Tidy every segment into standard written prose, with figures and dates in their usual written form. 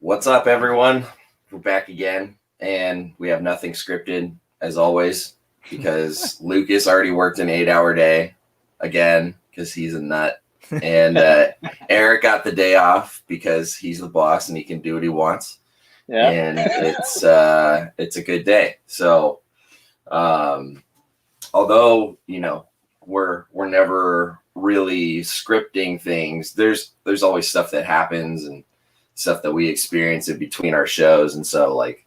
What's up, everyone? We're back again, and we have nothing scripted as always because Lucas already worked an 8-hour day again because he's a nut, and Eric got the day off because he's the boss and he can do what he wants. Yeah, and it's a good day. So, although we're never really scripting things, there's always stuff that happens and stuff that we experience in between our shows. And so, like,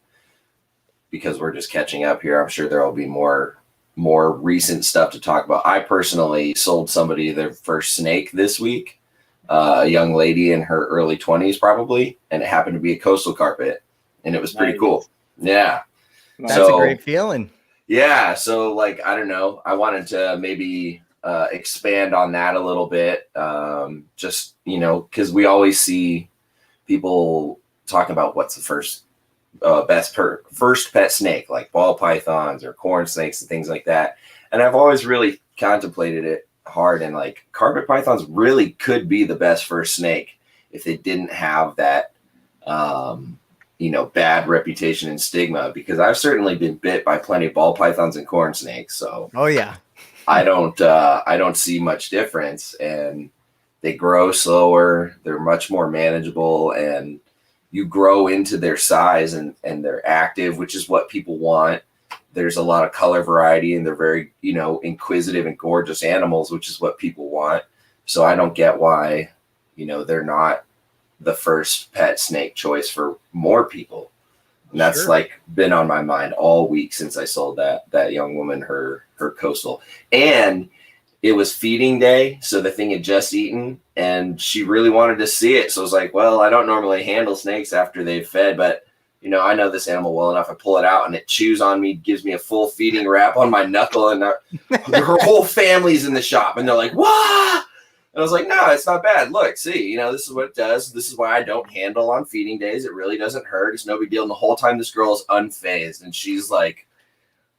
because we're just catching up here, I'm sure there will be more recent stuff to talk about. I personally sold somebody their first snake this week, a young lady in her early 20s probably, and it happened to be a coastal carpet, and it was pretty cool. Yeah. That's a great feeling. Yeah. So, like, I don't know. I wanted to maybe expand on that a little bit. Just, because we always see people talking about what's the first first pet snake, like ball pythons or corn snakes and things like that. And I've always really contemplated it hard. And like carpet pythons really could be the best first snake if they didn't have that, bad reputation and stigma, because I've certainly been bit by plenty of ball pythons and corn snakes. So, oh yeah, I don't see much difference, and they grow slower. They're much more manageable, and you grow into their size, and they're active, which is what people want. There's a lot of color variety, and they're very, inquisitive and gorgeous animals, which is what people want. So I don't get why, they're not the first pet snake choice for more people. And that's been on my mind all week since I sold that young woman her coastal. And it was feeding day, so the thing had just eaten, and she really wanted to see it. So I was like, well, I don't normally handle snakes after they've fed, but I know this animal well enough. I pull it out and it chews on me, gives me a full feeding wrap on my knuckle, and her whole family's in the shop, and they're like, "What?" And I was like, no, it's not bad. Look, see, this is what it does. This is why I don't handle on feeding days. It really doesn't hurt. It's no big deal. And the whole time this girl is unfazed, and she's like,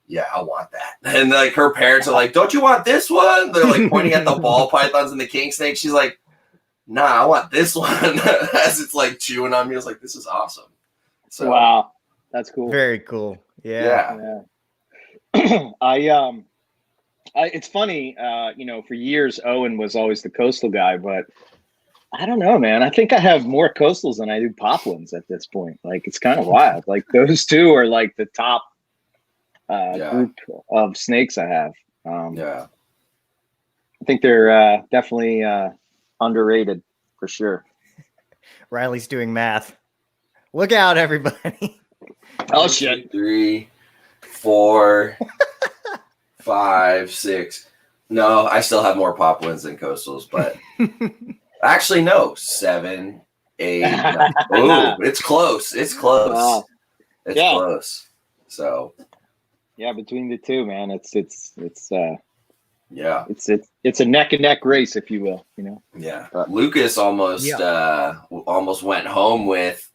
yeah, I want that. And like her parents are like, don't you want this one? They're like pointing at the ball pythons and the king snake. She's like, nah, I want this one. As it's like chewing on me. I was like, this is awesome. So, wow, that's cool. Very cool. Yeah. It's funny, for years Owen was always the coastal guy, but I don't know, man. I think I have more coastals than I do poplins at this point. Like, it's kind of wild. Like, those two are like the top group of snakes I have. I think they're definitely underrated for sure. Riley's doing math. Look out, everybody. Oh, shit. 3, 4, 5, 6. No, I still have more poplins than coastals, but actually, no, 7, 8. Ooh, it's close. It's close. Wow. It's close. So, yeah, between the two, man, it's a neck and neck race, if you will. Yeah, Lucas almost went home with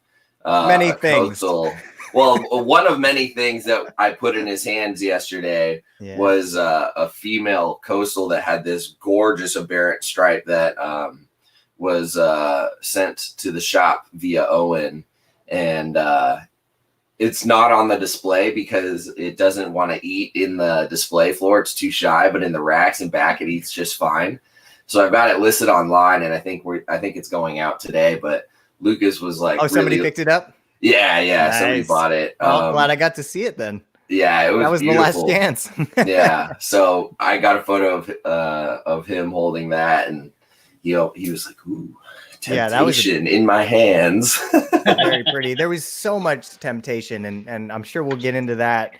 many things. Coastal. Well, one of many things that I put in his hands yesterday was a female coastal that had this gorgeous aberrant stripe that was sent to the shop via Owen, and it's not on the display because it doesn't want to eat in the display floor. It's too shy, but in the racks and back, it eats just fine. So I've got it listed online, and I think it's going out today. But Lucas was like, "Oh, somebody picked it up." Yeah, Nice. Somebody bought it. Well, glad I got to see it then. Yeah, that was beautiful. The last chance. Yeah, so I got a photo of him holding that, and he was like, "Ooh, temptation that was in my hands." Very pretty. There was so much temptation, and I'm sure we'll get into that.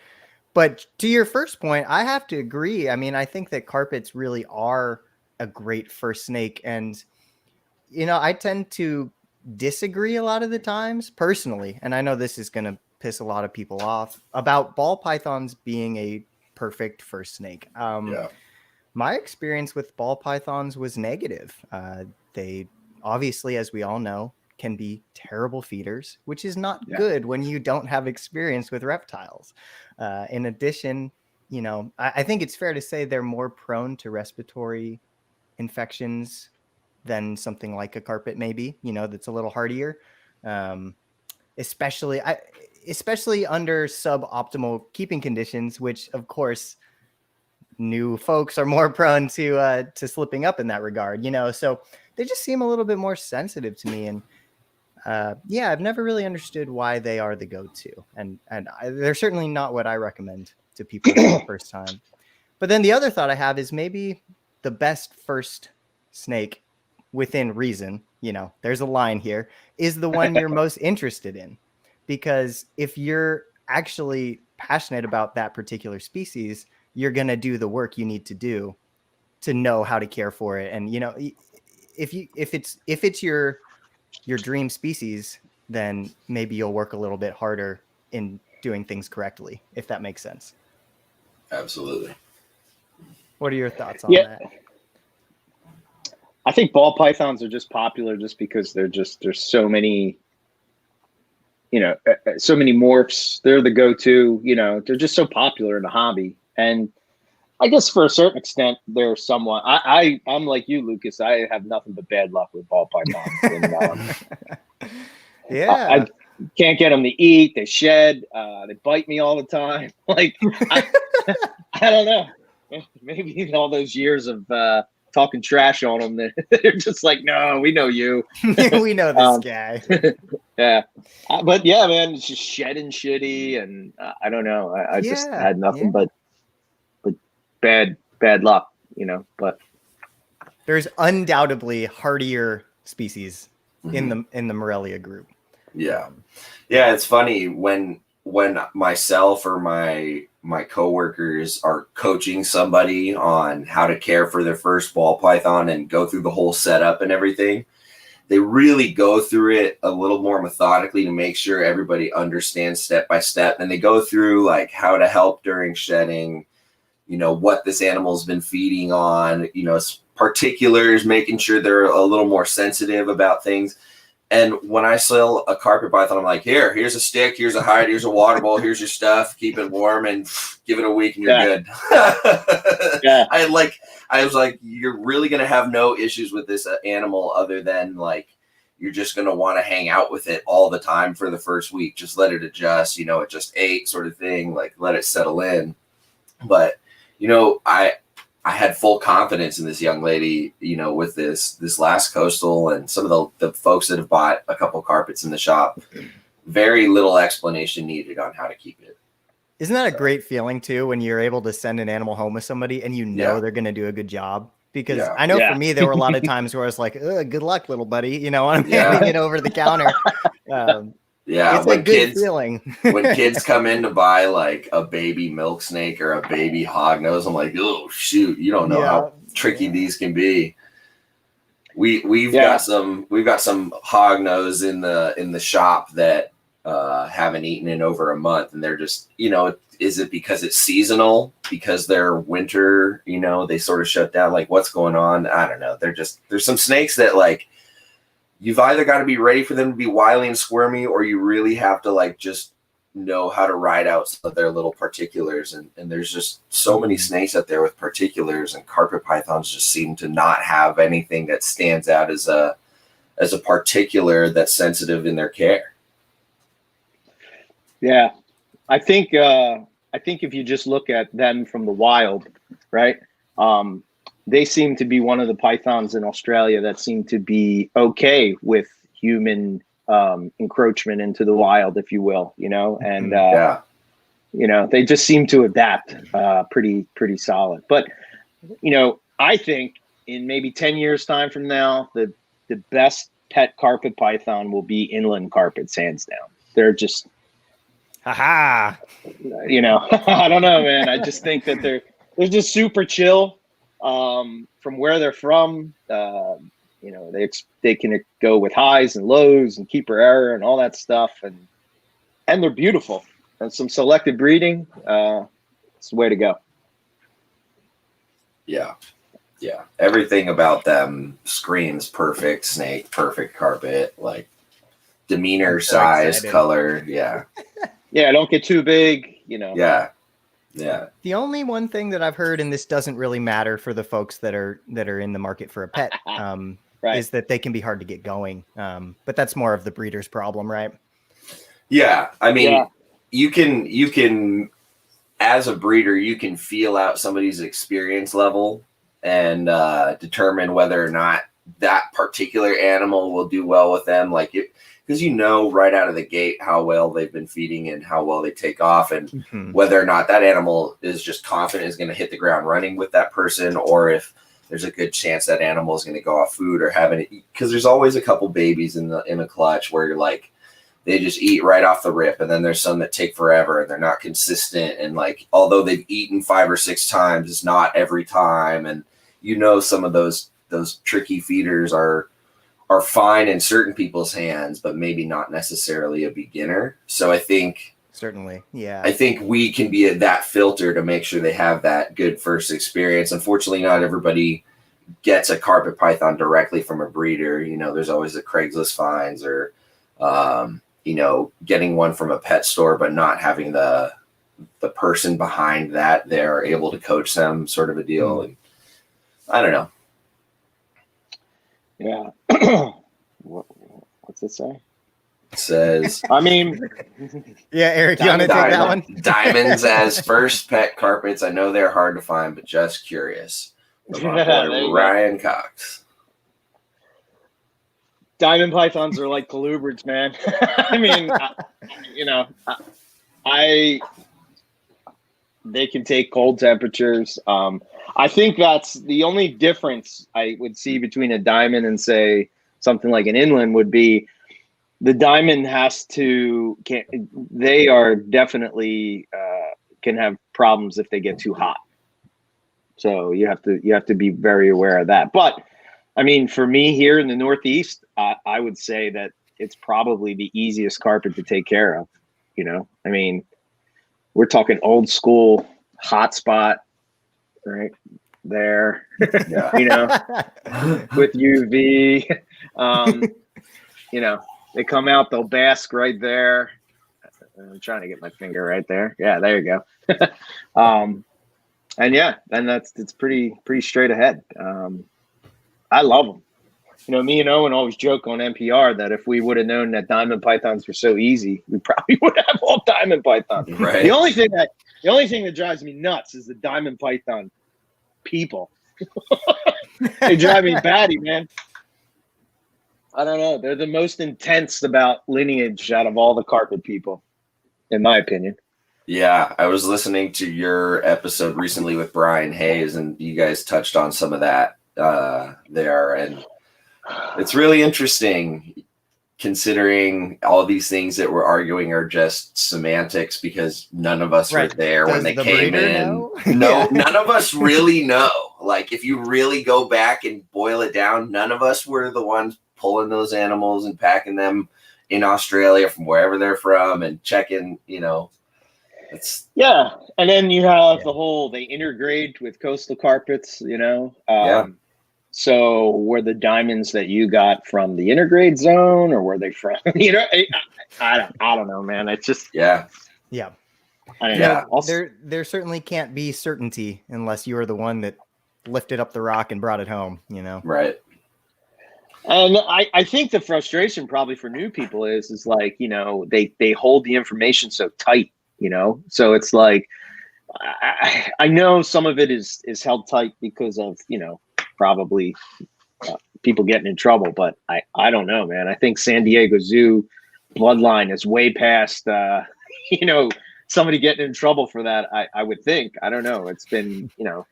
But to your first point, I have to agree. I mean, I think that carpets really are a great first snake, and I tend to disagree a lot of the times personally, and I know this is going to piss a lot of people off about ball pythons being a perfect first snake. My experience with ball pythons was negative. They obviously, as we all know, can be terrible feeders, which is not good when you don't have experience with reptiles. In addition, I think it's fair to say they're more prone to respiratory infections than something like a carpet, maybe, that's a little hardier. especially under suboptimal keeping conditions, which of course new folks are more prone to slipping up in that regard, so they just seem a little bit more sensitive to me. And I've never really understood why they are the go-to, and they're certainly not what I recommend to people for the first time. But then the other thought I have is maybe the best first snake within reason, there's a line here, is the one you're most interested in. Because if you're actually passionate about that particular species, you're going to do the work you need to do to know how to care for it. And, if it's your dream species, then maybe you'll work a little bit harder in doing things correctly, if that makes sense. Absolutely. What are your thoughts on that? I think ball pythons are just popular just because there's so many, so many morphs. They're the go-to, they're just so popular in the hobby. And I guess for a certain extent, they're somewhat, I'm like you, Lucas. I have nothing but bad luck with ball pythons. And, I can't get them to eat. They shed. They bite me all the time. Like, I don't know. Maybe all those years of talking trash on them, they're just like, no, we know you. We know this guy. Yeah. But yeah, man, it's just shedding shitty. And I don't know. I just had nothing but bad luck, but there's undoubtedly hardier species in the Morelia group. Yeah. It's funny when myself or my coworkers are coaching somebody on how to care for their first ball python and go through the whole setup and everything, they really go through it a little more methodically to make sure everybody understands step by step. And they go through like how to help during shedding, what this animal's been feeding on, particulars, making sure they're a little more sensitive about things. And when I sell a carpet python, I'm like, here's a stick, here's a hide, here's a water bowl, here's your stuff, keep it warm and give it a week and you're good. Yeah. I was like, you're really going to have no issues with this animal other than like, you're just going to want to hang out with it all the time for the first week. Just let it adjust, it just ate sort of thing, like let it settle in. But, I had full confidence in this young lady, with this last coastal and some of the folks that have bought a couple carpets in the shop. Very little explanation needed on how to keep it. Isn't that a great feeling too, when you're able to send an animal home with somebody and they're going to do a good job? Because I know for me, there were a lot of times where I was like, good luck, little buddy. When I'm handing it over the counter. It's a good feeling. When kids come in to buy like a baby milk snake or a baby hognose, I'm like, oh shoot, you don't know how tricky these can be. We've got some hognose in the shop that haven't eaten in over a month, and they're just, is it because it's seasonal? Because they're winter, they sort of shut down. Like, what's going on? I don't know. There's some snakes that like, you've either got to be ready for them to be wily and squirmy, or you really have to like just know how to ride out some of their little particulars. And there's just so many snakes out there with particulars, and carpet pythons just seem to not have anything that stands out as a particular that's sensitive in their care. Yeah. I think if you just look at them from the wild, right? They seem to be one of the pythons in Australia that seem to be okay with human encroachment into the wild, if you will, and they just seem to adapt pretty solid. But I think in maybe 10 years time from now, the best pet carpet python will be inland carpets, hands down. They're just I don't know, man. I just think that they're just super chill. From where they're from, they can go with highs and lows and keeper error and all that stuff, and they're beautiful. And some selective breeding, it's the way to go. Yeah, everything about them screams perfect snake, perfect carpet, like demeanor, size, color. Yeah, don't get too big. Yeah. The only one thing that I've heard, and this doesn't really matter for the folks that are in the market for a pet, right, is that they can be hard to get going. But that's more of the breeder's problem, right? Yeah, I mean, Yeah. you can as a breeder, you can feel out somebody's experience level and determine whether or not that particular animal will do well with them. Like because you know right out of the gate how well they've been feeding and how well they take off, and whether or not that animal is just confident is going to hit the ground running with that person, or if there's a good chance that animal is going to go off food or have any. Because there's always a couple babies in a clutch where you're like, they just eat right off the rip, and then there's some that take forever and they're not consistent, and like although they've eaten 5 or 6 times, it's not every time, and some of those tricky feeders are fine in certain people's hands, but maybe not necessarily a beginner. So I think certainly, yeah, I think we can be that filter to make sure they have that good first experience. Unfortunately, not everybody gets a carpet python directly from a breeder. There's always the Craigslist finds or getting one from a pet store, but not having the person behind that they're able to coach them, sort of a deal. And I don't know. Yeah. What's it say? It says, I mean, yeah, Eric, you want to take that one? Diamonds as first pet carpets. I know they're hard to find, but just curious. From our boy, Ryan Cox. Diamond pythons are like colubrids, man. I mean, they can take cold temperatures. I think that's the only difference I would see between a diamond and say something like an inland would be the diamond they are definitely can have problems if they get too hot. So you have to be very aware of that. But I mean, for me here in the Northeast, I would say that it's probably the easiest carpet to take care of. I mean, we're talking old school hot spot right there, with UV. They come out, they'll bask right there. I'm trying to get my finger right there. Yeah, there you go. And it's pretty straight ahead. I love them. Me and Owen always joke on MPR that if we would have known that diamond pythons were so easy, we probably would have all diamond pythons. Right. The only thing that drives me nuts is the diamond python people. They drive me batty, man. I don't know. They're the most intense about lineage out of all the carpet people, in my opinion. Yeah, I was listening to your episode recently with Brian Hayes, and you guys touched on some of that there, and it's really interesting considering all these things that we're arguing are just semantics because none of us were there when they came in. No, none of us really know. Like if you really go back and boil it down, none of us were the ones pulling those animals and packing them in Australia from wherever they're from and checking, it's and then you have the whole they intergrade with coastal carpets, so were the diamonds that you got from the intergrade zone or were they from I don't know, man. It's just yeah I don't know. There certainly can't be certainty unless you are the one that lifted up the rock and brought it home, right. And I think the frustration probably for new people is like, they hold the information so tight, so it's like, I know some of it is held tight because of, probably people getting in trouble, but I don't know, man. I think San Diego Zoo bloodline is way past, somebody getting in trouble for that. I would think, I don't know. It's been, the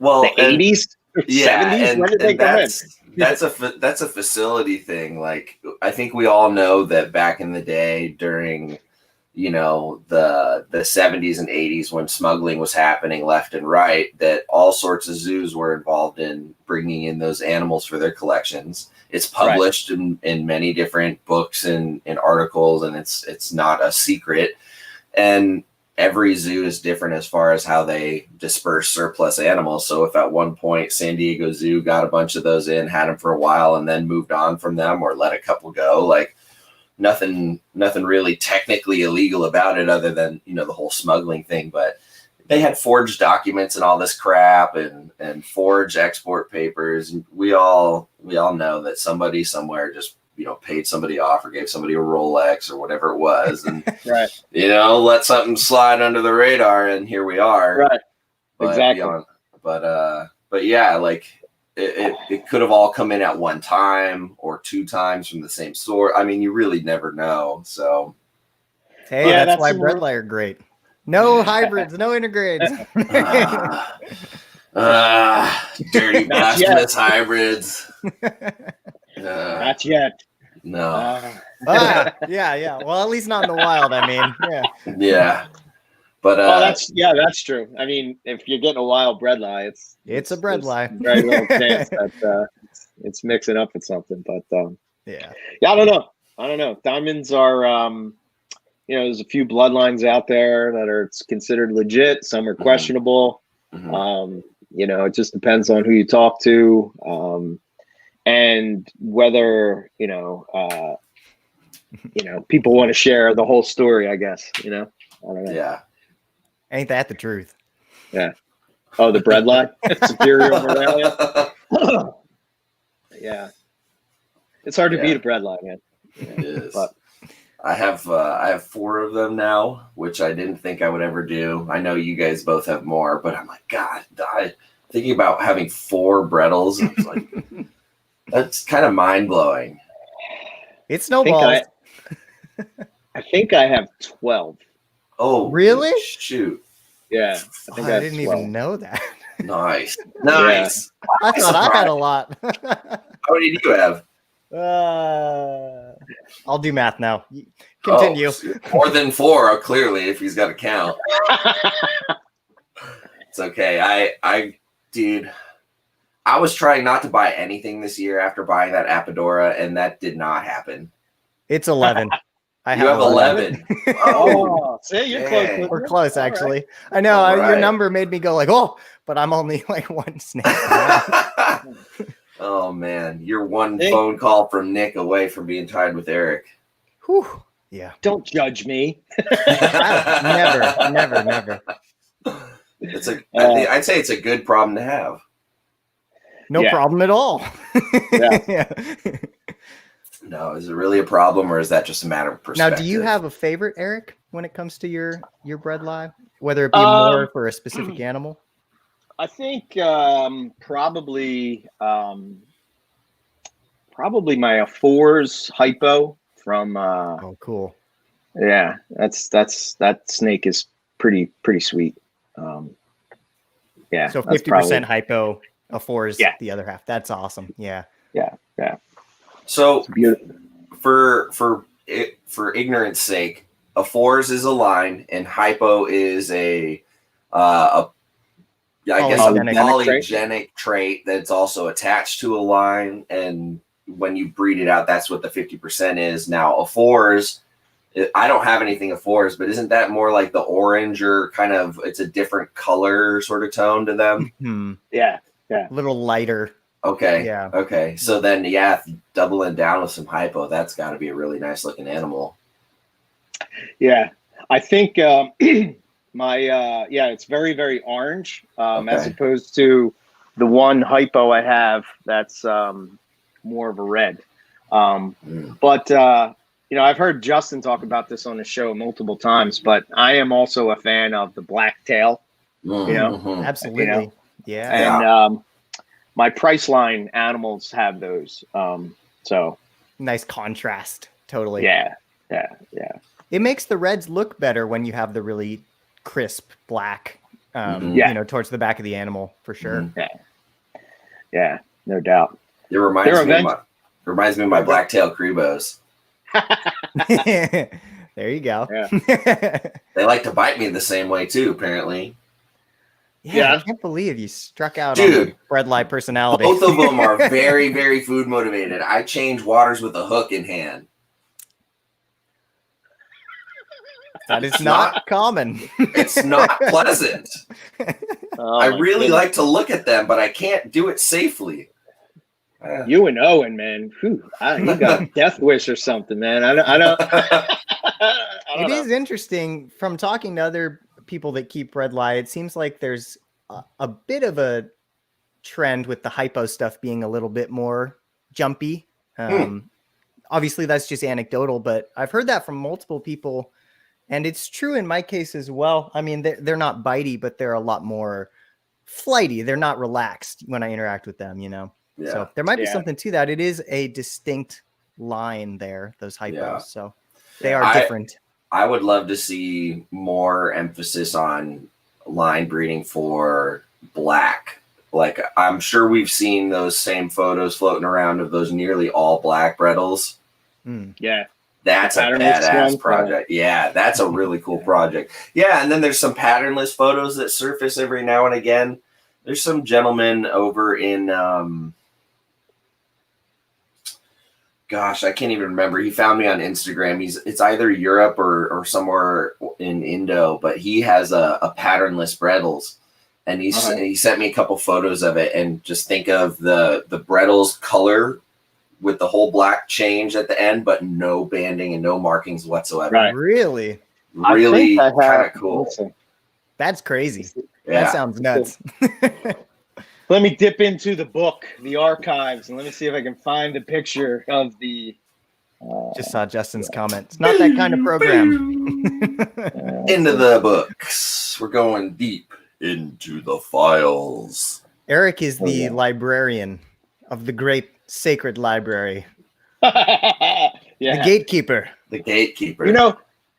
80s. Yeah, 70s? When did they come in? That's a facility thing. Like I think we all know that back in the day during, the 70s and 80s when smuggling was happening left and right, that all sorts of zoos were involved in bringing in those animals for their collections. It's published in many different books and articles, and it's not a secret. And every zoo is different as far as how they disperse surplus animals. So if at one point San Diego Zoo got a bunch of those in, had them for a while, and then moved on from them or let a couple go, like nothing really technically illegal about it other than, the whole smuggling thing. But they had forged documents and all this crap and forged export papers. And we all know that somebody somewhere just paid somebody off or gave somebody a Rolex or whatever it was, and Right. let something slide under the radar, and here we are. Right. But Exactly. but yeah, like it could have all come in at one time or two times from the same store. I mean, you really never know. So Hey, Yeah, that's why that's Breadlight are great. No hybrids, no integrades. dirty Not yet. blasphemous hybrids. Not yet. No. Yeah. Well, at least not in the wild. I mean, yeah. Yeah. But that's true. I mean, if you're getting a wild breadlie, It's a breadlie. Very little chance that it's mixing up with something. But Yeah. I don't know. Diamonds are there's a few bloodlines out there that are considered legit. Some are questionable. Mhm. It just depends on who you talk to, and whether people want to share the whole story. I guess I don't know. Yeah. Ain't that the truth? Yeah. Oh, the breadline, Superior Moralia. Yeah. It's hard to beat a breadline, man. It is. But I have 4 of them now, which I didn't think I would ever do. I know you guys both have more, but I'm like, God, thinking about having 4 Brettles, it's like that's kind of mind blowing. It snowballs. I think I have 12. Oh, really? Shoot. Yeah. I didn't even know that. Nice. Yeah. I thought I had a lot. How many do you have? I'll do math now. Continue. More than 4, clearly, if he's got a count. It's okay. Dude, I was trying not to buy anything this year after buying that Apodora, and that did not happen. It's 11. You have 11. Oh, see, you're close. We're close, All actually. right. I know All your right. number made me go like, oh, but I'm only like 1 snake. Oh man, you're one Hey. phone call from Nick away from being tied with Eric. Whew. Yeah. Don't judge me. Never. I'd say it's a good problem to have. No problem at all. Yeah. No, is it really a problem, or is that just a matter of perspective? Now, do you have a favorite, Eric, when it comes to your bread live, whether it be more for a specific animal? I think probably my Afors hypo from. Oh, cool. Yeah, that snake is pretty sweet. Yeah. So 50% hypo, Afors the other half. That's awesome. Yeah. Yeah. So Beautiful. for ignorance sake, Afors is a line and hypo is a polygenic trait that's also attached to a line, and when you breed it out, that's what the 50% is. Now, Afors, I don't have anything Afors, but isn't that more like the orange, or kind of, it's a different color sort of tone to them? Mm-hmm. Yeah. A little lighter. Okay. Yeah. Okay. So then, doubling down with some hypo, that's got to be a really nice looking animal. Yeah. I think it's very, very orange, as opposed to the one hypo I have that's more of a red. But I've heard Justin talk about this on the show multiple times, but I am also a fan of the black tail. Absolutely. Yeah. And my Priceline animals have those. So nice contrast. Totally. Yeah. It makes the reds look better when you have the really crisp black, towards the back of the animal, for sure. Yeah, no doubt. It reminds me of my blacktail Cribos. There you go. Yeah. They like to bite me the same way too, apparently. Yeah, I can't believe you struck out Dude, on the breadlight personality. Both of them are very, very food motivated. I change waters with a hook in hand. That is not common. It's not pleasant. I really like to look at them, but I can't do it safely. You and Owen, man. Whew, you got a death wish or something, man. I don't It is interesting from talking to other people that keep red light. It seems like there's a bit of a trend with the hypo stuff being a little bit more jumpy. obviously that's just anecdotal, but I've heard that from multiple people, and it's true in my case as well. I mean, they're not bitey, but they're a lot more flighty. They're not relaxed when I interact with them, Yeah. So there might be Yeah. something to that. It is a distinct line there, those hypos. Yeah. So they are different. I would love to see more emphasis on line breeding for black. Like, I'm sure we've seen those same photos floating around of those nearly all black Brettles. Yeah. That's a Patternless badass one? project. Yeah, that's a really cool project. Yeah, and then there's some patternless photos that surface every now and again. There's some gentleman over in, gosh, I can't even remember. He found me on Instagram. It's either Europe or somewhere in Indo, but he has a patternless Brettles. And he sent me a couple photos of it, and just think of the Brettles color with the whole black change at the end, but no banding and no markings whatsoever. Right. Really? Really kind of cool. That's crazy. Yeah. That sounds nuts. Let me dip into the book, the archives, and let me see if I can find a picture of the. Just saw Justin's comment. It's not that kind of program. Into the books. We're going deep into the files. Eric is the librarian of the great sacred library. Yeah. The gatekeeper. The gatekeeper.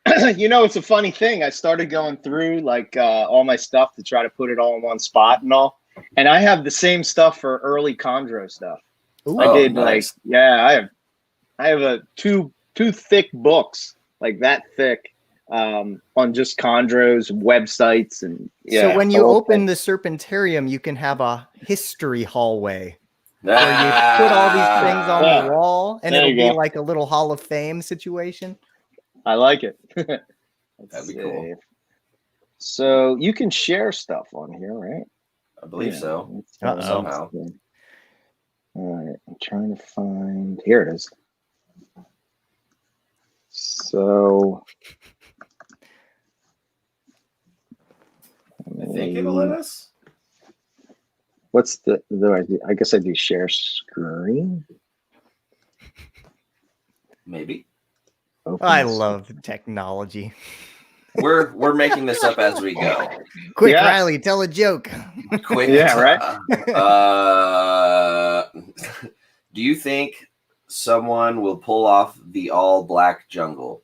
It's a funny thing. I started going through like all my stuff to try to put it all in one spot and all. And I have the same stuff for early chondro stuff. Ooh. I did nice. I have two thick books, like that thick, on just chondros, websites, and So when you open the Serpentarium, you can have a history hallway. Where you put all these things on the wall, and it'll be like a little Hall of Fame situation. I like it. That'd be cool. So you can share stuff on here, right? I believe so. Somehow. All right, I'm trying to find. Here it is. So I think it'll let us. What's I guess I do share screen. Maybe. I love technology. We're making this up as we go. Quick, Riley, tell a joke. Quick. Yeah, right. Do you think someone will pull off the all black jungle?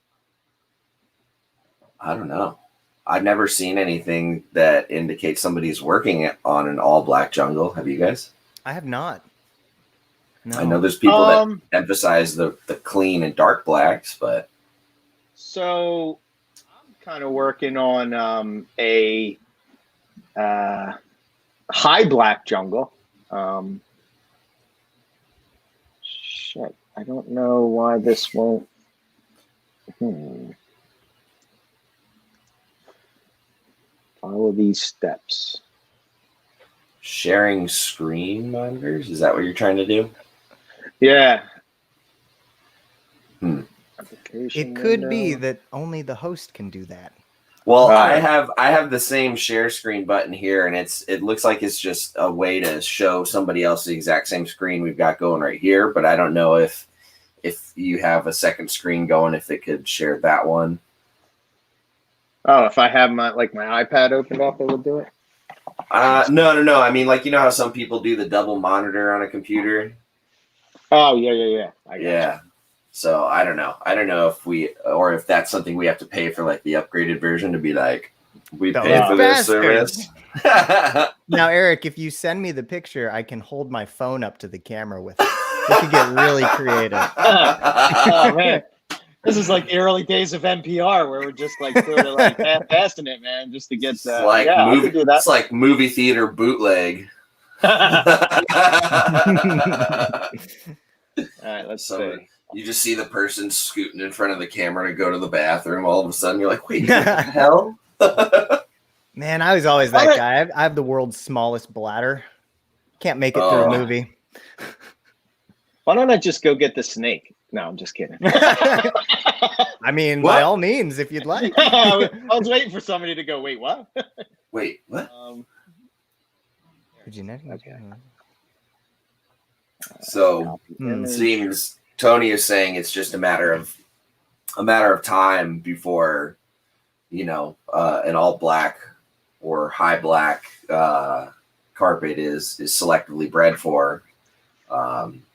I don't know. I've never seen anything that indicates somebody's working on an all black jungle. Have you guys? I have not. No. I know there's people that emphasize the clean and dark blacks, but so I'm kind of working on a high black jungle. Shit, I don't know why this won't. Follow these steps. sharing screen monitors? Is that what you're trying to do? Yeah. It could be that only the host can do that. Well, I have the same share screen button here, and it looks like it's just a way to show somebody else the exact same screen we've got going right here. But I don't know if you have a second screen going, if it could share that one. Oh, if I have my iPad opened up, it would do it. No. I mean, like, you know how some people do the double monitor on a computer? Oh, yeah. Yeah. So I don't know. I don't know if that's something we have to pay for, like the upgraded version, to be like, we pay for this service. Now, Eric, if you send me the picture, I can hold my phone up to the camera with it. We could get really creative. Oh man, this is like the early days of MPR, where we're just like sort of like half-assing it, man, just to get. It's like movie theater bootleg. All right, let's see. You just see the person scooting in front of the camera to go to the bathroom. All of a sudden, you're like, wait, what the hell? Man, I was always that guy. I have the world's smallest bladder. Can't make it through a movie. Why don't I just go get the snake? No, I'm just kidding. I mean, by all means, if you'd like. I was waiting for somebody to go, wait, what? Wait, what? Okay. So, seems Tony is saying it's just a matter of time before, you know, an all black or high black carpet is selectively bred for,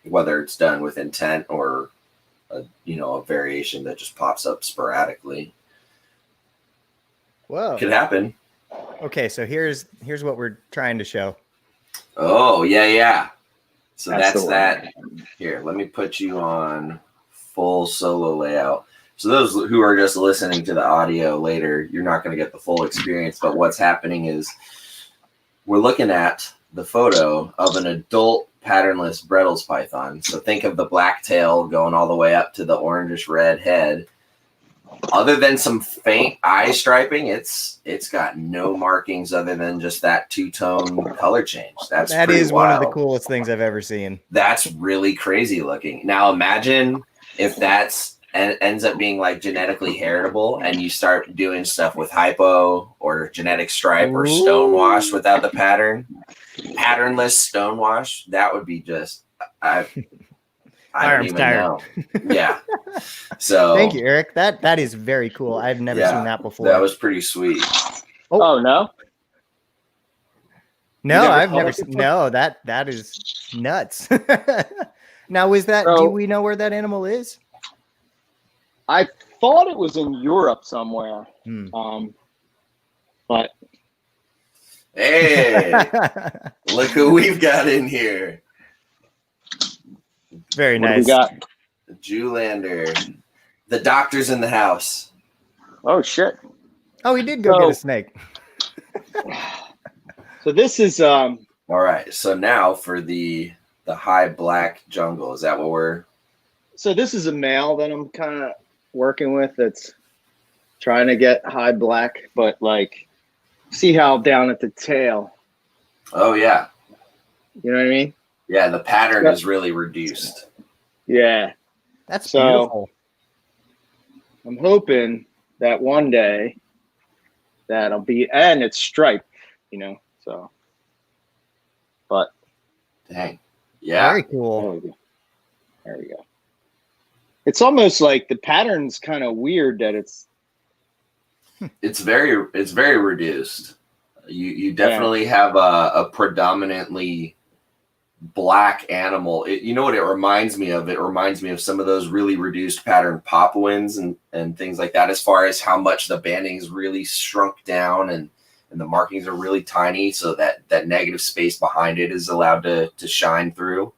whether it's done with intent or a variation that just pops up sporadically. Whoa. Could happen. Okay, so here's what we're trying to show. Oh, yeah. So that's the that. Here, let me put you on full solo layout. So those who are just listening to the audio later, you're not going to get the full experience. But what's happening is we're looking at the photo of an adult patternless Bredl's python. So think of the black tail going all the way up to the orangish red head. Other than some faint eye striping, it's got no markings other than just that two-tone color change. That is one of the coolest things I've ever seen. That's really crazy looking. Now imagine if that's ends up being like genetically heritable and you start doing stuff with hypo or genetic stripe or stonewash without the patternless stonewash. That would be just I don't even know. Yeah. So thank you, Eric. That is very cool. I've never seen that before. That was pretty sweet. Oh no. No, I've never seen. No, that is nuts. Now, is that? Do we know where that animal is? I thought it was in Europe somewhere. But hey, look who we've got in here. Very nice. We got Jewlander. The doctor's in the house. Oh shit. Oh, he did go get a snake. So this is all right. So now for the high black jungle. Is that what we're So this is a male that I'm kind of working with that's trying to get high black, but like see how down at the tail. Oh yeah. You know what I mean? Yeah, the pattern is really reduced. Yeah. That's beautiful. I'm hoping that one day that'll be, and it's striped, so. But. Dang. Yeah. Very cool. There we go. It's almost like the pattern's kind of weird that it's. It's very reduced. You definitely have a predominantly black animal. You know what it reminds me of? It reminds me of some of those really reduced pattern Papuans and things like that, as far as how much the banding is really shrunk down and the markings are really tiny, so that negative space behind it is allowed to shine through.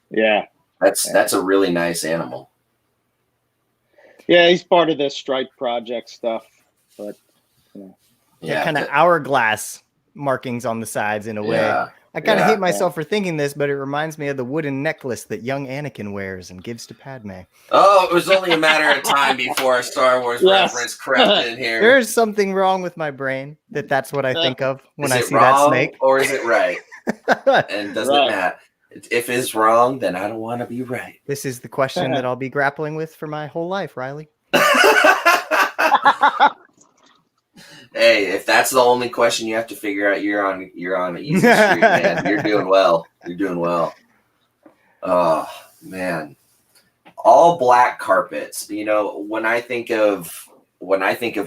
Yeah. That's a really nice animal. Yeah, he's part of the Stripe project stuff, but yeah, kind of hourglass markings on the sides in a way. Yeah. I kind of hate myself for thinking this, but it reminds me of the wooden necklace that young Anakin wears and gives to Padme. Oh, it was only a matter of time before a Star Wars reference crept in here. There's something wrong with my brain that's what I think of when I see wrong, that snake. Or is it right? And doesn't matter. If it's wrong, then I don't want to be right. This is the question that I'll be grappling with for my whole life, Riley. Hey, if that's the only question you have to figure out, you're on an easy street, man. You're doing well. You're doing well. Oh man, all black carpets. When I think of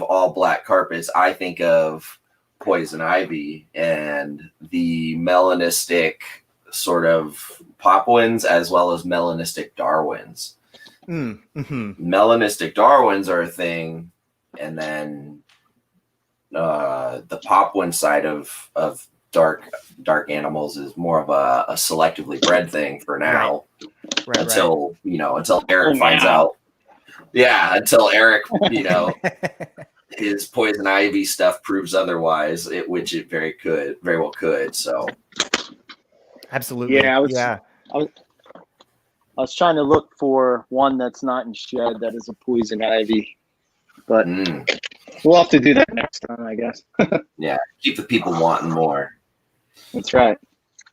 all black carpets, I think of poison ivy and the melanistic sort of Papuans as well as melanistic Darwins. Mm-hmm. Melanistic Darwins are a thing, and then the Papuan side of dark animals is more of a selectively bred thing for now. Right. Until Eric finds out. Yeah, until Eric, his poison ivy stuff proves otherwise, which it very well could. So absolutely. Yeah, I was trying to look for one that's not in shed that is a poison ivy, but we'll have to do that next time, I guess. Yeah, keep the people wanting more. That's right.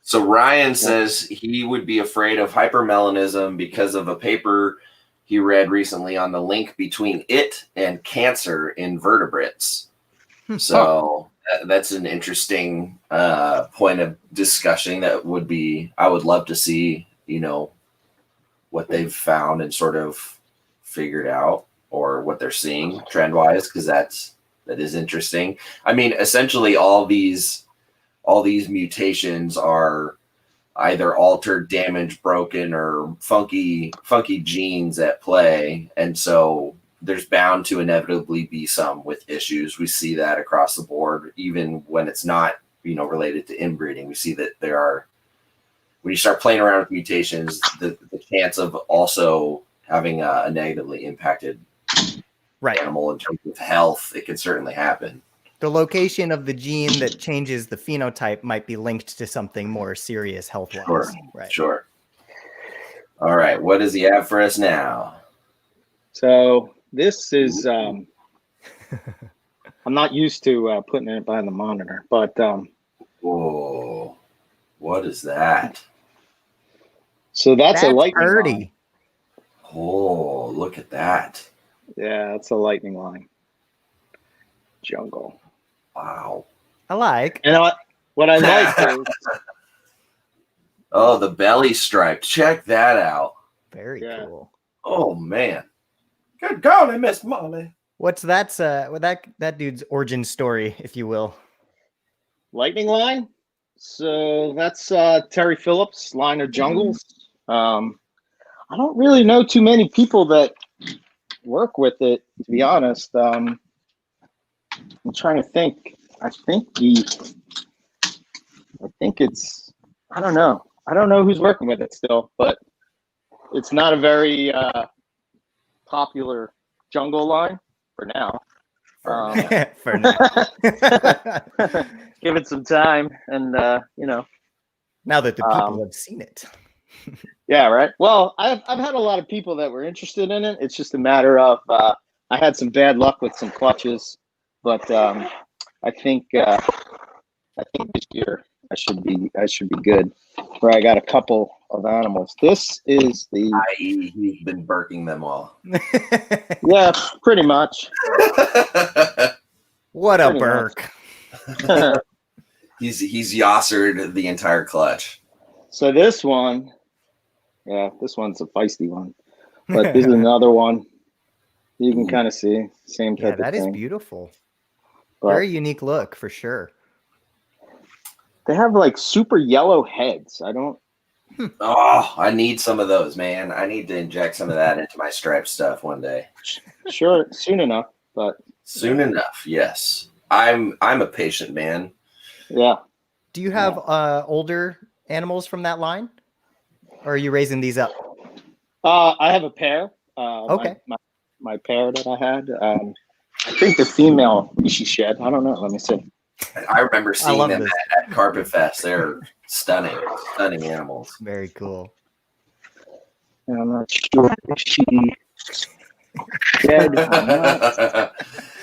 So Ryan says he would be afraid of hypermelanism because of a paper he read recently on the link between it and cancer in vertebrates. So that's an interesting point of discussion that I would love to see, what they've found and sort of figured out, or what they're seeing trend wise, because that is interesting. I mean, essentially all these mutations are either altered, damaged, broken, or funky genes at play, and so there's bound to inevitably be some with issues. We see that across the board, even when it's not, related to inbreeding. We see that there are, when you start playing around with mutations, the chance of also having a negatively impacted animal in terms of health, it can certainly happen. The location of the gene that changes the phenotype might be linked to something more serious health-wise. Sure. Right. Sure. All right. What does he have for us now? So this is, I'm not used to putting it behind the monitor, but. Whoa. What is that? So that's a lightning line. Oh, look at that. Yeah, that's a lightning line. Jungle. Wow. I like. And what I like is. Oh, the belly stripe. Check that out. Very cool. Oh, man. Good golly, Miss Molly. What's that dude's origin story, if you will? Lightning line. So that's Terry Phillips' line of jungles. I don't really know too many people that work with it, to be honest. I'm trying to think. I think it's, I don't know. I don't know who's working with it still, but it's not a very popular jungle line for now. For now. Give it some time, and now that the people have seen it. Yeah, right. Well, I've had a lot of people that were interested in it. It's just a matter of I had some bad luck with some clutches, but I think this year I should be good. Where I got a couple of animals. This is the. I.e., he's been burking them all. Yeah, pretty much. What a burk. He's yossered the entire clutch. So this one, this one's a feisty one, but this is another one. You can kind of see same type of thing. Yeah, that is beautiful. But very unique look for sure. They have like super yellow heads. I don't. Oh, I need some of those, man. I need to inject some of that into my striped stuff one day. Sure, soon enough, but soon enough, yes. I'm a patient man. Yeah. Do you have older animals from that line, or are you raising these up? I have a pair. Okay. My pair that I had. I think the female she shed. I don't know. Let me see. I remember seeing them at Carpet Fest. They're stunning animals. Very cool. And I'm not sure if she shed or not.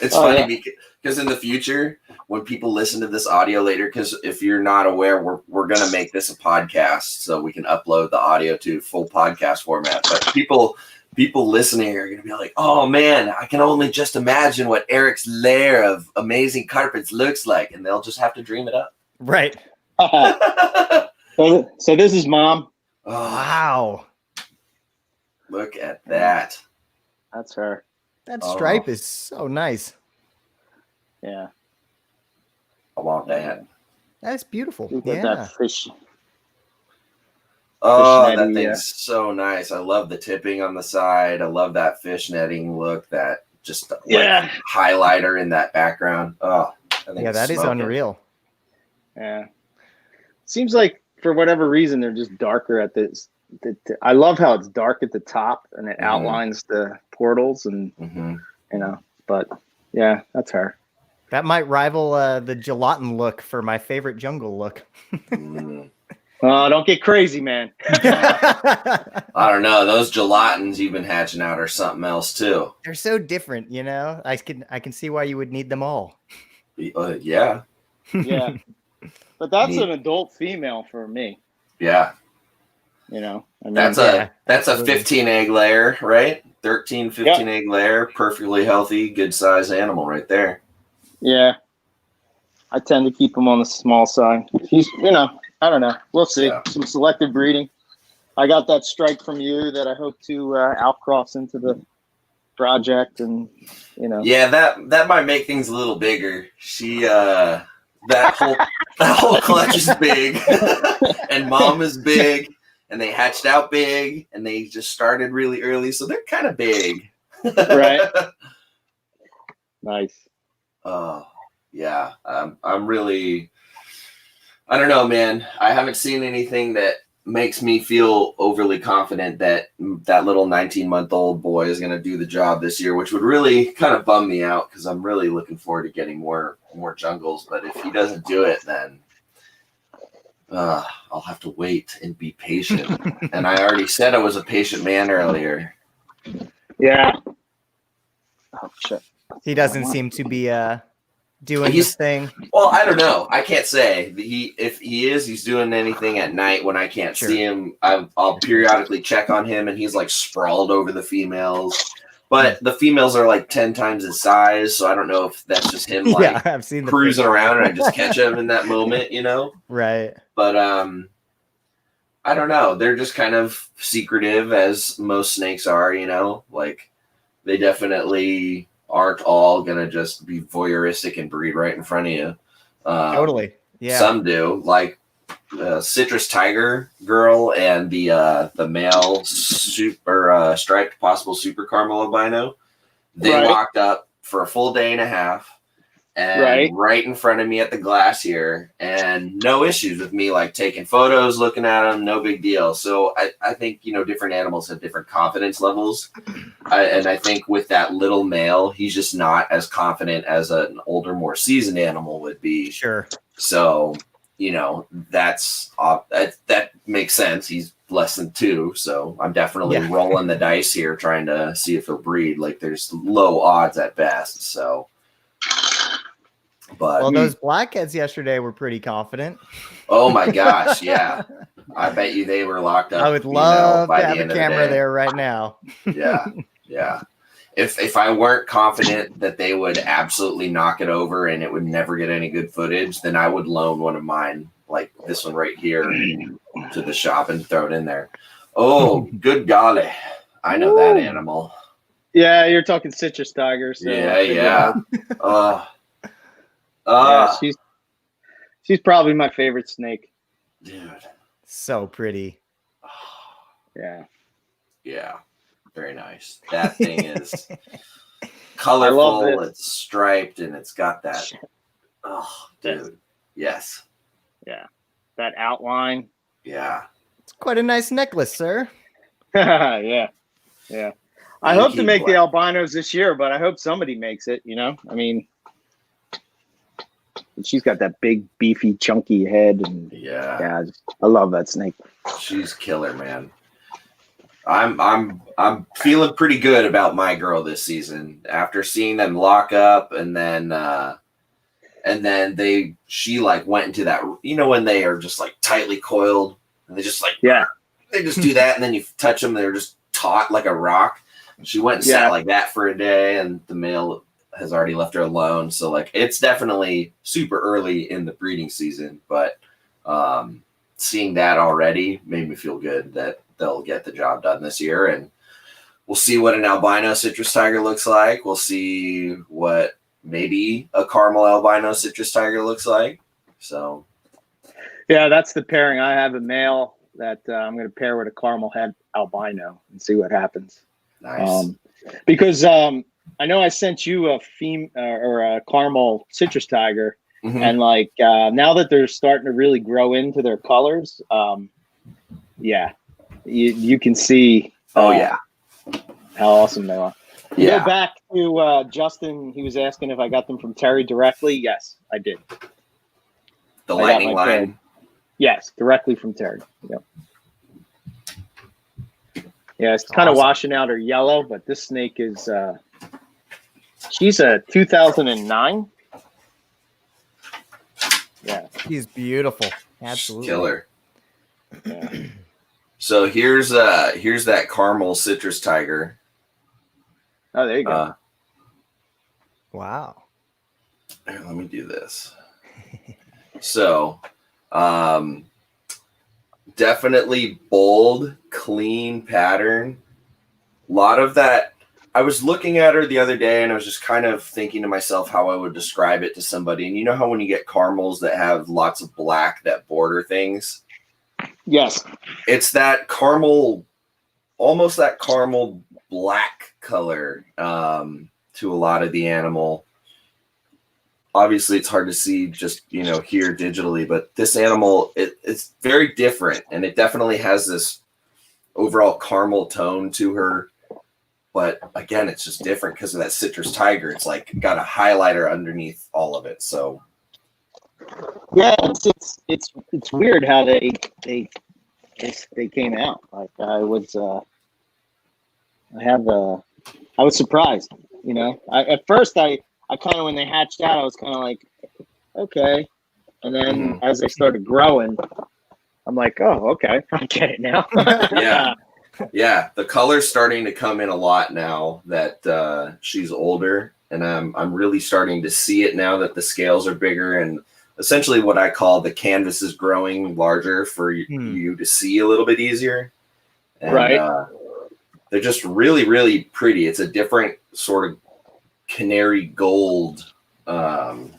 It's funny because in the future, when people listen to this audio later, because if you're not aware, we're gonna make this a podcast so we can upload the audio to full podcast format. But people listening are gonna be like, "Oh man, I can only just imagine what Eric's lair of amazing carpets looks like," and they'll just have to dream it up. Right. So this is Mom. Oh, wow. Look at that. That's her. That stripe is so nice. Yeah. I want that. That's beautiful. Look at that fish. Oh, that thing's so nice. I love the tipping on the side. I love that fish netting look, that just highlighter in that background. Oh, that is unreal. Yeah. Seems like for whatever reason, they're just darker at this. I love how it's dark at the top and it outlines the portals and, but yeah, that's her. That might rival the gelatin look for my favorite jungle look. Don't get crazy, man. I don't know. Those gelatins you've been hatching out are something else too. They're so different, I can see why you would need them all. Yeah. Yeah. But that's an adult female for me. Yeah. That's a 15 egg layer, right? 13, 15 egg layer, perfectly healthy, good sized animal right there. Yeah. I tend to keep him on the small side. He's, I don't know. We'll see. Yeah. Some selective breeding. I got that strike from you that I hope to outcross into the project, and Yeah, that might make things a little bigger. She that whole clutch is big, and mom is big, and they hatched out big, and they just started really early, so they're kind of big. Right. Nice. Yeah. I'm really. I don't know, man. I haven't seen anything that makes me feel overly confident that that little 19-month-old boy is going to do the job this year, which would really kind of bum me out because I'm really looking forward to getting more jungles. But if he doesn't do it, then I'll have to wait and be patient. And I already said I was a patient man earlier. Yeah. Oh shit. He doesn't seem to be doing He's- his thing. Well, I don't know. I can't say. If he's doing anything at night when I can't Sure. see him. I'll periodically check on him, and he's like sprawled over the females. But the females are like 10 times his size, so I don't know if that's just him like Yeah, I've seen the cruising picture. around, and I just catch him in that moment, Right. But I don't know. They're just kind of secretive, as most snakes are. Like they definitely aren't all gonna just be voyeuristic and breed right in front of you. Totally. Yeah. Some do, like citrus tiger girl and the male super striped possible super caramel albino. They Right. locked up for a full day and a half, and right in front of me at the glass here, and no issues with me like taking photos, looking at them, no big deal. So I think different animals have different confidence levels, and I think with that little male, he's just not as confident as an older, more seasoned animal would be. Sure. So that makes sense. He's less than 2, so I'm definitely rolling the dice here, trying to see if he'll breed. Like there's low odds at best. So. But those blackheads yesterday were pretty confident. Oh my gosh, yeah. I bet you they were locked up. I would love by to the have a end of the camera day. there right now. Yeah. If I weren't confident that they would absolutely knock it over and it would never get any good footage, then I would loan one of mine, like this one right here, to the shop and throw it in there. Oh, good golly. I know that animal. Yeah, you're talking citrus tigers. So Yeah. She's probably my favorite snake. Dude. So pretty. Yeah. Very nice. That thing is colorful. It's striped, and it's got that. Oh, dude. Yes. Yeah. That outline. Yeah. It's quite a nice necklace, sir. Yeah. I hope to make the albinos this year, but I hope somebody makes it. I mean, she's got that big, beefy, chunky head, and I love that snake. She's killer, man. I'm feeling pretty good about my girl this season after seeing them lock up, and then she like went into that, when they are just like tightly coiled and they just like they just do that, and then you touch them, they're just taut like a rock. She went and sat like that for a day, and the male has already left her alone. So like it's definitely super early in the breeding season, but seeing that already made me feel good that they'll get the job done this year, and we'll see what an albino citrus tiger looks like. We'll see what maybe a caramel albino citrus tiger looks like. So yeah, that's the pairing. I have a male that I'm going to pair with a caramel head albino and see what happens. Nice. Because I know I sent you a or a caramel citrus tiger, and like now that they're starting to really grow into their colors, you can see how awesome they are. Go back to Justin. He was asking if I got them from Terry directly. Yes, I did. The lightning line. Pair. Yes, directly from Terry. Yep. Yeah, it's kind of washing out her yellow, but this snake is she's a 2009. Yeah. She's beautiful. Absolutely. Killer. Yeah. So here's that caramel citrus tiger. Oh, there you go. Wow. Here, let me do this. So, definitely bold clean pattern. A lot of that. I was looking at her the other day and I was just kind of thinking to myself how I would describe it to somebody. And you know how when you get caramels that have lots of black that border things? Yes. It's that caramel, almost that caramel black color to a lot of the animal. Obviously, it's hard to see just, here digitally, but this animal, it's very different. And it definitely has this overall caramel tone to her. But again, it's just different because of that citrus tiger. It's like got a highlighter underneath all of it. So yeah, it's weird how they came out. Like I was surprised. At first I kind of, when they hatched out, I was kind of like, okay, and then as they started growing, I'm like, oh, okay, I get it now. Yeah. Yeah, the color's starting to come in a lot now that she's older, and I'm really starting to see it now that the scales are bigger, and essentially what I call the canvas is growing larger for you to see a little bit easier. And, right. They're just really, really pretty. It's a different sort of canary gold, but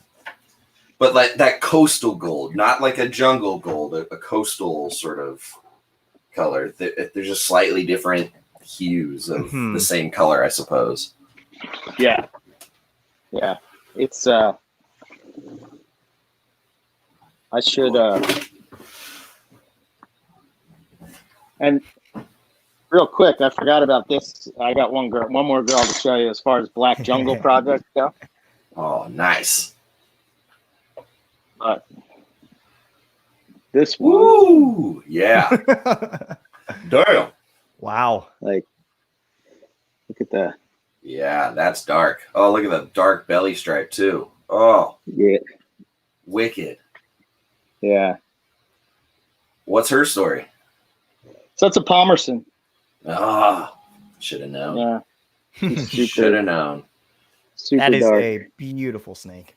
like that coastal gold, not like a jungle gold, a coastal sort of color. They're just slightly different hues of the same color, I suppose. Yeah. It's I should and real quick, I forgot about this. I got one more girl to show you as far as Black Jungle projects go. Oh, nice. But this one, woo, yeah. Damn. Wow. Like, look at that. Yeah, that's dark. Oh, look at the dark belly stripe too. Oh, yeah, wicked. Yeah. What's her story? So it's a Palmerston. Ah, should have known. Yeah. Should have known. Super that is dark. a beautiful snake.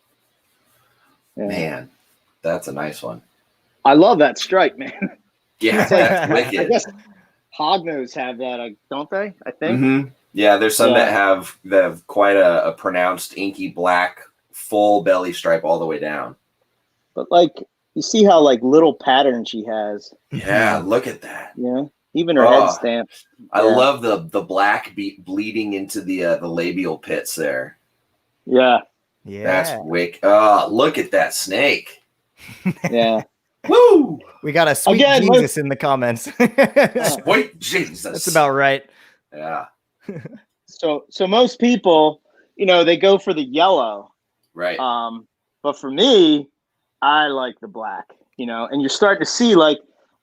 Yeah. Man, that's a nice one. I love that stripe, man. Yeah, that's wicked. I guess hognose have that, don't they? I think. Mm-hmm. Yeah, there's some that have quite a pronounced inky black full belly stripe all the way down. But like, you see how like little pattern she has. Yeah, look at that. Yeah, even her head stamp. I love the black bleeding into the labial pits there. Yeah. Yeah. That's wicked. Oh, look at that snake. Yeah. Woo! We got a sweet Jesus in the comments. Sweet Jesus. That's about right. Yeah. So most people, they go for the yellow. Right. But for me, I like the black, and you're starting to see, like,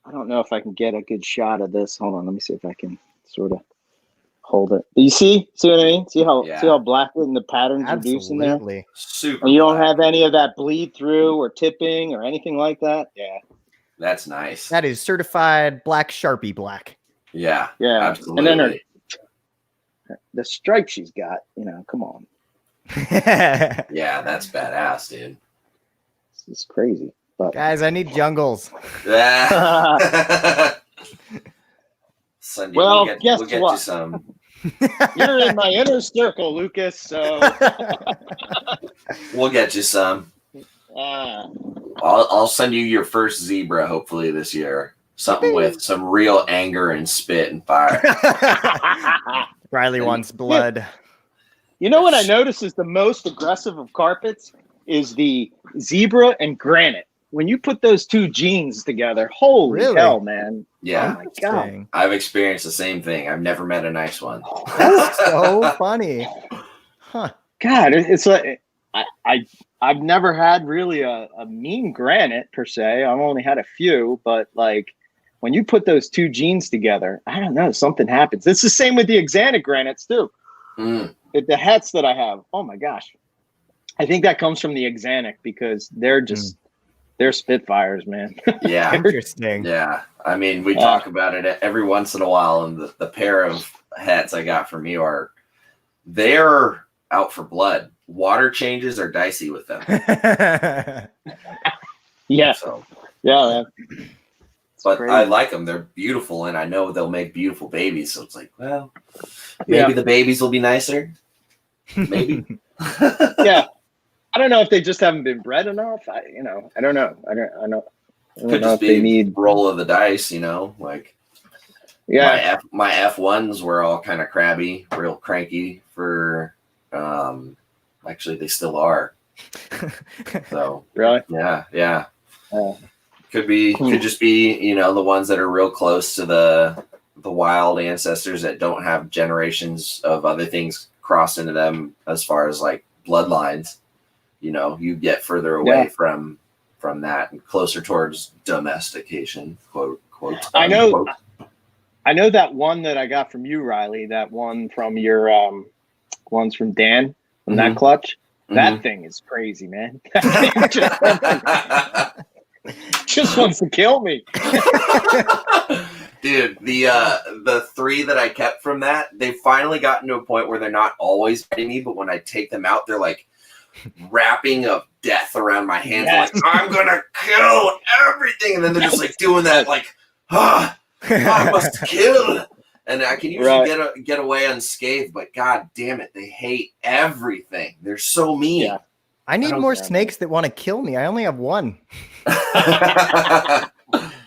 I don't know if I can get a good shot of this. Hold on. Let me see if I can sort of hold it. But you see what I mean? See how black and the patterns reduced in there? Super. And you don't have any of that bleed through or tipping or anything like that? Yeah. That's nice. That is certified black Sharpie black. Yeah. Yeah. Absolutely. And then the stripe she's got, come on. Yeah, that's badass, dude. It's crazy. But guys, I need jungles. Sunday, well, we'll guess get what? you some. You're in my inner circle, Lucas. So We'll get you some. I'll send you your first zebra, hopefully this year. Something with some real anger and spit and fire. Riley wants blood. You know what I noticed is the most aggressive of carpets is the zebra and granite. When you put those two genes together, holy hell, man. Yeah. Oh my God. I've experienced the same thing. I've never met a nice one. That's so funny. Huh. God, it's like I've never had really a mean granite per se. I've only had a few, but like when you put those two genes together, I don't know, something happens. It's the same with the axanthic granites too. The hats that I have, oh my gosh. I think that comes from the axanthic because they're just they're spitfires, man. Yeah. Interesting. Yeah. I mean, we talk about it every once in a while, and the pair of hats I got from you they're out for blood. Water changes are dicey with them. Yeah. So. Yeah, man. But crazy. I like them. They're beautiful, and I know they'll make beautiful babies. So it's like, well, maybe the babies will be nicer. Maybe. Yeah. I don't know if they just haven't been bred enough. I don't know. I don't know Could just if they be need roll of the dice, like my F1s were all kind of crabby, real cranky for actually they still are. So really? Yeah. Could just be, the ones that are real close to the wild ancestors that don't have generations of other things crossed into them as far as like bloodlines. You get further away from that and closer towards domestication, quote. I know that one that I got from you, Riley, that one from your ones from Dan from that clutch. That thing is crazy, man. Just wants to kill me. Dude, the 3 that I kept from that, they've finally gotten to a point where they're not always biting me, but when I take them out, they're like wrapping of death around my hands. Yes. Like, I'm gonna kill everything, and then they're just like doing that, like, I must kill. And I can usually get away unscathed, but god damn it, they hate everything. They're so mean. Yeah. I need more snakes that want to kill me. I only have one.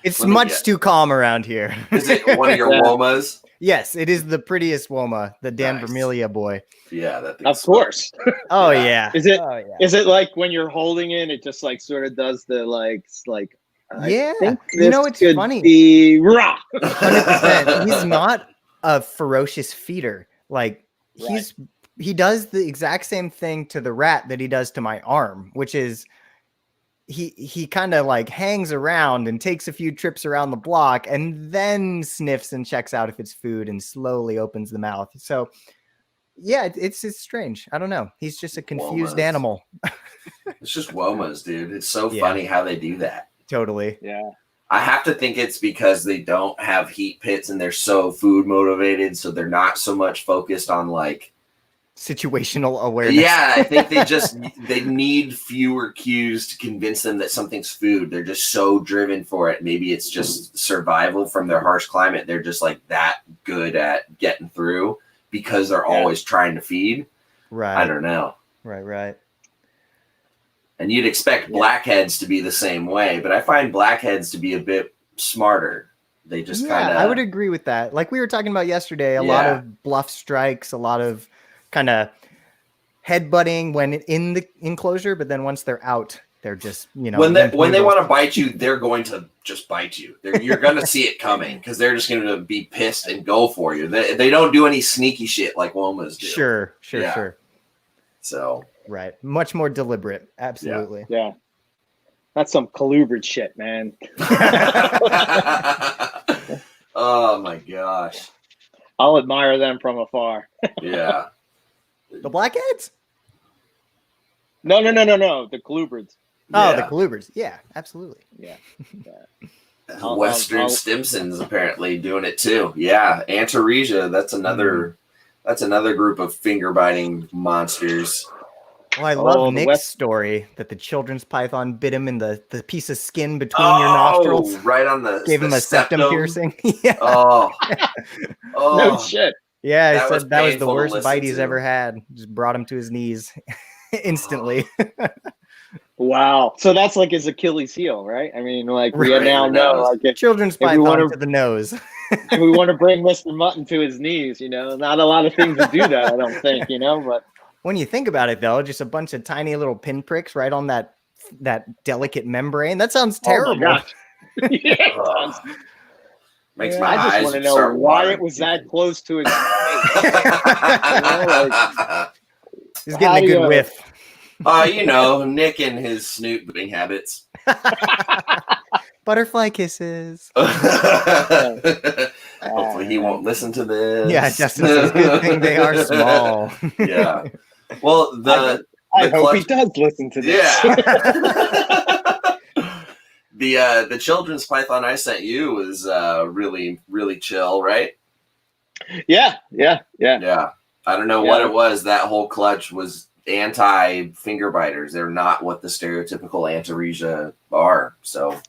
It's much too calm around here. Is it one of your womas? Yes, it is the prettiest woma, the Dan Vermilia boy. Yeah, that of course. Oh yeah. Is it like when you're holding it, it just like sort of does the like yeah. I think it's funny. Be raw. 100%. He's not a ferocious feeder. Like he does the exact same thing to the rat that he does to my arm, which is he kind of like hangs around and takes a few trips around the block and then sniffs and checks out if it's food and slowly opens the mouth. So yeah, it's strange. I don't know. He's just a confused animal. It's just womas, dude. It's so funny how they do that. Totally. Yeah. I have to think it's because they don't have heat pits and they're so food motivated, so they're not so much focused on like situational awareness. Yeah, I think they need fewer cues to convince them that something's food. They're just so driven for it. Maybe it's just survival from their harsh climate. They're just like that good at getting through because they're always trying to feed. Right. I don't know. Right. And you'd expect blackheads to be the same way, but I find blackheads to be a bit smarter. They just kind of... I would agree with that. Like we were talking about yesterday, a lot of bluff strikes, a lot of kind of headbutting when in the enclosure, but then once they're out, they're just, when they want to bite you, they're going to just bite you. You're going to see it coming because they're just going to be pissed and go for you. They don't do any sneaky shit like womas do. Sure. So right, much more deliberate. Absolutely. Yeah. That's some colubrid shit, man. Oh my gosh. I'll admire them from afar. Yeah. The blackheads? No. The colubrids. Oh, the colubrids. Yeah, absolutely. Yeah. Western Stimson's apparently doing it too. Yeah. Antaresia, that's another group of finger biting monsters. Well, I love Nick's story that the children's python bit him in the piece of skin between your nostrils. Right on the gave him a septum piercing. Yeah. Oh. No shit. Yeah, he said that was the worst bite he's ever had. Just brought him to his knees instantly. Wow. So that's like his Achilles heel, right? I mean, like we now know like children's python to the nose. If we want to bring Mr. Mutton to his knees, not a lot of things to do that, I don't think, but when you think about it though, just a bunch of tiny little pinpricks right on that delicate membrane. That sounds terrible. Oh my gosh. Makes my I just eyes want to know start why watering. it was that close to his face. He's getting a good whiff. Nick and his snoot booting habits. Butterfly kisses. Hopefully he won't listen to this. Yeah, Justin says good thing they are small. Yeah. Well, I hope he does listen to this. Yeah. The children's python I sent you was really, really chill, right? Yeah. I don't know what it was. That whole clutch was anti finger biters. They're not what the stereotypical Antaresia are. So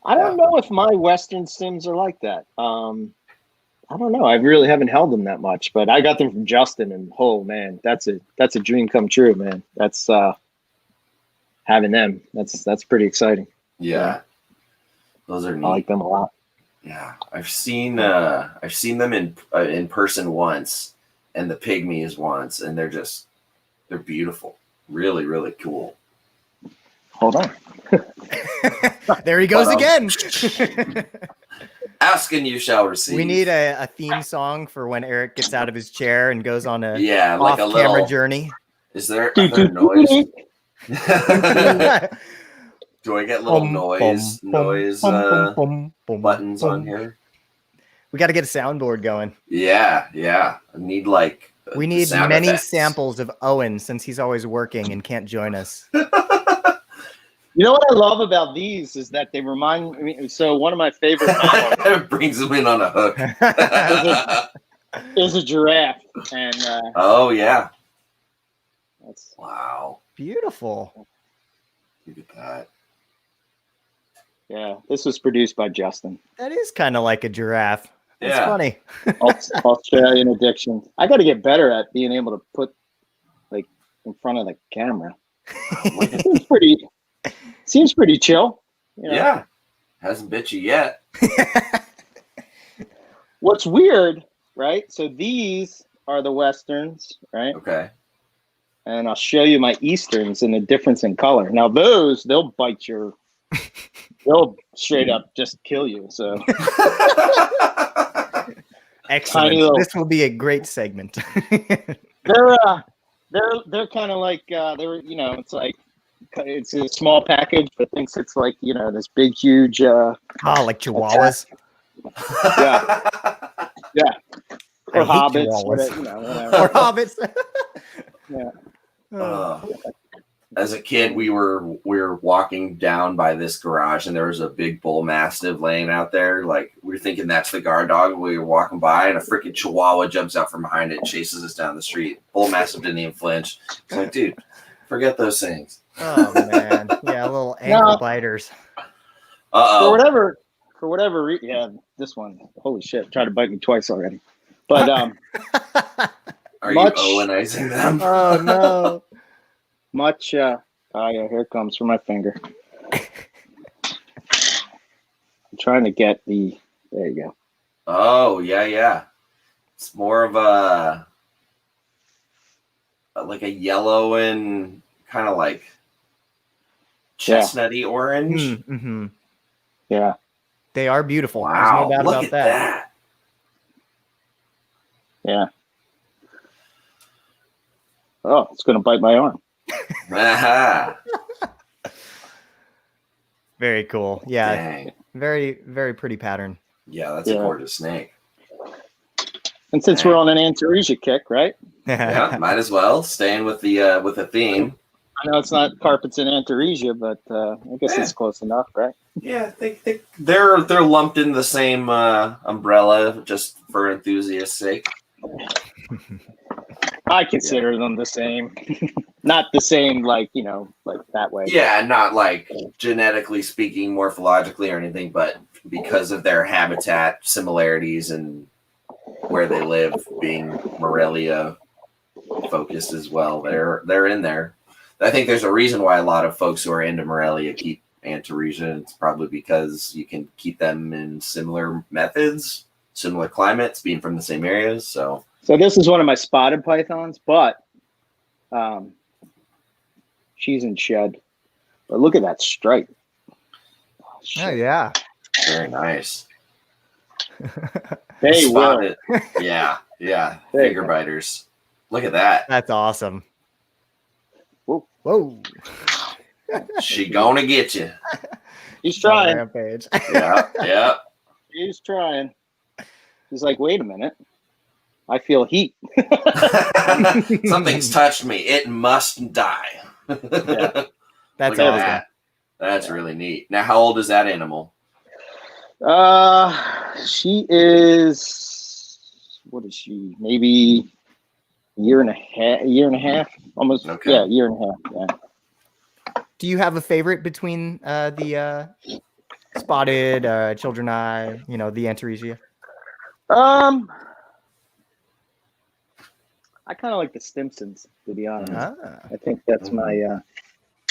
I don't know if my Western Sims are like that. I don't know. I really haven't held them that much, but I got them from Justin, and oh man, that's a dream come true, man. That's having them. That's pretty exciting. yeah. Those are neat. I like them a lot. Yeah, I've seen them in person once, and the pygmies once, and they're beautiful, really, really cool. Hold on. There he goes again. Ask and you shall receive. We need a theme song for when Eric gets out of his chair and goes on a like a off-camera little journey. Is there other noise? Do I get little noise buttons on here? We got to get a soundboard going. Yeah. I need we need sound many effects. samples of Owen since he's always working and can't join us. You know what I love about these is that they remind me. So one of my favorite It brings them in on a hook. is a giraffe, and oh yeah, that's wow, beautiful. Look at that. Yeah, this was produced by Justin. That is kind of like a giraffe. That's funny. Australian addiction. I got to get better at being able to put like in front of the camera. Seems pretty chill. You know? Yeah, hasn't bit you yet. What's weird, right? So these are the Westerns, right? Okay. And I'll show you my Easterns and the difference in color. Now those, they'll bite your, they'll straight up just kill you. So excellent. This will be a great segment. they're kind of like it's like it's a small package, but thinks it's like this big huge. Like Chihuahuas. Yeah. Or hobbits, whatever. Or hobbits. Yeah. As a kid, we were walking down by this garage, and there was a big bull mastiff laying out there. Like we were thinking that's the guard dog. We were walking by, and a freaking Chihuahua jumps out from behind it, and chases us down the street. Bull mastiff didn't even flinch. It's like, dude, forget those things. Oh man, yeah, little ankle biters. For whatever reason, yeah, this one. Holy shit! Tried to bite me twice already. But are you Owenizing them? Oh no. Much. Yeah, here it comes from my finger. I'm trying to get the. There you go. Oh yeah. It's more of a like a yellow and kind of like chestnutty orange. Mm-hmm. Yeah, they are beautiful. Wow, There's no doubt look about at that. Yeah. Oh, it's gonna bite my arm. Very cool. Yeah. Dang. Very, very pretty pattern. Yeah, that's a gorgeous snake. And since we're on an Antaresia kick, right? Yeah, might as well staying with the theme. I know it's not carpets in Antaresia, but I guess it's close enough, right? Yeah, they're lumped in the same umbrella just for enthusiasts' sake. I consider them the same. Not the same, like that way. Yeah, not like genetically speaking, morphologically or anything, but because of their habitat similarities and where they live, being Morelia focused as well, they're in there. I think there's a reason why a lot of folks who are into Morelia keep Antaresia. It's probably because you can keep them in similar methods, similar climates, being from the same areas. So this is one of my spotted pythons, but she's in shed. But look at that stripe. Oh yeah, very nice. They will. Yeah. Finger biters. Look at that. That's awesome. Whoa. She gonna get you. He's trying. Rampage. Yeah. He's trying. He's like, wait a minute. I feel heat. Something's touched me. It must die. Yeah. That's awesome. That. That's really neat. Now, how old is that animal? She is. What is she? Maybe a year and a half. almost Okay. year and a half. Yeah. Do you have a favorite between the spotted, children eye, the Antaresia? I kind of like the Stimsons, to be honest. Ah, I think that's my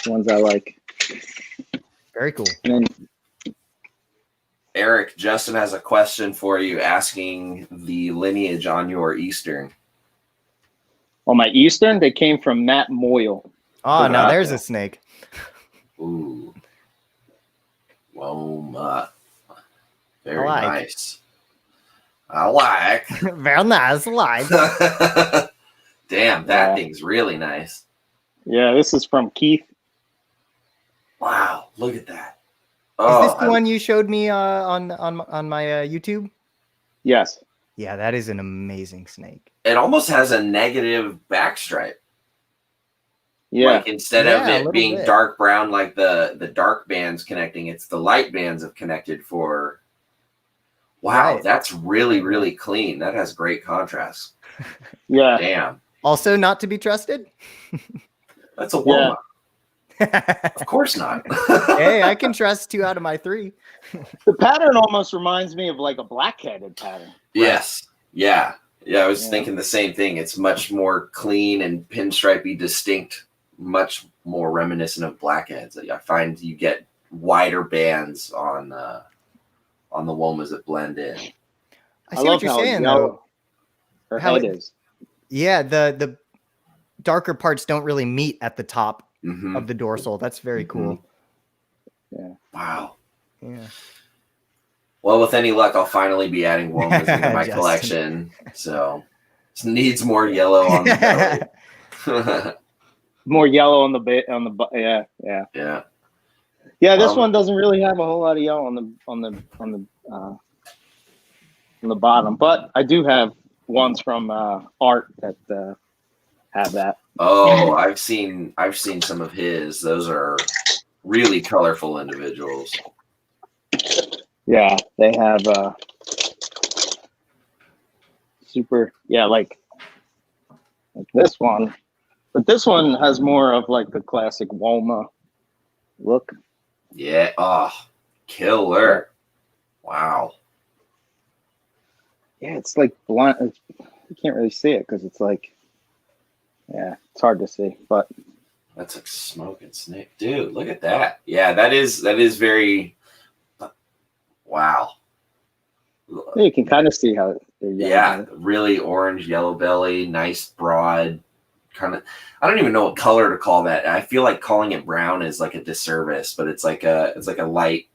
ones I like. very cool. And then, Eric, Justin has a question for you, asking the lineage on your Eastern. on my Eastern, they came from Matt Moyle. Oh, now Okay. there's a snake. Ooh. Woma. Very I like. nice. I like. Very nice, like. Damn, that Yeah. thing's really nice. Yeah, this is from Keith. Wow, look at that. Is this the I- one you showed me on my YouTube? Yes. Yeah, that is an amazing snake. It almost has a negative backstripe. Yeah. Like instead Yeah, of a it little being bit. dark brown like the dark bands connecting, it's the light bands have connected for. Wow, Right. that's really, Right, really clean. That has great contrast. Yeah. Damn. Also not to be trusted. That's a Woma. Hey, Of course not. I can trust 2 out of my 3. The pattern almost reminds me of like a black-headed pattern. Yes. Yeah. Yeah, I was Yeah. thinking the same thing. It's much more clean and pinstripey, distinct, much more reminiscent of blackheads. I find you get wider bands on the Womas that blend in. I see what you're saying though. her How head it- is. Yeah, the darker parts don't really meet at the top Mhm. of the dorsal. That's very cool. Yeah. Wow. Yeah. Well, with any luck, I'll finally be adding Womas into my Justin. collection. So it needs more yellow on the belly. More yellow on the yeah. Yeah. Yeah, this Um, one doesn't really have a whole lot of yellow on the bottom, but I do have ones from Art that have that. Oh, I've seen some of his. Those are really colorful individuals. Yeah, they have super. Yeah, like this one, but this one has more of like the classic Woma look. Yeah. Oh, killer. Wow. Yeah, it's like blind. You can't really see it because it's like, yeah, it's hard to see. But That's a smoking snake. Dude, look at that. Yeah, that is very wow. you can kind of see how they're yellow. Yeah, really orange, yellow belly, nice broad kind of. I don't even know what color to call that. I feel like calling it brown is like a disservice, but it's like a light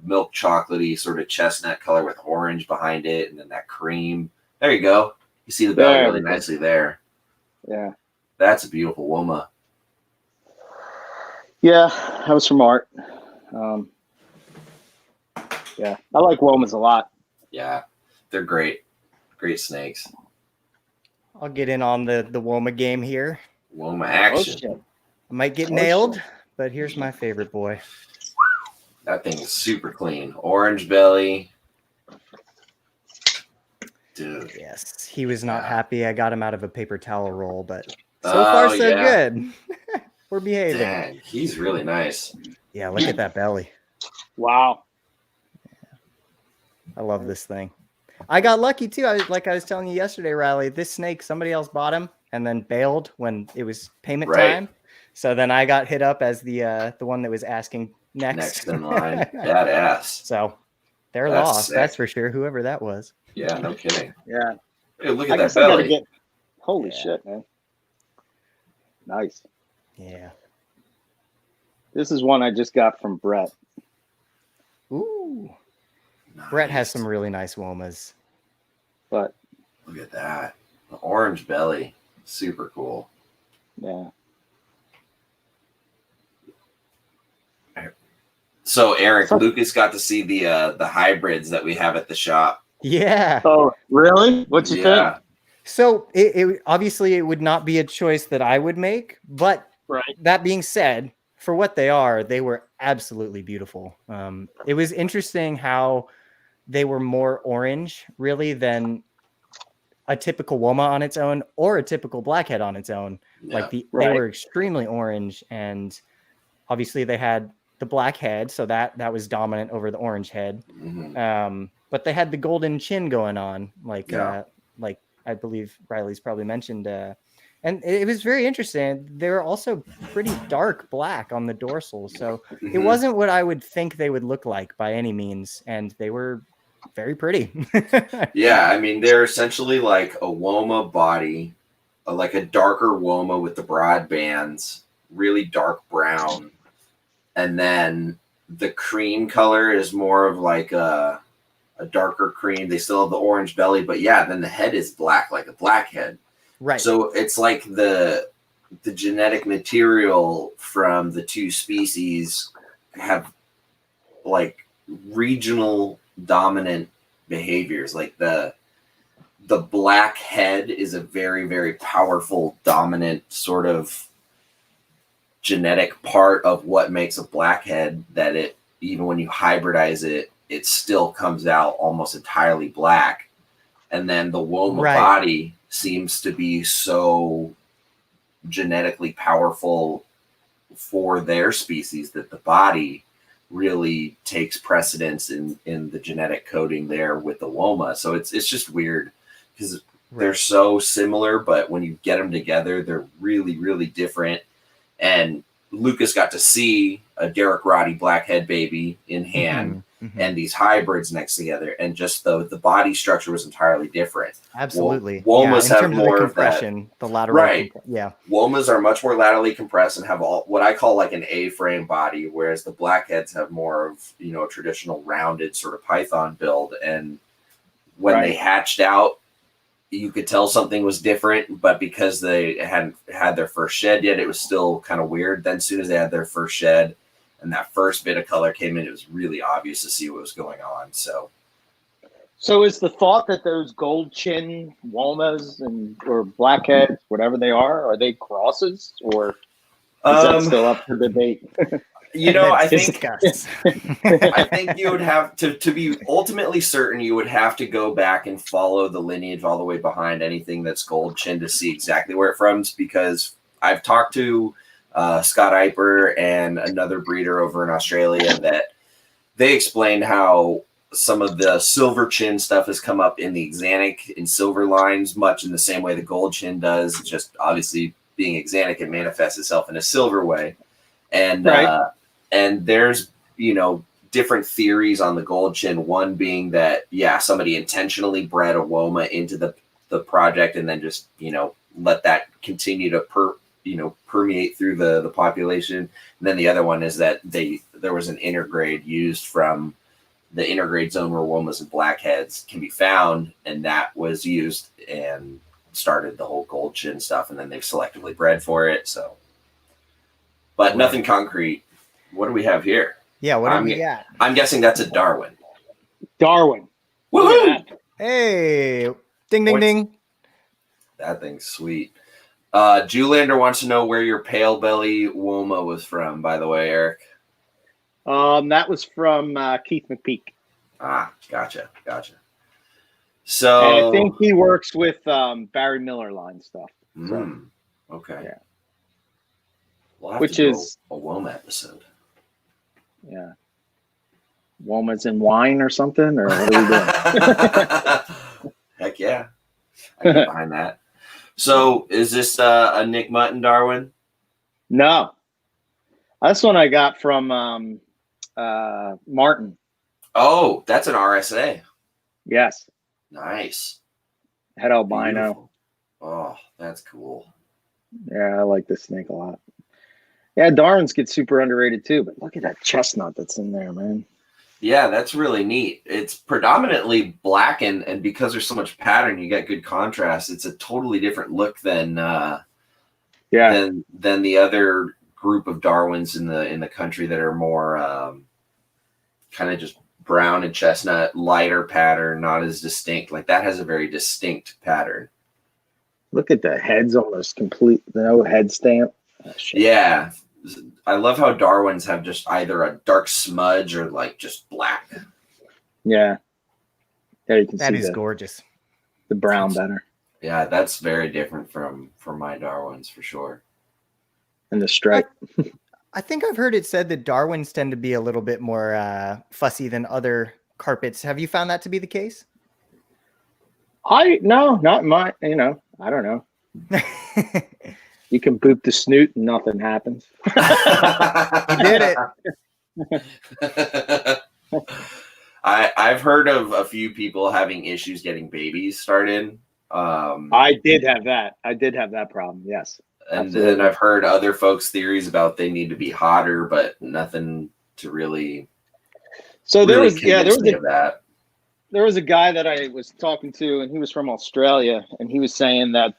milk chocolatey sort of chestnut color with orange behind it, and then that cream. There you go. You see the belly There really we go. nicely there. Yeah. That's a beautiful Woma. Yeah, that was from Art. Yeah, I like Womas a lot. Yeah, they're great. Great snakes. I'll get in on the Woma game here. Woma Oh, action. shit. I might get Oh, nailed, shit. but here's my favorite boy. That thing is super clean. Orange belly. Dude. Yes, he was not Yeah. happy. I got him out of a paper towel roll, but so Oh, far so yeah. good. We're behaving. Dang, he's really nice. Yeah, look at that belly. Wow. I love this thing. I got lucky too. Like I was telling you yesterday, Riley, this snake, somebody else bought him and then bailed when it was payment Right. time. So then I got hit up as the one that was asking next. Next in line. Badass. So they're That's lost. sick. That's for sure. Whoever that was. Yeah, no kidding. Yeah. Hey, look I at that guess I gotta belly. get. Holy Yeah. shit, man. Nice. Yeah. This is one I just got from Brett. Ooh. Brett has Nice. some really nice Womas. But Look at that. The orange belly. Super cool. yeah. So Eric, Lucas got to see the hybrids that we have at the shop. Yeah. Oh, really? What you think? So it obviously it would not be a choice that I would make, but Right. that being said, for what they are, they were absolutely beautiful. It was interesting how they were more orange, really, than a typical Woma on its own or a typical blackhead on its own. Yeah. Like they Right. were extremely orange, and obviously they had the black head, so that was dominant over the orange head. But they had the golden chin going on, like I believe Riley's probably mentioned. And it was very interesting. They were also pretty dark black on the dorsal, so it wasn't what I would think they would look like by any means, and they were very pretty. Yeah, I mean, they're essentially like a Woma body, like a darker Woma with the broad bands, really dark brown. And then the cream color is more of like a darker cream. They still have the orange belly, but yeah, then the head is black, like a blackhead. Right. So it's like the genetic material from the two species have like regional dominant behaviors. Like the black head is a very, very powerful, dominant sort of genetic part of what makes a blackhead, that it, even when you hybridize it, it still comes out almost entirely black. And then the Woma body seems to be so genetically powerful for their species that the body really takes precedence in the genetic coding there with the Woma. So it's just weird because they're so similar, but when you get them together, they're really, really different. And Lucas got to see a Derek Roddy blackhead baby in hand and these hybrids next together, and just the body structure was entirely different. Absolutely. Womas have in terms more of the of that. compression, the lateral. Right. Yeah. Womas are much more laterally compressed and have all what I call like an A-frame body, whereas the blackheads have more of, you know, a traditional rounded sort of python build. And when they hatched out, you could tell something was different, but because they hadn't had their first shed yet, it was still kind of weird. Then as soon as they had their first shed and that first bit of color came in, it was really obvious to see what was going on. So is the thought that those gold chin Womas or blackheads, whatever they are they crosses, or is that still up for debate? You know, I think you would have to be ultimately certain. You would have to go back and follow the lineage all the way behind anything that's gold chin to see exactly where it comes. Because I've talked to Scott Eiper and another breeder over in Australia that they explained how some of the silver chin stuff has come up in the axanthic and silver lines, much in the same way the gold chin does. Just obviously being axanthic, it manifests itself in a silver way. And there's, you know, different theories on the gold chin. One being that, somebody intentionally bred a Woma into the project and then just, you know, let that continue to permeate through the population. And then the other one is that there was an intergrade used from the intergrade zone where Womas and blackheads can be found, and that was used and started the whole gold chin stuff, and then they've selectively bred for it. So, but nothing concrete. What do we have here? Yeah, what do we got? I'm guessing that's a Darwin. Darwin. Woohoo! Hey, ding, ding, ding. That thing's sweet. Julander wants to know where your pale belly Woma was from, by the way, Eric. That was from Keith McPeak. Ah, gotcha. So and I think he works with Barry Miller line stuff. So. Okay. Yeah. We'll have Which to do is a Woma episode. Yeah. Womas in wine or something, or what are we doing? Heck yeah. I get behind that. So is this a Nick Mutton Darwin? No. This one I got from Martin. Oh, that's an RSA. Yes. Nice. Head albino. Beautiful. Oh, that's cool. Yeah, I like this snake a lot. Yeah, Darwins get super underrated too, but look at that chestnut that's in there, man. Yeah, that's really neat. It's predominantly black, and because there's so much pattern, you get good contrast. It's a totally different look than the other group of Darwins in the country that are more kind of just brown and chestnut, lighter pattern, not as distinct. Like that has a very distinct pattern. Look at the heads, almost complete, no head stamp. Oh, yeah. I love how Darwins have just either a dark smudge or like just black. Yeah. Yeah, you can see that is gorgeous. The brown better. Yeah, that's very different from my Darwins for sure. And the stripe. I think I've heard it said that Darwins tend to be a little bit more fussy than other carpets. Have you found that to be the case? No, not my. I don't know. You can boop the snoot and nothing happens. He did it. I've heard of a few people having issues getting babies started. I did have that problem. Yes. And then I've heard other folks' theories about they need to be hotter, but nothing to really. So there was that. There was a guy that I was talking to, and he was from Australia, and he was saying that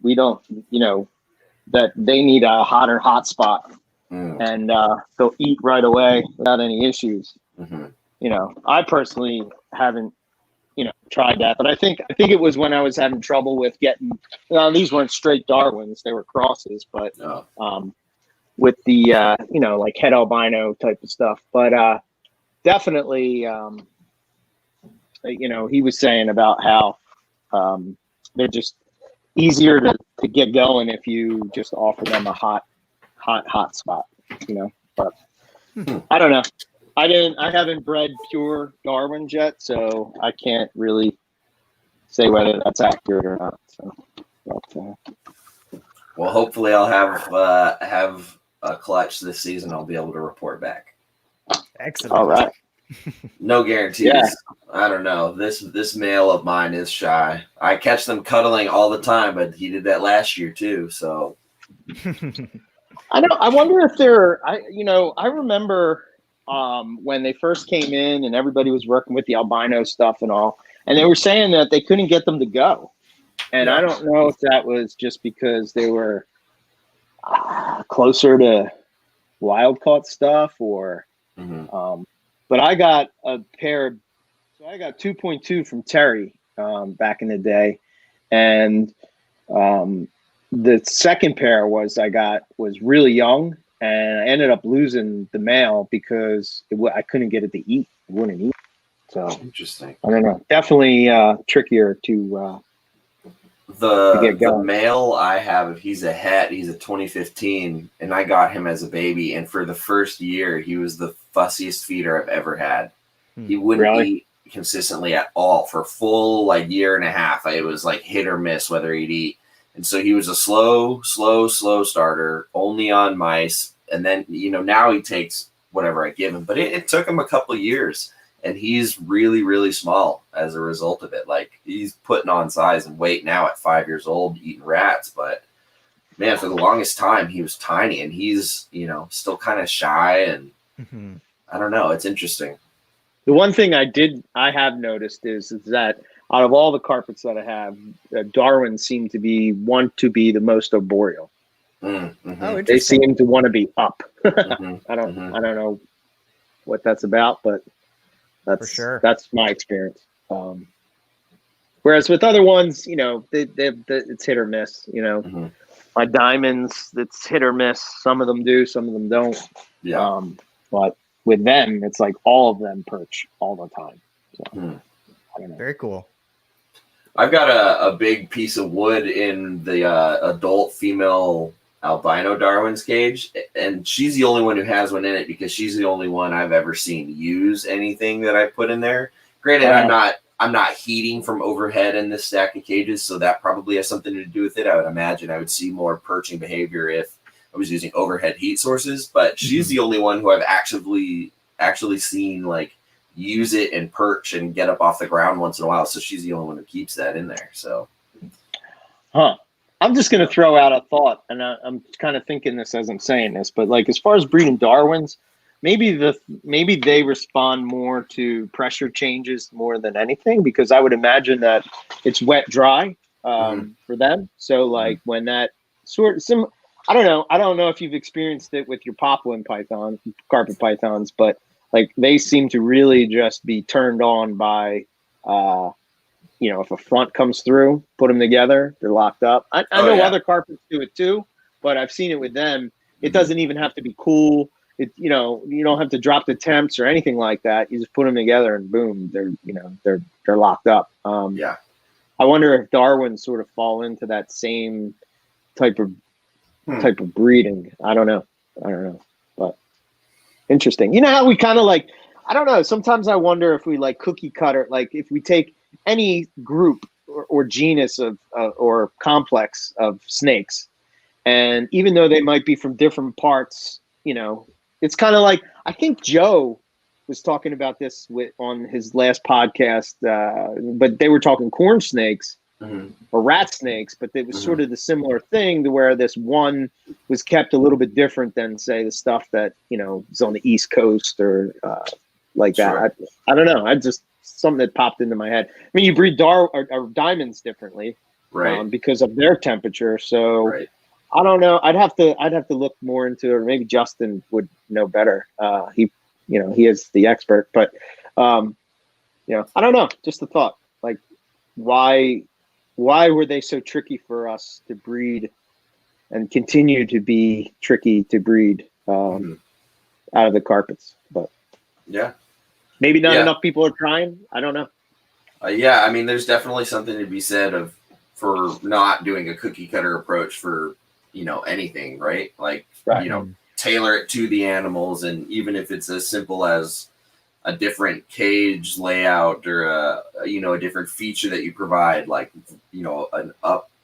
we don't, that they need a hotter hotspot, and they'll eat right away without any issues. Mm-hmm. I personally haven't, tried that, but I think it was when I was having trouble with getting. These weren't straight Darwins; they were crosses, but with the like het albino type of stuff. But definitely, he was saying about how they're just easier to get going if you just offer them a hot spot. But I don't know. I haven't bred pure Darwins yet, so I can't really say whether that's accurate or not. So, well, hopefully I'll have a clutch this season. I'll be able to report back. Excellent. All right. No guarantees. Yeah. I don't know. This male of mine is shy. I catch them cuddling all the time, but he did that last year too. So I wonder if I remember when they first came in and everybody was working with the albino stuff and all, and they were saying that they couldn't get them to go. And I don't know if that was just because they were closer to wild caught stuff or, but I got a pair. So I got 2.2 from Terry back in the day. And the second pair I got was really young. And I ended up losing the male because I couldn't get it to eat. It wouldn't eat. So interesting. I don't know. Definitely trickier to get going. The male I have, he's a het. He's a 2015, and I got him as a baby. And for the first year, he was the fussiest feeder I've ever had. He wouldn't eat consistently at all for a full year and a half. It was like hit or miss whether he'd eat. And so he was a slow starter, only on mice. And then, now he takes whatever I give him. But it took him a couple of years. And he's really, really small as a result of it. He's putting on size and weight now at 5 years old, eating rats. But, man, for the longest time, he was tiny. And he's, still kind of shy. And I don't know. It's interesting. The one thing I have noticed is that out of all the carpets that I have, Darwin seem to be the most arboreal. They seem to want to be up. I don't know what that's about, but that's for sure. That's my experience. Whereas with other ones, it's hit or miss. My diamonds, it's hit or miss. Some of them do, some of them don't. Yeah. But with them, it's like all of them perch all the time. So, I don't know. Very cool. I've got a big piece of wood in the adult female albino Darwin's cage, and she's the only one who has one in it because she's the only one I've ever seen use anything that I put in there. Granted, I'm not heating from overhead in this stack of cages, so that probably has something to do with it. I would imagine I would see more perching behavior if I was using overhead heat sources, but she's the only one who I've actually seen use it and perch and get up off the ground once in a while. So she's the only one who keeps that in there. So, I'm just going to throw out a thought, and I'm kind of thinking this as I'm saying this, but as far as breeding Darwins, maybe they respond more to pressure changes more than anything, because I would imagine that it's wet dry for them. So when that I don't know if you've experienced it with your poplin carpet pythons, but they seem to really just be turned on by, if a front comes through, put them together, they're locked up. I know other carpets do it too, but I've seen it with them. It doesn't even have to be cool. You don't have to drop the temps or anything like that. You just put them together and boom, they're locked up. I wonder if Darwin sort of fall into that same type of breeding. I don't know, but interesting. You know how we kind of like, I don't know. Sometimes I wonder if we like cookie cutter, like if we take any group or genus of or complex of snakes, and even though they might be from different parts, you know, it's kind of like, I think Joe was talking about this on his last podcast, but they were talking corn snakes or rat snakes, but it was sort of the similar thing to where this one was kept a little bit different than, say, the stuff that, you know, is on the East Coast or like that. Sure. I don't know. I just, something that popped into my head. I mean, you breed or diamonds differently, Right. because of their temperature. So Right. I don't know. I'd have to look more into it, or maybe Justin would know better. He is the expert, but I don't know. Just a thought. Like, why were they so tricky for us to breed, and continue to be tricky to breed out of the carpets? But Yeah. maybe not enough people are trying. I don't know. Yeah, I mean, there's definitely something to be said for not doing a cookie cutter approach for, you know, anything, right? Like, Right. you know, tailor it to the animals, and even if it's as simple as a different cage layout or a different feature that you provide, like, you know, an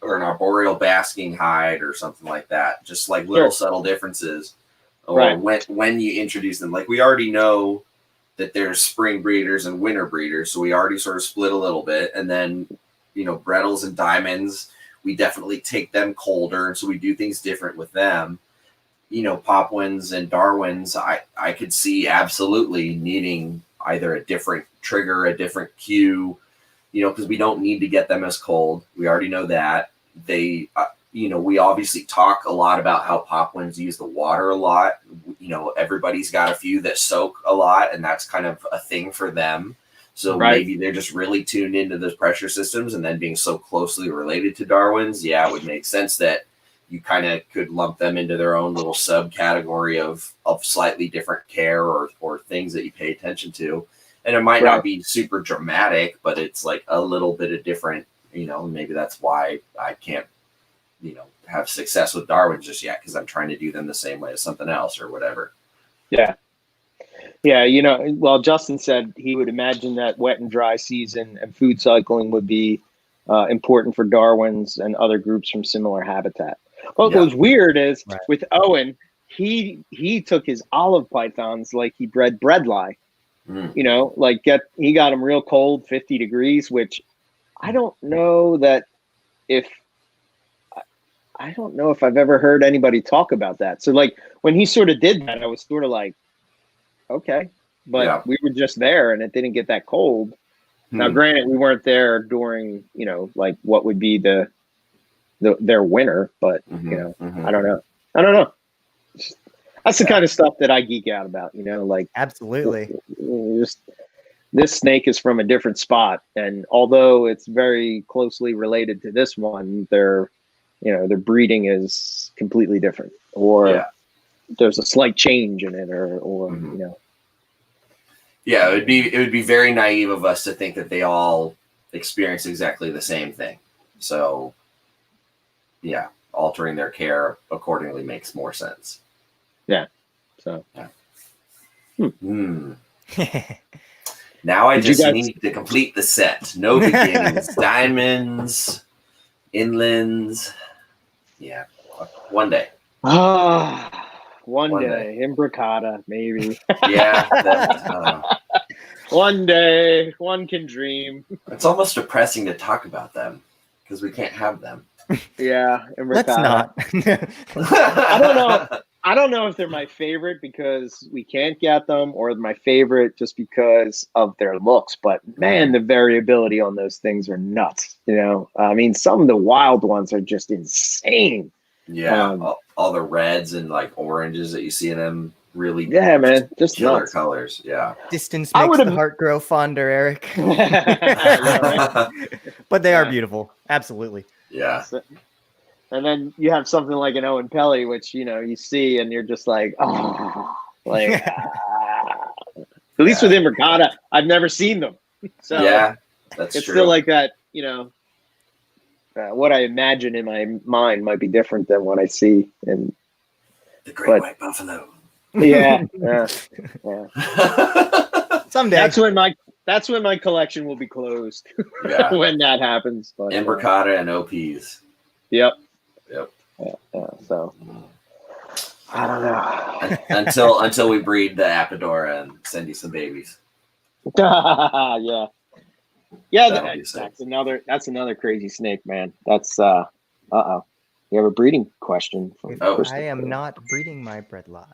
arboreal basking hide or something like that, just like little subtle differences, or when you introduce them. Like, we already know that there's spring breeders and winter breeders, so we already sort of split a little bit. And then, you know, Brettles and Diamonds, we definitely take them colder, and so we do things different with them. You know, Popwins and Darwins, I could see absolutely needing either a different trigger, a different cue, you know, because we don't need to get them as cold. We already know that. They, we obviously talk a lot about how Popwins use the water a lot. You know, everybody's got a few that soak a lot, and that's kind of a thing for them. So maybe they're just really tuned into those pressure systems, and then being so closely related to Darwins, it would make sense that you kind of could lump them into their own little subcategory of slightly different care or things that you pay attention to. And it might not be super dramatic, but it's like a little bit of different, you know, maybe that's why I can't, you know, have success with Darwins just yet, because I'm trying to do them the same way as something else or whatever. Yeah. Yeah, you know, well, Justin said he would imagine that wet and dry season and food cycling would be important for Darwins and other groups from similar habitat. What was weird is with Owen, he took his olive pythons like he bred breadlie. You know, like he got them real cold, 50 degrees, which I don't know if I've ever heard anybody talk about that. So like when he sort of did that, I was sort of like, okay, but we were just there and it didn't get that cold. Now, granted, we weren't there during, you know, like what would be their winter, but you know, I don't know. That's the kind of stuff that I geek out about, you know, like absolutely. Just this snake is from a different spot, and although it's very closely related to this one, their breeding is completely different, or there's a slight change in it, or you know. Yeah, it would be very naive of us to think that they all experience exactly the same thing. So, yeah, altering their care accordingly makes more sense. Yeah. So. Yeah. Now I just need to complete the set. No beginnings, diamonds, inlands. Yeah, one day. One day. Imbricata, maybe. Yeah. One day, one can dream. It's almost depressing to talk about them because we can't have them. Yeah, imbricata. Let's not. I don't know if they're my favorite because we can't get them, or my favorite just because of their looks. But man, the variability on those things are nuts. You know, I mean, some of the wild ones are just insane. Yeah, all the reds and like oranges that you see in them, really. Yeah, man, just killer nuts. colors. Yeah, distance makes the heart grow fonder, Eric. But they are beautiful, absolutely. Yeah. And then you have something like an Owen Pelly, which, you know, you see and you're just like, oh, like, at least with Imbricata, I've never seen them. So yeah, that's it's true. still like that, you know, what I imagine in my mind might be different than what I see. And The great white buffalo. yeah. Someday. That's when my collection will be closed. Yeah. When that happens. But, Imbricata and OPs. Yep. Yep. Yeah. So I don't know. until we breed the Apodora and send you some babies. Yeah. Yeah, That'll be sick. that's another crazy snake, man. That's uh-oh. You have a breeding question from I am not breeding my bredli.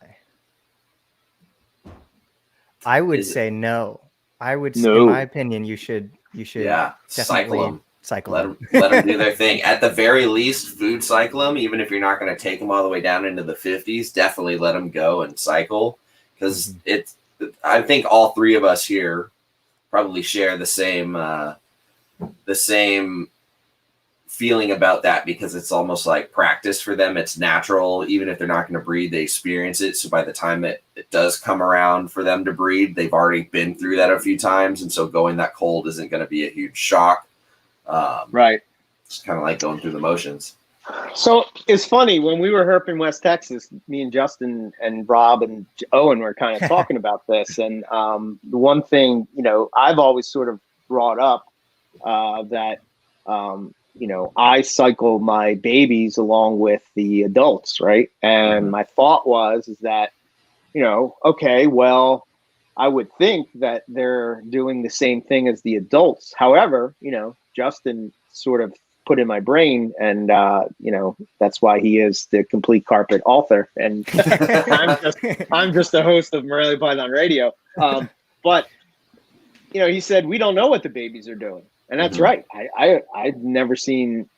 I would say no. I would say, in my opinion, you should Yeah, definitely cycle them. Let them do their thing. At the very least, food cycle them, even if you're not going to take them all the way down into the 50s. Definitely let them go and cycle, because I think all three of us here probably share the same feeling about that, because it's almost like practice for them. It's natural. Even if they're not going to breed, they experience it. So by the time it does come around for them to breed, they've already been through that a few times. And so going that cold isn't going to be a huge shock. Right. It's kind of like going through the motions. So it's funny, when we were herping West Texas, me and Justin and Rob and Owen were kind of talking about this. And the one thing, I've always sort of brought up that, I cycle my babies along with the adults, right? And my thought is that, okay, well, I would think that they're doing the same thing as the adults. However, Justin sort of put in my brain, and that's why he is the complete carpet author, and I'm just the host of Morelia Python Radio. But he said we don't know what the babies are doing, and that's right. I've never seen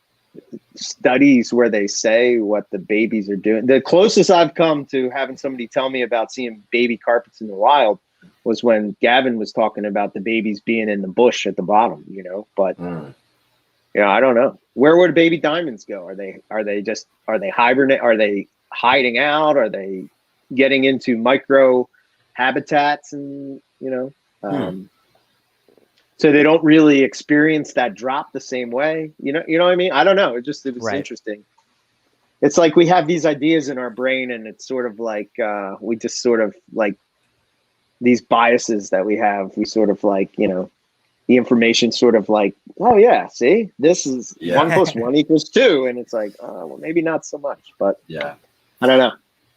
studies where they say what the babies are doing. The closest I've come to having somebody tell me about seeing baby carpets in the wild was when Gavin was talking about the babies being in the bush at the bottom, but I don't know. Where would baby diamonds go? Are they hibernate? Are they hiding out? Are they getting into micro habitats and, so they don't really experience that drop the same way? You know what I mean? I don't know. It was interesting. It's like we have these ideas in our brain, and it's sort of like we just sort of like these biases that we have. We sort of like, the information sort of like, oh yeah, see, this is 1 + 1 = 2. And it's like, well, maybe not so much, but yeah, I don't know.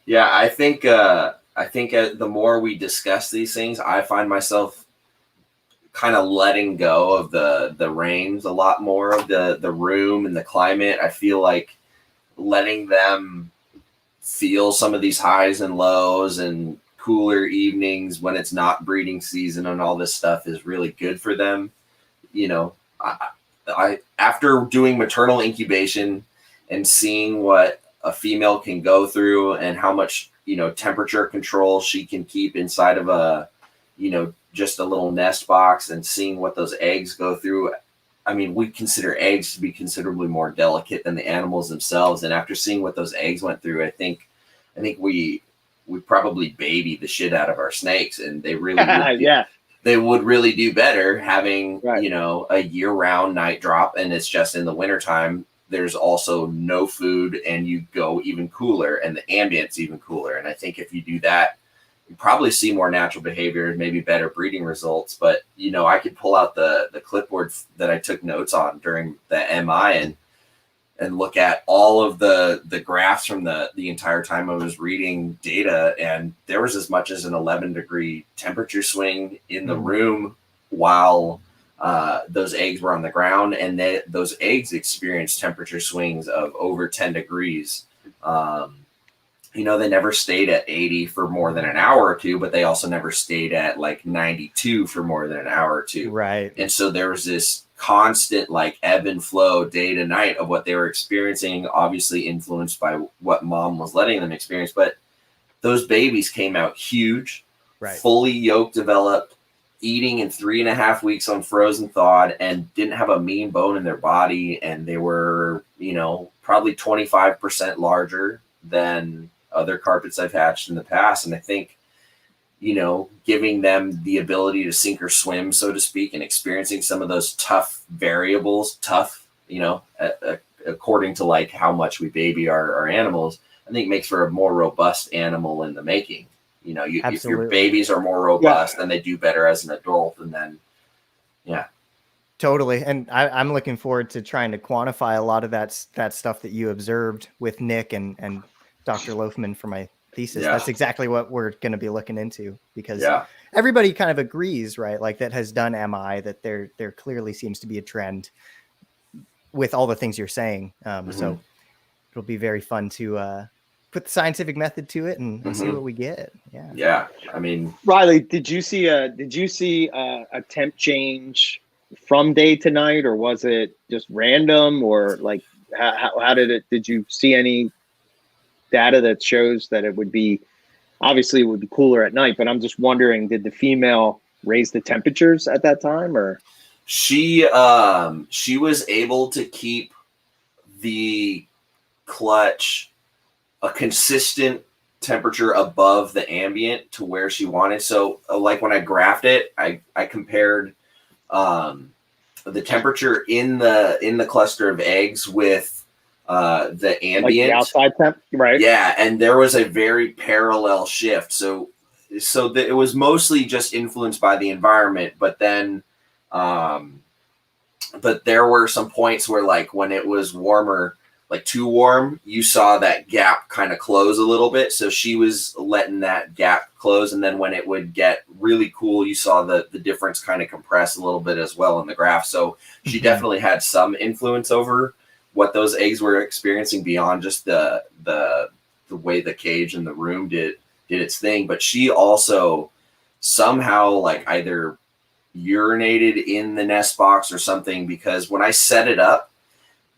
Yeah. I think the more we discuss these things, I find myself kind of letting go of the reins a lot more of the room and the climate. I feel like letting them feel some of these highs and lows and cooler evenings when it's not breeding season and all this stuff is really good for them. I after doing maternal incubation and seeing what a female can go through and how much, temperature control she can keep inside of a, just a little nest box, and seeing what those eggs go through. I mean, we consider eggs to be considerably more delicate than the animals themselves. And after seeing what those eggs went through, I think we probably baby the shit out of our snakes, and they really would they would really do better having, a year-round night drop, and it's just in the wintertime. There's also no food, and you go even cooler, and the ambient's even cooler. And I think if you do that, you probably see more natural behavior and maybe better breeding results. But, I could pull out the clipboard that I took notes on during the MI and look at all of the graphs from the entire time I was reading data. And there was as much as an 11-degree temperature swing in the room while those eggs were on the ground. And those eggs experienced temperature swings of over 10 degrees. They never stayed at 80 for more than an hour or two, but they also never stayed at like 92 for more than an hour or two. Right. And so there was this constant like ebb and flow day to night of what they were experiencing, obviously influenced by what mom was letting them experience. But those babies came out huge, fully yolk developed, eating in 3.5 weeks on frozen thawed, and didn't have a mean bone in their body. And they were, probably 25% larger than other carpets I've hatched in the past. And I think, giving them the ability to sink or swim, so to speak, and experiencing some of those tough variables, tough according to like how much we baby our animals, I think makes for a more robust animal in the making. If your babies are more robust, then they do better as an adult, and then totally. And I'm looking forward to trying to quantify a lot of that stuff that you observed with Nick and Dr. Loafman for my thesis. Yeah. That's exactly what we're going to be looking into, because everybody kind of agrees, right? Like that has done MI, that there clearly seems to be a trend with all the things you're saying. So it'll be very fun to put the scientific method to it and see what we get. Yeah. I mean, Riley, did you see a temp change from day to night, or was it just random, or like how did you see any data that shows that it would be cooler at night? But I'm just wondering, did the female raise the temperatures at that time, or she was able to keep the clutch a consistent temperature above the ambient to where she wanted. So like when I graphed it, I compared the temperature in the cluster of eggs with the ambient, like the outside temp, right? Yeah, and there was a very parallel shift. So it was mostly just influenced by the environment, but then but there were some points where, like, when it was warmer, like too warm, you saw that gap kind of close a little bit. So she was letting that gap close. And then when it would get really cool, you saw the difference kind of compress a little bit as well in the graph. So she definitely had some influence over what those eggs were experiencing beyond just the way the cage and the room did its thing. But she also somehow like either urinated in the nest box or something, because when I set it up,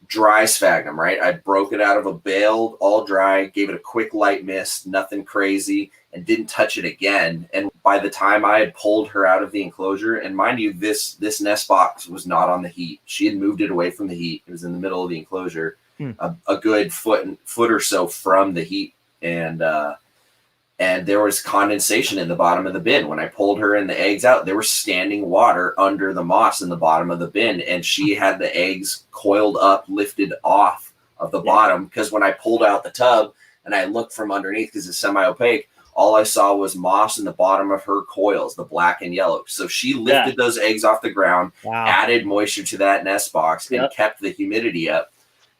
dry sphagnum, right? I broke it out of a bale, all dry, gave it a quick light mist, nothing crazy, and didn't touch it again. And by the time I had pulled her out of the enclosure, and mind you, this nest box was not on the heat. She had moved it away from the heat. It was in the middle of the enclosure, a good foot or so from the heat. And there was condensation in the bottom of the bin. When I pulled her and the eggs out, there was standing water under the moss in the bottom of the bin. And she had the eggs coiled up, lifted off of the bottom. Because when I pulled out the tub and I looked from underneath, because it's semi-opaque, all I saw was moss in the bottom of her coils, the black and yellow. So she lifted those eggs off the ground, added moisture to that nest box, and kept the humidity up.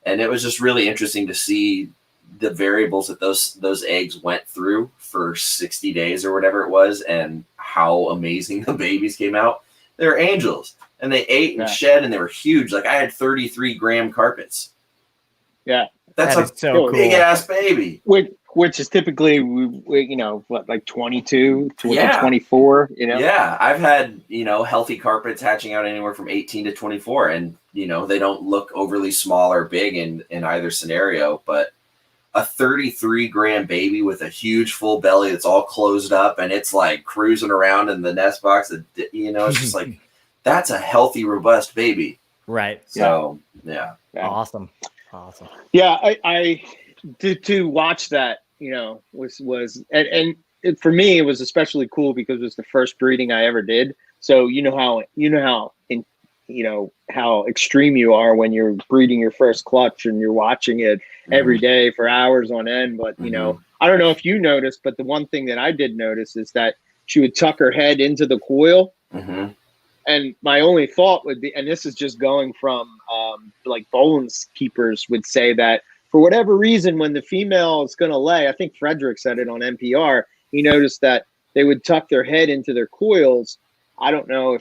And it was just really interesting to see the variables that those eggs went through for 60 days or whatever it was, and how amazing the babies came out. They're angels, and they ate and shed, and they were huge. Like I had 33-gram carpets. Yeah, that's a so big ass baby. Which is typically, like 22 to 24. Yeah, I've had healthy carpets hatching out anywhere from 18 to 24, and they don't look overly small or big in either scenario, but a 33-gram baby with a huge full belly that's all closed up and it's like cruising around in the nest box, it's just like, that's a healthy, robust baby. Right. So, Awesome. Yeah. I to watch that, was, and for me, it was especially cool because it was the first breeding I ever did. So, how extreme you are when you're breeding your first clutch and you're watching it every day for hours on end. But, I don't know if you noticed, but the one thing that I did notice is that she would tuck her head into the coil. And my only thought would be, and this is just going from like bones keepers would say that for whatever reason, when the female is going to lay, I think Frederick said it on MPR, he noticed that they would tuck their head into their coils. I don't know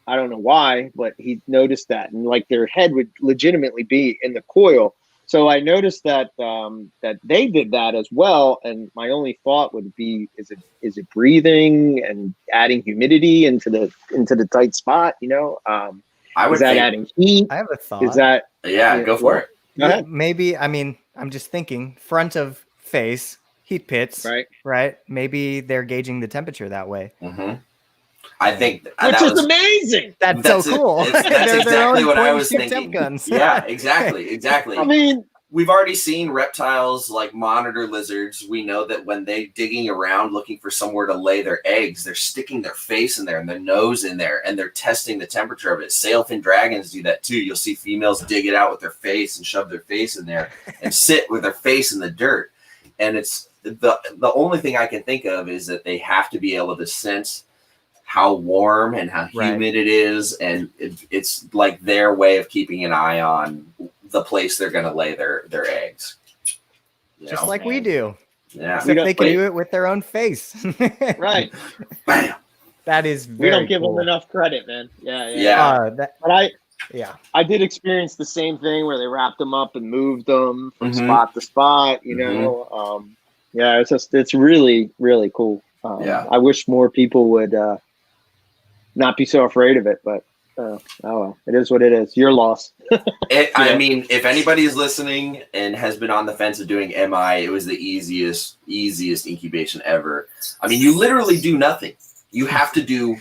why, but he noticed that, and like their head would legitimately be in the coil. So I noticed that that they did that as well. And my only thought would be, is it breathing and adding humidity into the tight spot? I would think adding heat. I have a thought. Is that go for it? Go ahead. Maybe, I'm just thinking front of face heat pits, right? Maybe they're gauging the temperature that way. I think which is amazing. That's so cool. That's exactly what I was thinking. Temp guns. Yeah, exactly. I mean, we've already seen reptiles like monitor lizards. We know that when they're digging around looking for somewhere to lay their eggs, they're sticking their face in there and their nose in there, and they're testing the temperature of it. Sailfin dragons do that too. You'll see females dig it out with their face and shove their face in there and sit with their face in the dirt. And it's the only thing I can think of is that they have to be able to sense how warm and how humid it is, and it's like their way of keeping an eye on the place they're going to lay their eggs. Just like we do. Yeah. Except they can do it with their own face. Right. Bam. That is We very don't give cool. them enough credit, man. Yeah. Yeah. But Yeah. I did experience the same thing where they wrapped them up and moved them from spot to spot, you know. Yeah, it's really, really cool. I wish more people would not be so afraid of it, but oh well, it is what it is. Your loss. I mean, if anybody is listening and has been on the fence of doing MI, it was the easiest incubation ever. I mean, you literally do nothing. You have to do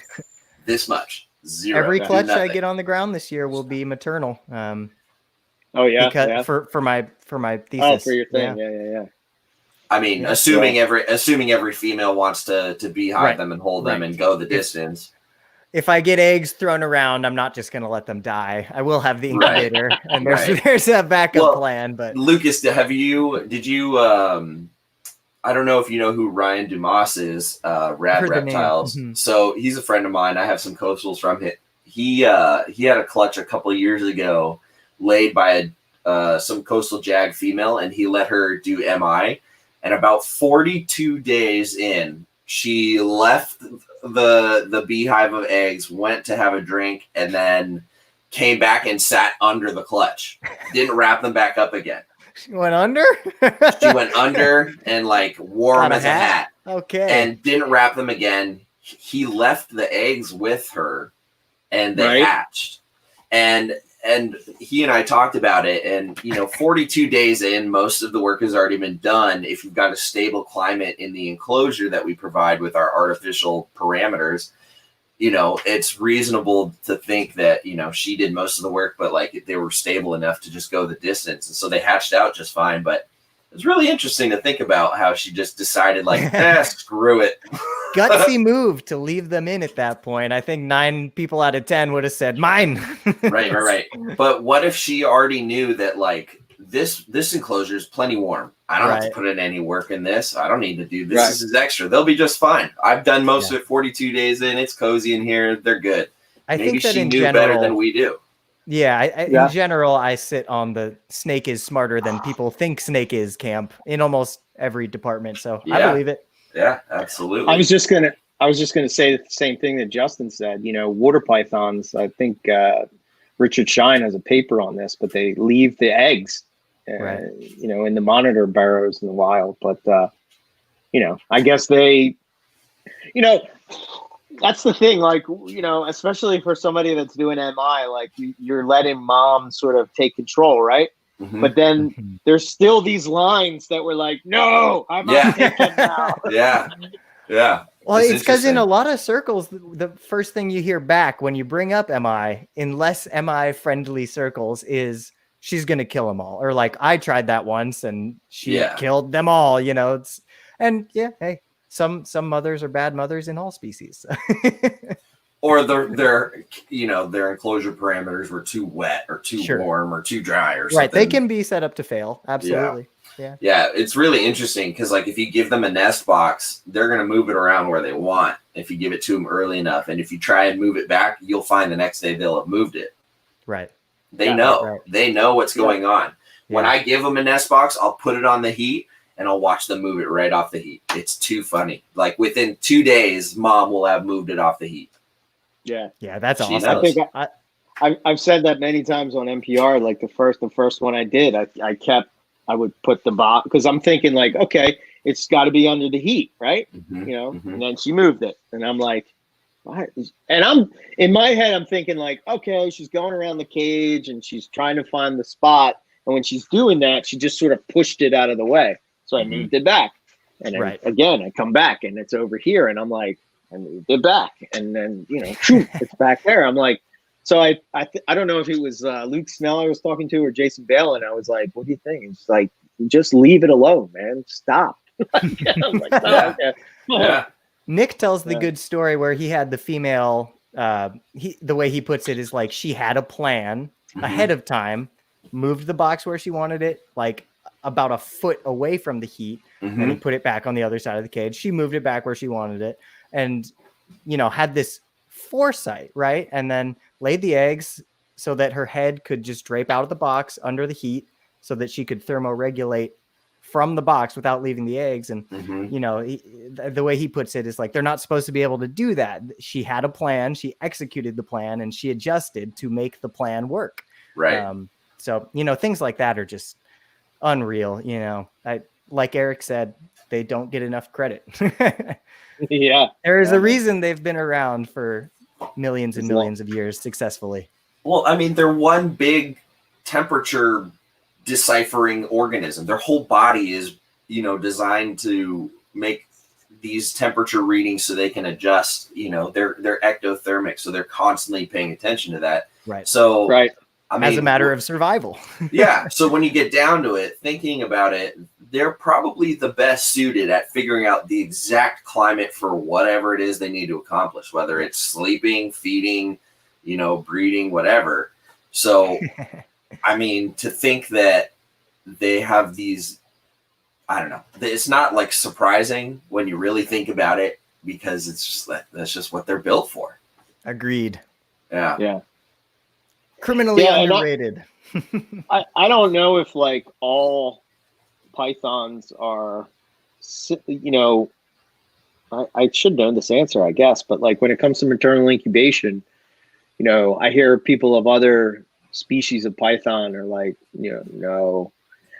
this much. Zero. Every clutch I get on the ground this year will be maternal. Oh yeah, because for my thesis. Oh, for your thing. Yeah. I mean, assuming every female wants to beehive them and hold them and go the distance. If I get eggs thrown around, I'm not just going to let them die. I will have the incubator, and there's a backup plan. But Lucas, did you? I don't know if you know who Ryan Dumas is, Rad Reptiles. So he's a friend of mine. I have some coastals from him. He had a clutch a couple of years ago, laid by some coastal jag female, and he let her do MI. And about 42 days in, she left the beehive of eggs, went to have a drink, and then came back and sat under the clutch. Didn't wrap them back up again. She went under? She went under and like wore them as a hat. Okay. And didn't wrap them again. He left the eggs with her and they hatched. And he and I talked about it, and 42 days in, most of the work has already been done. If you've got a stable climate in the enclosure that we provide with our artificial parameters, it's reasonable to think that, she did most of the work, but like they were stable enough to just go the distance. And so they hatched out just fine. But it's really interesting to think about how she just decided like, screw it. Gutsy move to leave them in at that point. I think 9 people out of 10 would have said mine. Right. But what if she already knew that like this enclosure is plenty warm? I don't have to put in any work in this. I don't need to do this. This is extra. They'll be just fine. I've done most of it 42 days in. It's cozy in here. They're good. Maybe think that she knew better than we do. Yeah, in general, I sit on the snake is smarter than people think snake is camp in almost every department. So I believe it. Yeah, absolutely. I was just gonna say the same thing that Justin said. Water pythons. I think Richard Shine has a paper on this, but they leave the eggs, in the monitor burrows in the wild. But I guess they, that's the thing. Like, especially for somebody that's doing MI, like you're letting mom sort of take control, right? But then there's still these lines that were like, no, I'm not taking now. Yeah. Well, it's because in a lot of circles, the first thing you hear back when you bring up MI, in less MI friendly circles, is she's going to kill them all. Or like, I tried that once and she killed them all, hey, some mothers are bad mothers in all species. Or their enclosure parameters were too wet or too warm or too dry or something. Right. They can be set up to fail. Absolutely. Yeah. It's really interesting because like if you give them a nest box, they're going to move it around where they want if you give it to them early enough. And if you try and move it back, you'll find the next day they'll have moved it. Right. They know. They know what's going on. When I give them a nest box, I'll put it on the heat and I'll watch them move it right off the heat. It's too funny. Like within 2 days, mom will have moved it off the heat. Yeah, that's She awesome. knows. I think I've said that many times on NPR. Like the first one I did, I would put the box because I'm thinking like, okay, it's got to be under the heat, right? And then she moved it, and I'm like, what? And I'm in my head, I'm thinking like, okay, she's going around the cage and she's trying to find the spot, and when she's doing that, she just sort of pushed it out of the way, so I moved it back, and then again I come back and it's over here, and I'm like, I moved it back, and then it's back there. I'm like, So I don't know if it was Luke Snell I was talking to or Jason Bale, and I was like, "What do you think?" It's like, just leave it alone, man. Stop. I'm like, "Oh, Yeah. okay." Yeah. Nick tells the Yeah. good story where he had the female. The way he puts it is like she had a plan ahead of time, moved the box where she wanted it, like about a foot away from the heat, and he put it back on the other side of the cage. She moved it back where she wanted it, and had this foresight, right? And then laid the eggs so that her head could just drape out of the box under the heat, so that she could thermoregulate from the box without leaving the eggs. And the way he puts it is like they're not supposed to be able to do that. She had a plan, she executed the plan, and she adjusted to make the plan work. Right. So things like that are just unreal. Like Eric said, they don't get enough credit. Yeah. There is a reason they've been around for millions and millions of years successfully. Well, I mean, they're one big temperature deciphering organism. Their whole body is, designed to make these temperature readings so they can adjust. They're ectothermic, so they're constantly paying attention to that. Right. So, Right. I mean, as a matter of survival. Yeah. So when you get down to it, thinking about it, they're probably the best suited at figuring out the exact climate for whatever it is they need to accomplish, whether it's sleeping, feeding, breeding, whatever. So, I mean, to think that they have these, I don't know, it's not like surprising when you really think about it, because it's just that's just what they're built for. Agreed. Yeah. Yeah. Criminally Yeah, and underrated. I don't know if like all pythons are, I should know this answer, I guess, but like when it comes to maternal incubation, I hear people of other species of python are like, no.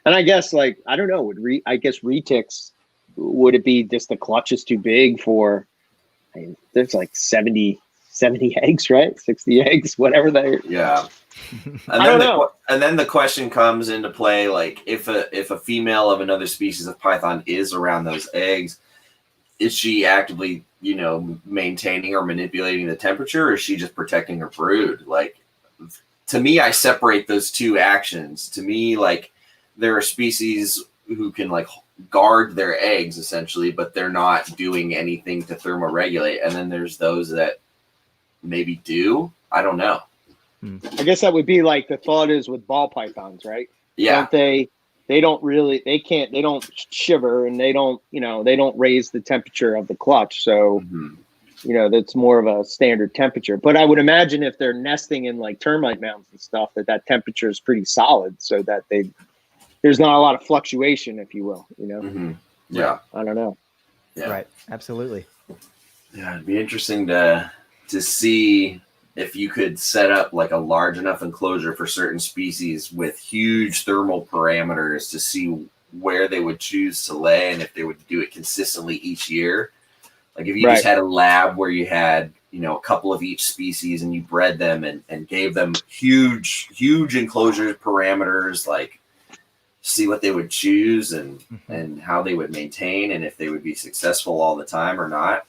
And I guess like, I don't know, I guess retics, would it be just the clutch is too big for, there's like 70 eggs, right? 60 eggs, whatever they. Yeah. I don't know. And then the question comes into play, like if a female of another species of python is around those eggs, is she actively, maintaining or manipulating the temperature, or is she just protecting her brood? Like, to me, I separate those two actions. To me, like, there are species who can like guard their eggs essentially, but they're not doing anything to thermoregulate. And then there's those that maybe do. I don't know. I guess that would be like the thought is with ball pythons, right? Yeah. Don't they don't shiver, and they don't raise the temperature of the clutch. So, that's more of a standard temperature. But I would imagine if they're nesting in like termite mounds and stuff, that temperature is pretty solid, so that there's not a lot of fluctuation, if you will, Yeah. I don't know. Yeah. Right. Absolutely. Yeah. It'd be interesting to see if you could set up like a large enough enclosure for certain species with huge thermal parameters to see where they would choose to lay, and if they would do it consistently each year. Like if you just had a lab where you had, a couple of each species and you bred them and gave them huge enclosure parameters, like see what they would choose and how they would maintain, and if they would be successful all the time or not.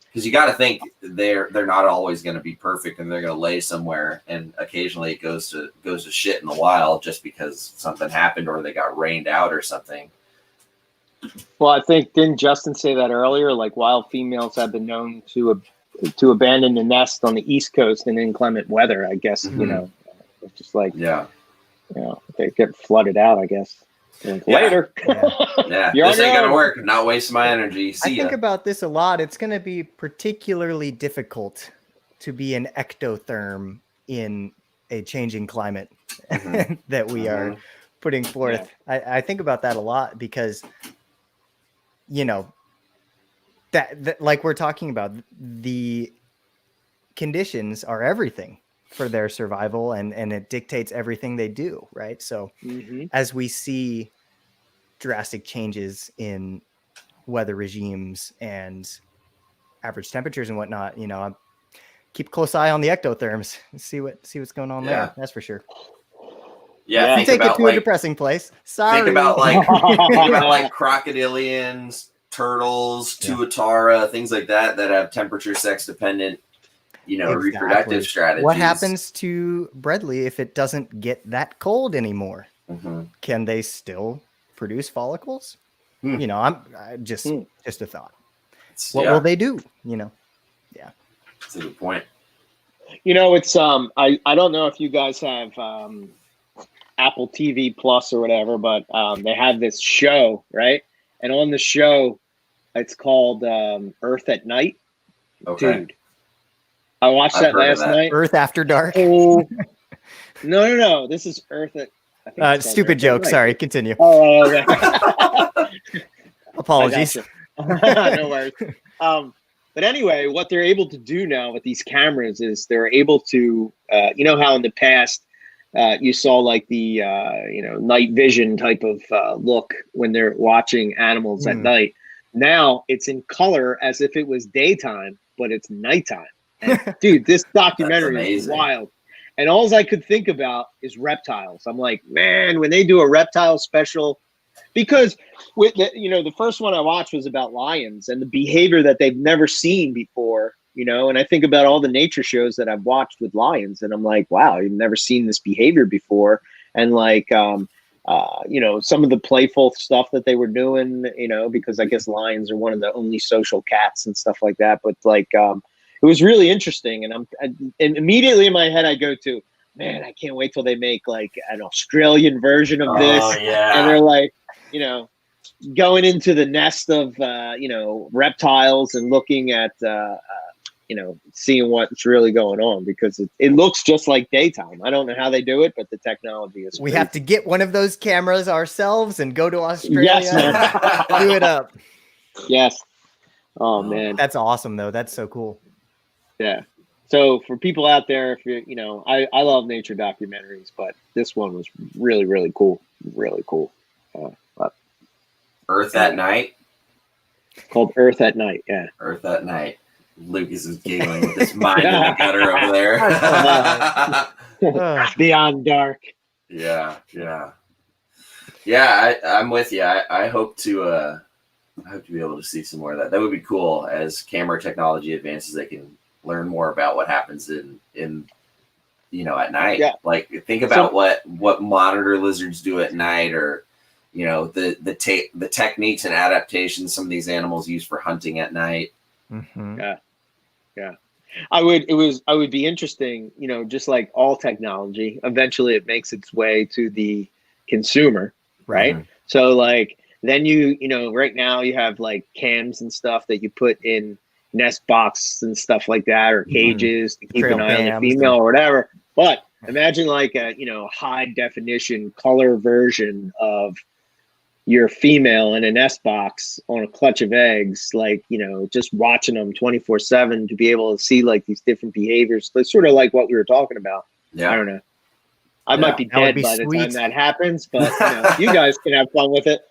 Because you got to think they're not always going to be perfect, and they're going to lay somewhere, and occasionally it goes to shit in the wild just because something happened or they got rained out or something. Well, I think, didn't Justin say that earlier? Like wild females have been known to abandon the nest on the East Coast in inclement weather. I guess it's just like they get flooded out, I guess. Later. Yeah. This ain't gonna work. Not waste my energy. See ya. I think about this a lot. It's going to be particularly difficult to be an ectotherm in a changing climate that we are putting forth. Yeah. I think about that a lot because, that like we're talking about, the conditions are everything for their survival, and it dictates everything they do, right? So as we see drastic changes in weather regimes and average temperatures and whatnot, keep a close eye on the ectotherms, see what's going on there. That's for sure. Yeah, think take about, it to a depressing place. Sorry. Think about like crocodilians, turtles, tuatara, things like that have temperature sex dependent, reproductive strategies. What happens to Bredli if it doesn't get that cold anymore? Mm-hmm. Can they still produce follicles? I'm just a thought. What will they do? Yeah. That's a good point. It's I don't know if you guys have Apple TV Plus or whatever, but they have this show, right? And on the show, it's called Earth at Night. Okay. Dude, I watched that last night. Earth After Dark. Oh, no. This is Earth at. I think it's stupid Earth joke. Sorry, continue. Oh, okay. Apologies. No worries. But anyway, what they're able to do now with these cameras is they're able to, how in the past you saw like the, night vision type of look when they're watching animals at night. Now it's in color as if it was daytime, but it's nighttime. And, dude, this documentary is wild. And all I could think about is reptiles. I'm like, man, when they do a reptile special, because with the first one I watched was about lions and the behavior that they've never seen before, and I think about all the nature shows that I've watched with lions and I'm like, wow, you've never seen this behavior before. And like, some of the playful stuff that they were doing, because I guess lions are one of the only social cats and stuff like that. But like, it was really interesting. And and immediately in my head, I go to, man, I can't wait till they make like an Australian version of this. Oh, yeah. And they're like, going into the nest of, reptiles and looking at, seeing what's really going on because it looks just like daytime. I don't know how they do it, but the technology is We crazy. have to get one of those cameras ourselves and go to Australia. Yes, man. Do it up. Yes. Oh, man. That's awesome, though. That's so cool. Yeah. So for people out there, if you I love nature documentaries, but this one was really, really cool. Really cool. Earth at Night. It's called Earth at Night. Yeah. Earth at Night. Lucas is giggling with his mind in the gutter over there. Beyond dark. Yeah. I'm with you. I hope to be able to see some more of that. That would be cool. As camera technology advances, they can learn more about what happens in at night. Yeah. Like think about what monitor lizards do at night, or the techniques and adaptations some of these animals use for hunting at night. Mm-hmm. Yeah. I would be interesting, just like all technology, eventually it makes its way to the consumer, right? Mhm. So like then right now you have like cams and stuff that you put in nest box and stuff like that, or cages to keep an eye on the female or whatever. But imagine like a high definition color version of your female in a nest box on a clutch of eggs, like, just watching them 24/7 to be able to see like these different behaviors. It's sort of like what we were talking about. Yeah. I don't know. I might be That would dead be by sweet. the time that happens, but you guys can have fun with it.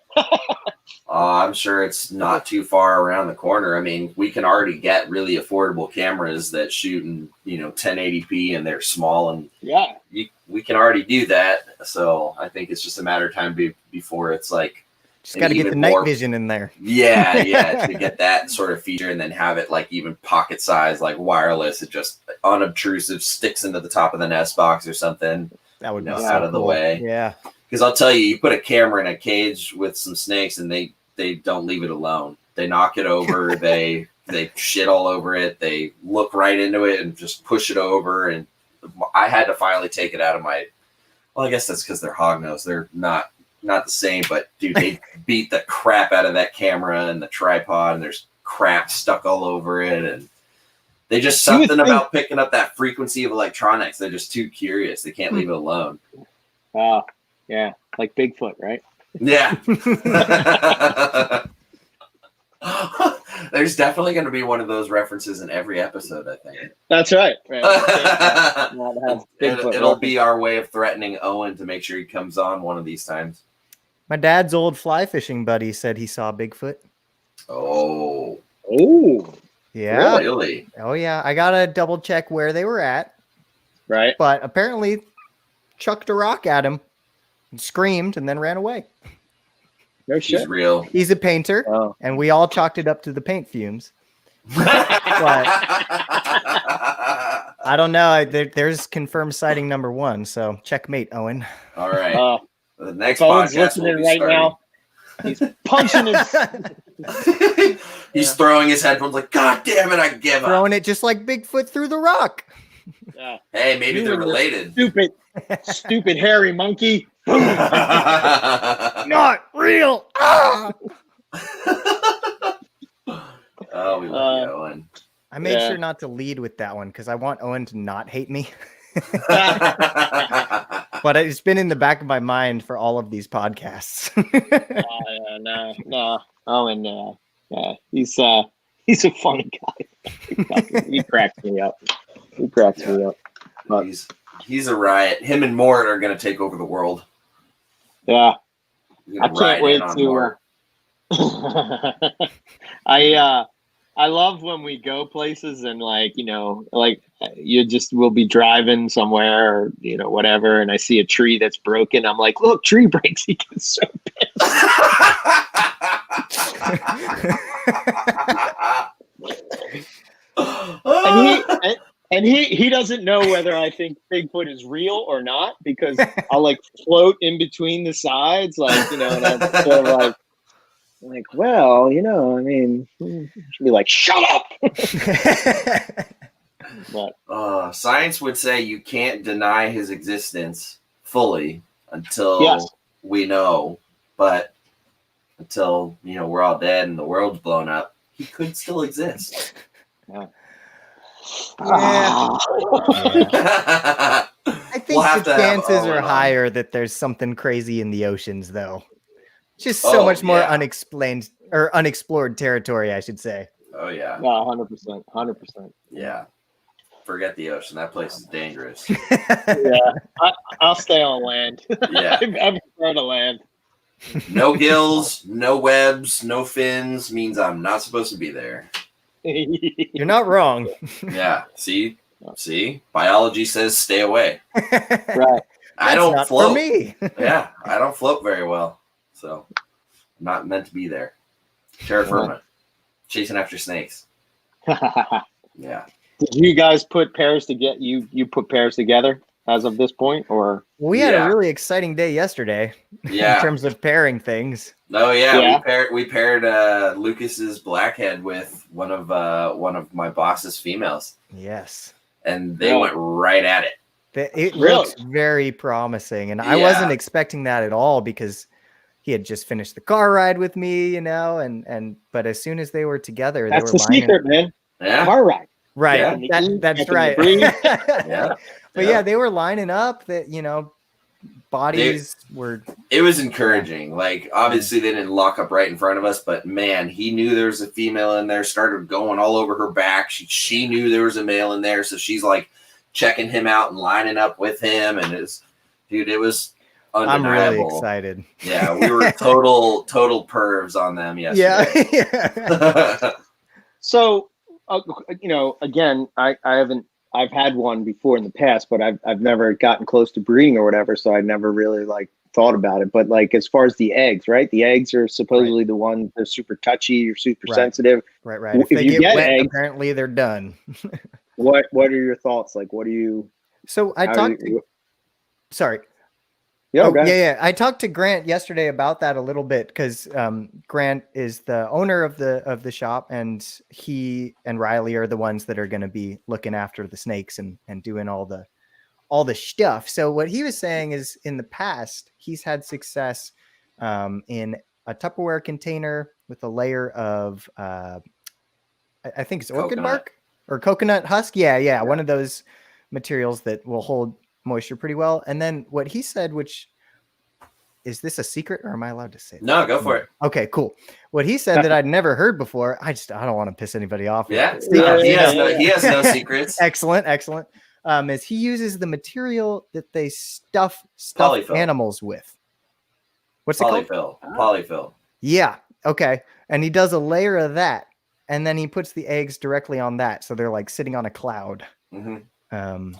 I'm sure it's not too far around the corner. I mean, we can already get really affordable cameras that shoot in 1080p and they're small, and Yeah. we can already do that. So I think it's just a matter of time before it's like, Just got to get the night vision in there. Yeah, to get that sort of feature and then have it like even pocket size, like wireless. It just unobtrusive sticks into the top of the nest box or something. That would be out of the way. Yeah. Because I'll tell you, you put a camera in a cage with some snakes and they don't leave it alone. They knock it over. they shit all over it. They look right into it and just push it over. And I had to finally take it out of my, well, I guess that's because they're hognose. They're not the same, but dude, they beat the crap out of that camera and the tripod, and there's crap stuck all over it. And they just something about picking up that frequency of electronics. They're just too curious. They can't leave it alone. Yeah. Like Bigfoot, right? Yeah. There's definitely going to be one of those references in every episode, I think. That's right. It'll be our way of threatening Owen to make sure he comes on one of these times. My dad's old fly fishing buddy said he saw Bigfoot. Oh. Yeah. Really? Oh, yeah. I got to double check where they were at. Right. But apparently chucked a rock at him and screamed and then ran away. No shit. He's real. He's a painter, and we all chalked it up to the paint fumes. I don't know. There's confirmed sighting number 1. So checkmate, Owen. All right. The next Owen's podcast will listening be right starting. now. He's punching his. He's throwing his headphones like, God damn it, I give up. Throwing it just like Bigfoot through the rock. Yeah. Hey, maybe You they're and your related. Stupid hairy monkey. Not real. Ah! Oh, we love you, Owen. I made Yeah. sure not to lead with that one because I want Owen to not hate me. But it's been in the back of my mind for all of these podcasts. No. Owen, yeah, he's a funny guy. He cracks me up. But, He's a riot. Him and Mort are going to take over the world. yeah, You're I gonna can't ride wait in on to. Mort. I love when we go places and like we'll be driving somewhere or whatever, and I see a tree that's broken. I'm like, look, tree breaks. He gets so pissed. And he doesn't know whether I think Bigfoot is real or not, because I'll like float in between the sides, like, and I'm sort of like, well, I mean, should be like, shut up. But science would say you can't deny his existence fully until we know, but until we're all dead and the world's blown up, he could still exist. Yeah. I I think the chances are higher that there's something crazy in the oceans, though. Just so much more unexplained or unexplored territory, I should say. Oh yeah. No, 100%. Yeah. Forget the ocean. That place is dangerous. Yeah, I'll stay on land. Yeah. I prefer to land. No gills, no webs, no fins means I'm not supposed to be there. You're not wrong. Yeah. See, biology says stay away. Right. I don't not float. for me. Yeah, I don't float very well, so I'm not meant to be there. Terra firma, chasing after snakes. Yeah. Did you guys put pairs together? You put pairs together as of this point, or We had a really exciting day yesterday. Yeah. In terms of pairing things. Oh yeah, Yeah. we paired Lucas's blackhead with one of my boss's females, Yes. and they went right at it. It Really? looks very promising, and I wasn't expecting that at all because he had just finished the car ride with me, but as soon as they were together, that's they the were lining secret, man. Yeah. Car ride. right. Yeah. That's right. Yeah. But yeah, they were lining up. That bodies were. It was encouraging. Like, obviously they didn't lock up right in front of us, but man, he knew there was a female in there, started going all over her back. She knew there was a male in there, so she's like checking him out and lining up with him, and it was undeniable. I'm really excited. Yeah, we were total pervs on them yesterday. Yeah. So, again, I've had one before in the past, but I've never gotten close to breeding or whatever, so I never really thought about it. But as far as the eggs, right? The eggs are supposedly the ones that are super touchy or super sensitive. Right. If they get wet, apparently they're done. What are your thoughts? What do you? So I talked. Sorry. Yeah, I talked to Grant yesterday about that a little bit because Grant is the owner of the shop, and he and Riley are the ones that are going to be looking after the snakes and doing all the stuff. So what he was saying is, in the past, he's had success in a Tupperware container with a layer of I think it's orchid bark or coconut husk. Yeah, one of those materials that will hold moisture pretty well. And then what he said, which is this a secret or am I allowed to say that? No, go for it. Okay, cool. What he said that I'd never heard before. I don't want to piss anybody off. Yeah. He has no secrets. Excellent. Is he uses the material that they stuff Polyfill. animals with. What's it called? Polyfill. Yeah. Okay. And he does a layer of that, and then he puts the eggs directly on that, so they're like sitting on a cloud. Mm-hmm.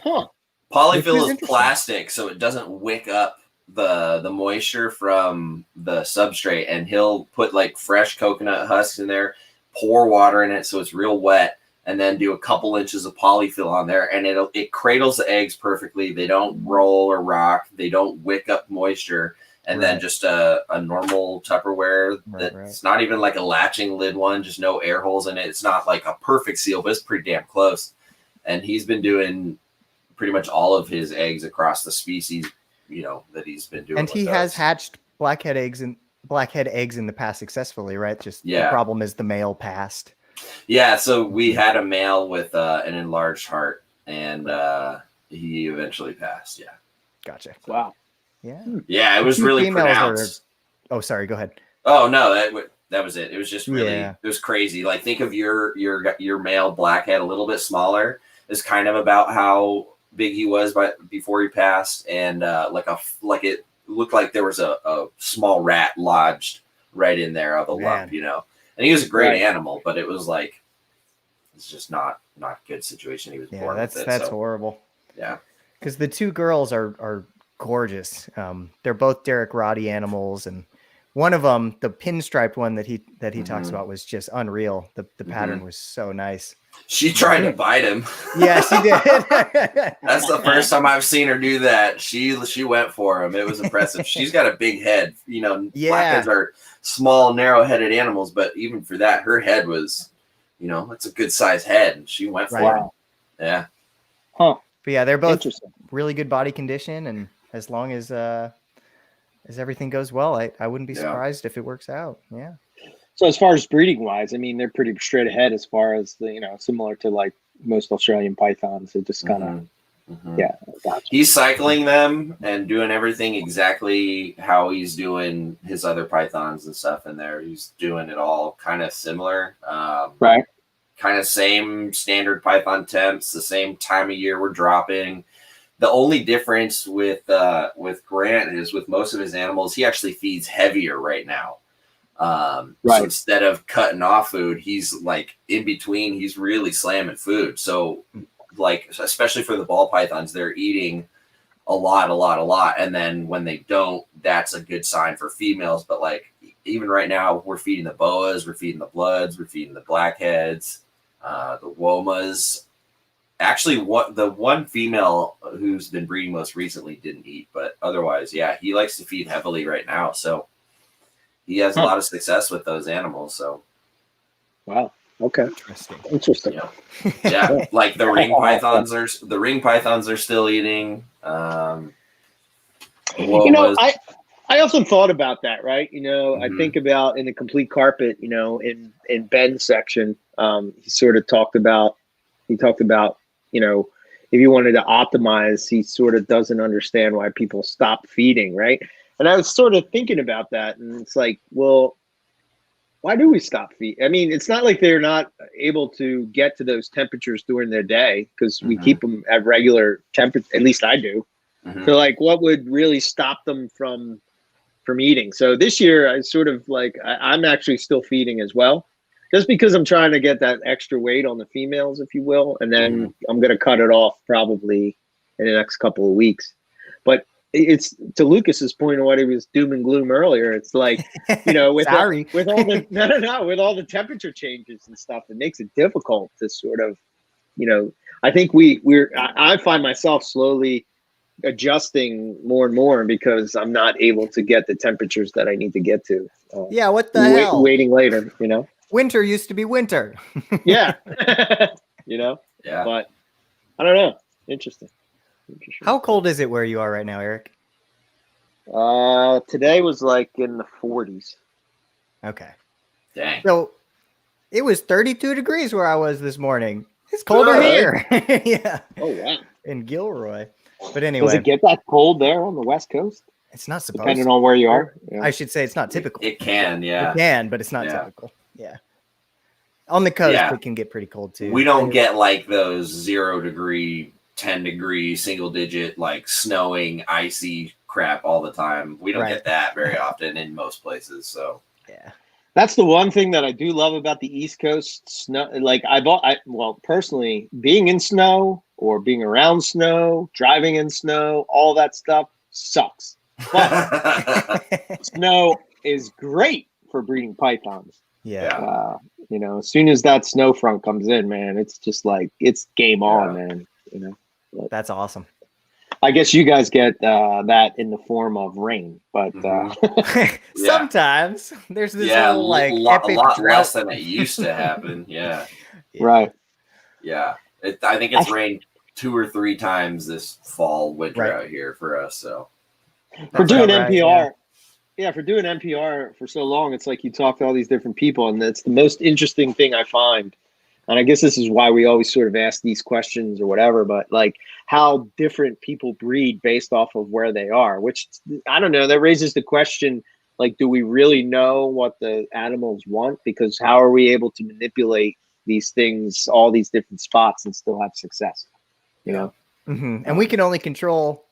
Polyfill is plastic, so it doesn't wick up the moisture from the substrate, and he'll put fresh coconut husks in there, pour water in it so it's real wet, and then do a couple inches of polyfill on there, and it cradles the eggs perfectly. They don't roll or rock. They don't wick up moisture. And then just a normal Tupperware that's not even like a latching lid one, just no air holes in it. It's not like a perfect seal, but it's pretty damn close. And he's been doing pretty much all of his eggs across the species, that he's been doing. And he has hatched blackhead eggs in the past successfully, right? Just the problem is the male passed. Yeah, so we had a male with an enlarged heart, and he eventually passed. Yeah. Gotcha. Wow. Yeah. Yeah, it was really pronounced. Oh, sorry. Go ahead. Oh no, that was it. It was just really Yeah. It was crazy. Like, think of your male blackhead a little bit smaller is kind of about how big he was before he passed, and like it looked like there was a small rat lodged right in there of the lump, And he was a great animal, but it was like it's just not a good situation he was born with. That's horrible. Yeah. Because the two girls are gorgeous. They're both Derek Roddy animals, and one of them, the pinstriped one that he talks about, was just unreal. The pattern was so nice. She tried to bite him. Yeah, she did. That's the first time I've seen her do that. She went for him. It was impressive. She's got a big head. Blackheads are small, narrow-headed animals, but even for that, her head was, it's a good size head, and she went for him. Yeah. Huh. But yeah, they're both really good body condition, and as long as everything goes well, I wouldn't be surprised if it works out. Yeah. So as far as breeding wise, I mean, they're pretty straight ahead as far as similar to like most Australian pythons. It just kind of, gotcha. He's cycling them and doing everything exactly how he's doing his other pythons and stuff in there. He's doing it all kind of similar. Right. Kind of same standard python temps, the same time of year we're dropping. The only difference with Grant is with most of his animals, he actually feeds heavier right now. So instead of cutting off food, he's like in between, he's really slamming food. So like, especially for the ball pythons, they're eating a lot. And then when they don't, that's a good sign for females. But like, even right now, we're feeding the boas, we're feeding the bloods, we're feeding the blackheads, the womas. Actually, the one female who's been breeding most recently didn't eat, but otherwise, he likes to feed heavily right now. So he has a lot of success with those animals. So, wow, okay, interesting. Yeah, like the ring pythons are still eating. I often thought about that, right? I think about in the complete carpet, in Ben's section, he sort of talked about, if you wanted to optimize, he sort of doesn't understand why people stop feeding, right? And I was sort of thinking about that, and it's like, well, why do we stop feeding? I mean, it's not like they're not able to get to those temperatures during their day, because we keep them at regular temperature. At least I do. So, like, what would really stop them from eating? So this year, I sort of like, I'm actually still feeding as well, just because I'm trying to get that extra weight on the females, if you will. And then I'm going to cut it off probably in the next couple of weeks. But it's to Lucas's point of what he was doom and gloom earlier. It's like, with all the temperature changes and stuff, it makes it difficult to sort of, I think I find myself slowly adjusting more and more because I'm not able to get the temperatures that I need to get to. What the hell? Waiting later, Winter used to be winter. Yeah. Yeah. But I don't know. Interesting. How cold is it where you are right now, Eric? Today was like in the 40s. Okay. Dang. So it was 32 degrees where I was this morning. It's colder here. Yeah. Oh, wow. In Gilroy. But anyway. Does it get that cold there on the West Coast? It's not supposed depending to. on where you are. Yeah. I should say it's not typical. It can, yeah. It can, but it's not typical. Yeah. On the coast, it can get pretty cold too. We don't get like those 0 degree, 10 degree, single digit, like snowing, icy crap all the time. We don't get that very often in most places. So yeah. That's the one thing that I do love about the East Coast snow. Like personally, being in snow or being around snow, driving in snow, all that stuff sucks. But snow is great for breeding pythons. Yeah. As soon as that snow front comes in, man, it's just like it's game on, man. That's awesome. I guess you guys get that in the form of rain, but sometimes there's this little, like, a lot drought. less than it used to happen. Yeah. Right. Yeah. I think it's rained 2 or 3 times this fall, winter out here for us. So for doing right, NPR, for doing NPR for so long, it's like you talk to all these different people, and it's the most interesting thing I find. And I guess this is why we always sort of ask these questions or whatever, but like how different people breed based off of where they are, which I don't know, that raises the question, like, do we really know what the animals want? Because how are we able to manipulate these things, all these different spots, and still have success? You know? Mm-hmm. And we can only control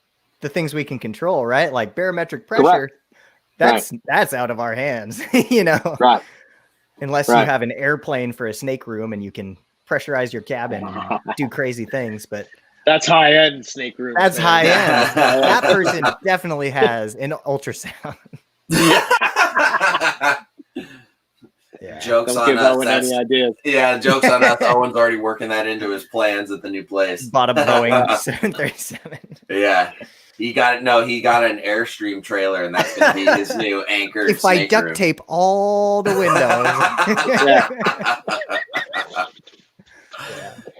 the things we can control, right? Like barometric pressure. Correct. That's out of our hands, Right. Unless you have an airplane for a snake room and you can pressurize your cabin and do crazy things, but that's high end snake room. That's high end. That person definitely has an ultrasound. Jokes Don't on give us. Owen any ideas. Yeah, jokes on us. Owen's already working that into his plans at the new place. Bought a Boeing 737. Yeah. He got an Airstream trailer, and that's going to be his new anchor. If I duct tape all the windows.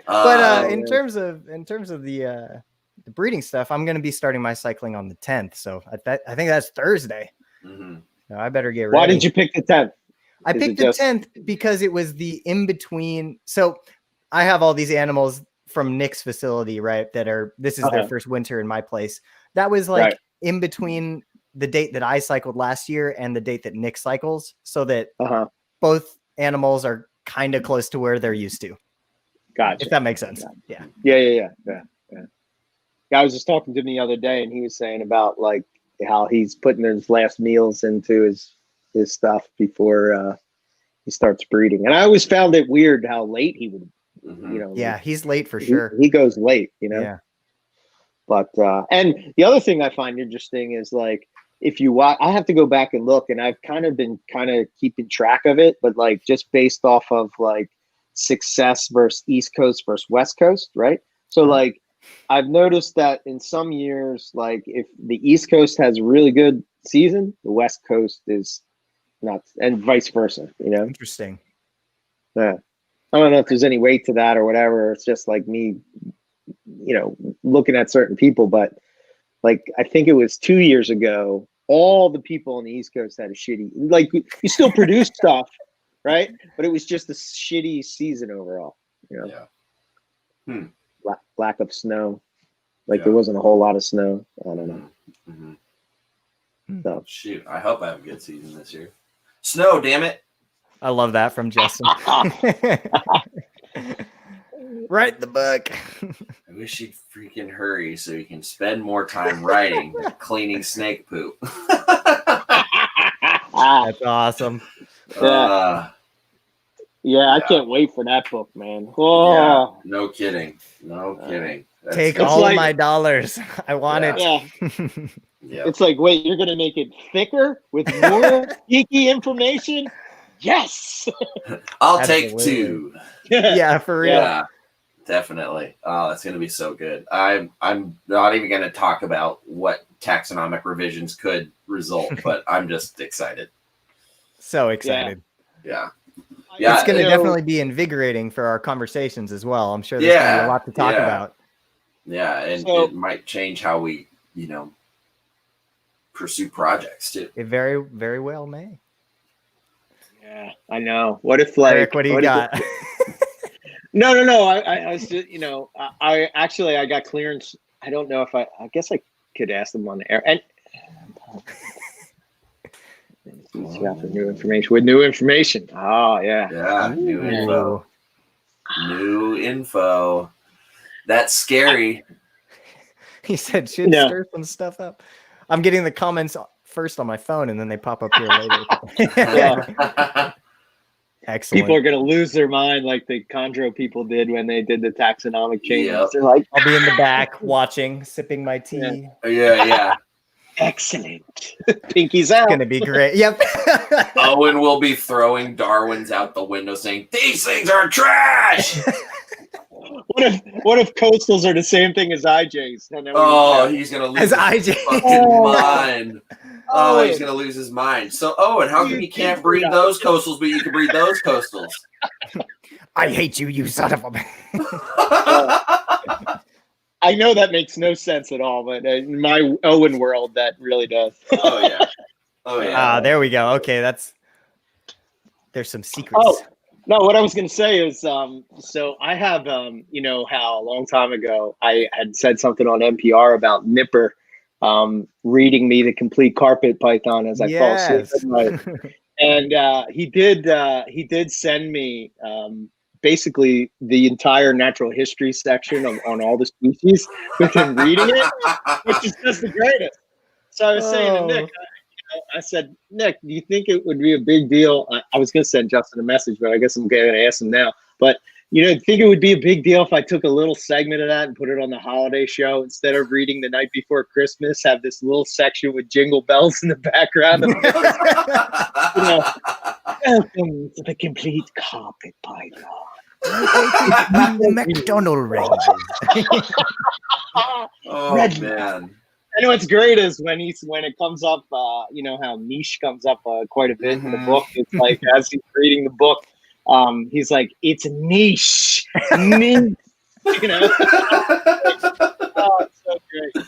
But in terms of the breeding stuff, I'm going to be starting my cycling on the 10th. So I think that's Thursday. Mm-hmm. So I better get ready. Why did you pick the 10th? I picked the 10th because it was the in between. So I have all these animals from Nick's facility, right? This is their first winter in my place. That was like in between the date that I cycled last year and the date that Nick cycles, so that both animals are kind of close to where they're used to. Gotcha. If that makes sense. Yeah. Yeah. I was just talking to him the other day, and he was saying about like how he's putting his last meals into his stuff before he starts breeding. And I always found it weird how late he would, Yeah, he's late for sure. He goes late, Yeah. But and the other thing I find interesting is like if you watch, I have to go back and look, and I've kind of been keeping track of it, but like just based off of like success versus East Coast versus West Coast, right? So like I've noticed that in some years, like if the East Coast has a really good season, the West Coast is not, and vice versa, Interesting. Yeah. I don't know if there's any weight to that or whatever. It's just like me, looking at certain people, but like, I think it was 2 years ago, all the people on the East Coast had a shitty, like you still produce stuff, right? But it was just a shitty season overall, Lack of snow. Like there wasn't a whole lot of snow. I don't know. Mm-hmm. So shoot, I hope I have a good season this year. Snow, damn it. I love that from Justin. Write the book. I wish you'd freaking hurry so you can spend more time writing than cleaning snake poop. That's awesome. I can't wait for that book, man. Oh. Yeah, no kidding. Take all of my dollars. I want it. Yeah. It's like, wait, you're going to make it thicker with more geeky information? Yes. I'll take 2. Yeah, for real. Yeah, definitely. Oh, that's going to be so good. I'm not even going to talk about what taxonomic revisions could result, but I'm just excited. So excited. Yeah. It's going to definitely be invigorating for our conversations as well. I'm sure there's going to be a lot to talk about. Yeah, and it might change how we, pursue projects too. It very, very well may. Yeah, I know. What if like Eric, what do you got? No. I was just, I got clearance. I don't know if I guess I could ask them on the air. And new information with new information. Oh yeah. Yeah, new info. That's scary. He said should stir some stuff up. I'm getting the comments first on my phone and then they pop up here later. Excellent. People are going to lose their mind like the Chondro people did when they did the taxonomic changes. Yep. They're like, I'll be in the back watching, sipping my tea. Yeah. Excellent. Pinky's out. It's gonna be great. Yep. Owen will be throwing Darwin's out the window saying, "These things are trash." What if coastals are the same thing as IJs? And then He's gonna lose As his IJ. fucking mind. Oh, Owen. he's gonna lose his mind. So, Owen, how come you can't breed those coastals, but you can breed those coastals? I hate you, you son of a. I know that makes no sense at all, but in my Owen world, that really does. Oh yeah. Oh yeah. There we go. Okay, there's some secrets. Oh, no, what I was going to say is, so I have, you know, how a long time ago I had said something on NPR about Nipper reading me the complete carpet python as I fall asleep at night. And he did send me basically the entire natural history section on all the species with him reading it, which is just the greatest. So I was saying to Nick, I said, Nick, do you think it would be a big deal? I was going to send Justin a message, but I guess I'm going to ask him now. But, you know, think it would be a big deal if I took a little segment of that and put it on the holiday show instead of reading The Night Before Christmas, have this little section with jingle bells in the background. You know, welcome to the complete carpet python. The McDonald ranges. Oh man. I know what's great is when it comes up, you know how niche comes up quite a bit in the book. It's like as he's reading the book, he's like, "It's niche, niche," you know. Oh, it's so great.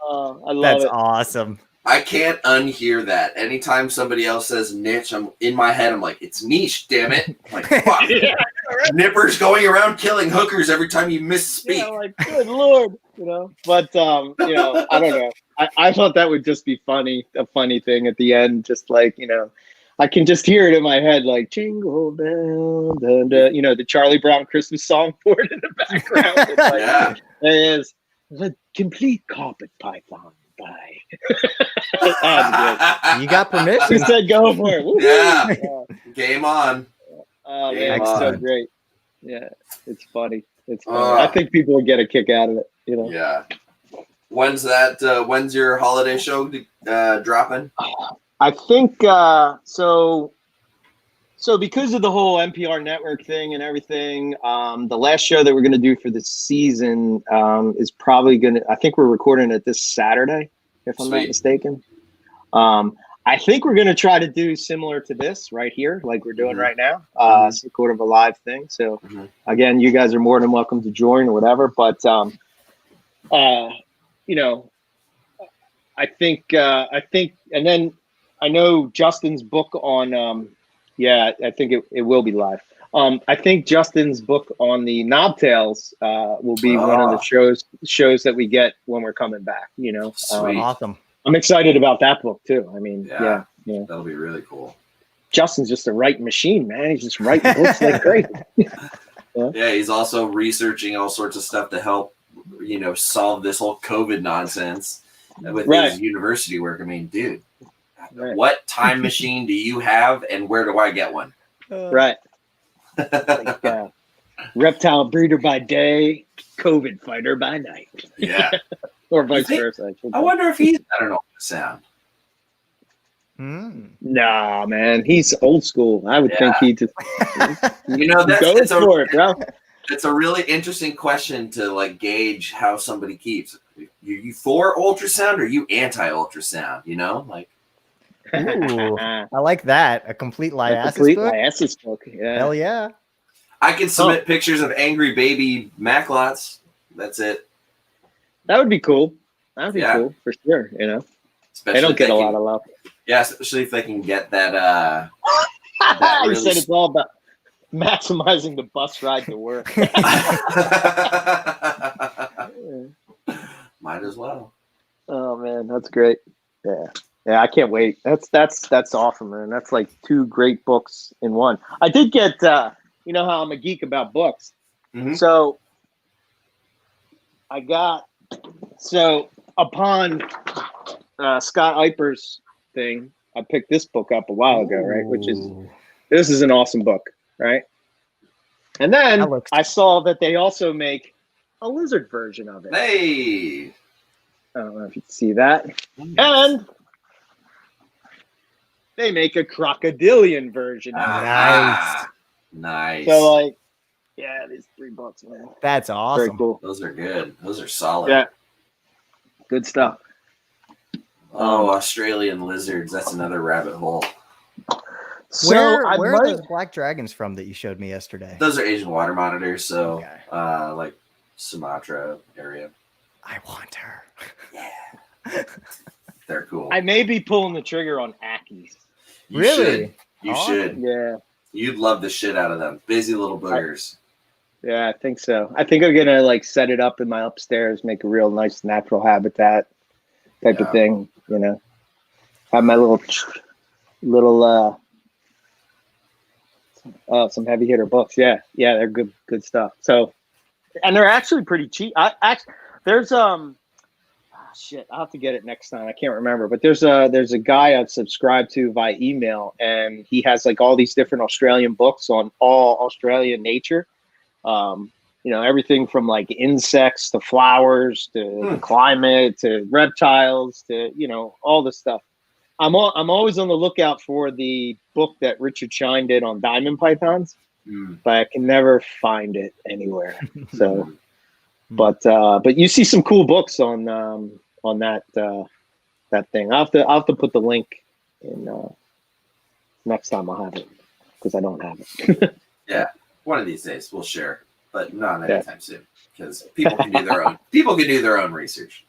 I love That's it. awesome. I can't unhear that. Anytime somebody else says niche, I'm in my head. I'm like, it's niche, damn it! I'm like, fuck. Yeah, right. Nipper's going around killing hookers every time you misspeak. Yeah, like good lord, you know. But you know, I don't know. I thought that would just be funny, a funny thing at the end, just like, you know, I can just hear it in my head, like jingle bell, you know, the Charlie Brown Christmas song for it in the background. It's like, Yeah. There is the complete carpet python by. You got He permission. said, "Go for it." Woo-hoo. Yeah. Game on. Oh Yeah, man, it's so excellent. great. Yeah, it's funny. It's funny. Uh, I think people would get a kick out of it. You know. Yeah. When's your holiday show dropping? I think so because of the whole MPR Network thing and everything, the last show that we're going to do for the season is probably going to, I think we're recording it this Saturday, if I'm not Sweet. mistaken. I think we're going to try to do similar to this right here, like we're doing right now, some sort of a live thing. So again, you guys are more than welcome to join or whatever, but you know, I think, and then I know Justin's book on, I think it will be live. I think Justin's book on the Knobtails will be one of the shows that we get when we're coming back, you know. Sweet. Awesome. I'm excited about that book too. I mean, yeah. That'll be really cool. Justin's just a writing machine, man. He's just writing books like crazy. Yeah, he's also researching all sorts of stuff to help, you know, solve this whole COVID nonsense with his university work. I mean, dude, what time machine do you have, and where do I get one? Right. Like, reptile breeder by day, COVID fighter by night. Yeah. Or vice versa. I wonder if he's got an ultrasound. Nah, man, he's old school. I would think he just, you know, go for it, bro. It's a really interesting question to like gauge how somebody keeps. You for ultrasound or you anti-ultrasound? You know, like. Ooh, I like that. A complete liasis book. Liasis book. Yeah. Hell yeah. I can submit pictures of angry baby Maclots. That's it. That would be cool. That would be cool for sure. You know, especially they don't get a lot of love. Yeah, especially if they can get that. You said it's all about maximizing the bus ride to work. Might as well. Oh man, that's great. Yeah, I can't wait. That's awesome, man. That's like two great books in one. I did get, you know how I'm a geek about books, so I got upon Scott Eiper's thing, I picked this book up a while ago, right? This is an awesome book, right? And then I saw that they also make a lizard version of it. Hey. I don't know if you can see that. And they make a crocodilian version of it. Ah, nice. So like, yeah, these $3, man. That's awesome. Very cool. Those are good. Those are solid. Yeah. Good stuff. Oh, Australian lizards. That's another rabbit hole. So Where I are might, those black dragons from that you showed me yesterday? Those are Asian water monitors. So, Okay. like Sumatra area. I want her. Yeah. They're cool. I may be pulling the trigger on Ackies. You Really? should. You Awesome. should. Yeah. You'd love the shit out of them. Busy little boogers. Yeah, I think so. I think I'm gonna like set it up in my upstairs, make a real nice natural habitat type of thing. You know, have my little some heavy hitter books. Yeah, they're good stuff. So, and they're actually pretty cheap. There's shit. I'll have to get it next time. I can't remember, but there's a guy I've subscribed to via email, and he has like all these different Australian books on all Australian nature. Everything from like insects to flowers to the climate to reptiles to all this stuff. I'm always on the lookout for the book that Richard Shine did on diamond pythons, but I can never find it anywhere. So, but you see some cool books on that thing. I'll have to put the link in next time I'll have it because I don't have it. Yeah, one of these days we'll share, but not anytime soon because people can do their own. People can do their own research.